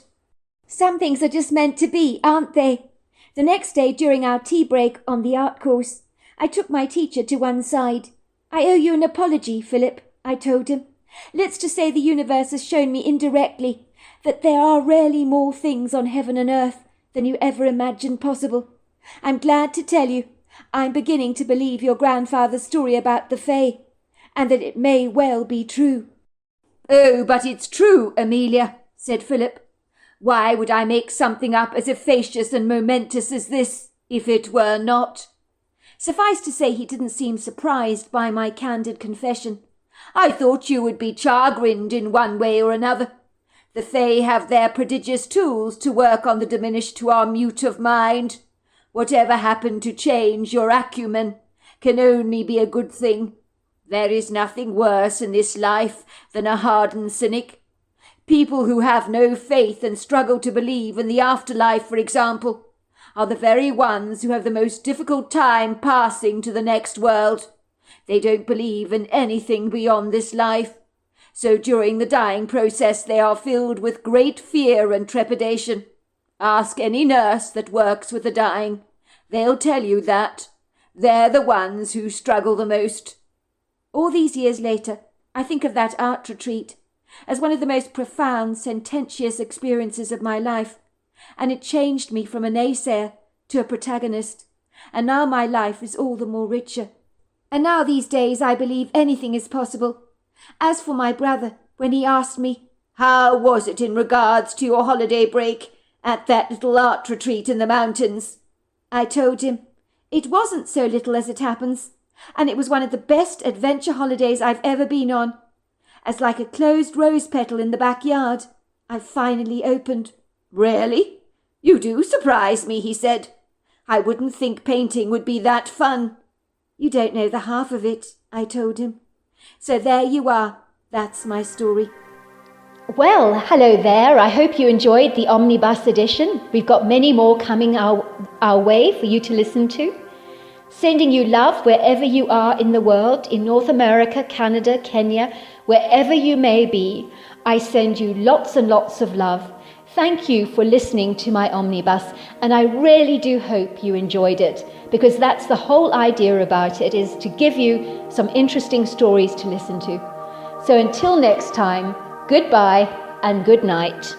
Some things are just meant to be, aren't they? The next day, during our tea break on the art course, I took my teacher to one side. I owe you an apology, Philip, I told him. Let's just say the universe has shown me indirectly that there are rarely more things on heaven and earth than you ever imagined possible. I'm glad to tell you I'm beginning to believe your grandfather's story about the Fae, and that it may well be true. Oh, but it's true, Amelia, said Philip. Why would I make something up as efficacious and momentous as this, if it were not? Suffice to say, he didn't seem surprised by my candid confession. I thought you would be chagrined in one way or another. The Fae have their prodigious tools to work on the diminished to our mute of mind. Whatever happened to change your acumen can only be a good thing. There is nothing worse in this life than a hardened cynic. People who have no faith and struggle to believe in the afterlife, for example, are the very ones who have the most difficult time passing to the next world. They don't believe in anything beyond this life. So during the dying process they are filled with great fear and trepidation. Ask any nurse that works with the dying. They'll tell you that. They're the ones who struggle the most. All these years later, I think of that art retreat as one of the most profound, sententious experiences of my life, and it changed me from a naysayer to a protagonist, and now my life is all the more richer. And now these days I believe anything is possible. As for my brother, when he asked me, "How was it in regards to your holiday break at that little art retreat in the mountains?" I told him, "It wasn't so little as it happens, and it was one of the best adventure holidays I've ever been on. As like a closed rose petal in the backyard, I finally opened." "Really? You do surprise me," he said. "I wouldn't think painting would be that fun." "You don't know the half of it," I told him. So there you are. That's my story. Well, hello there. I hope you enjoyed the Omnibus edition. We've got many more coming our way for you to listen to. Sending you love wherever you are in the world, in North America, Canada, Kenya, wherever you may be. I send you lots and lots of love. Thank you for listening to my omnibus, and I really do hope you enjoyed it, because that's the whole idea about it, is to give you some interesting stories to listen to. So until next time, goodbye and good night.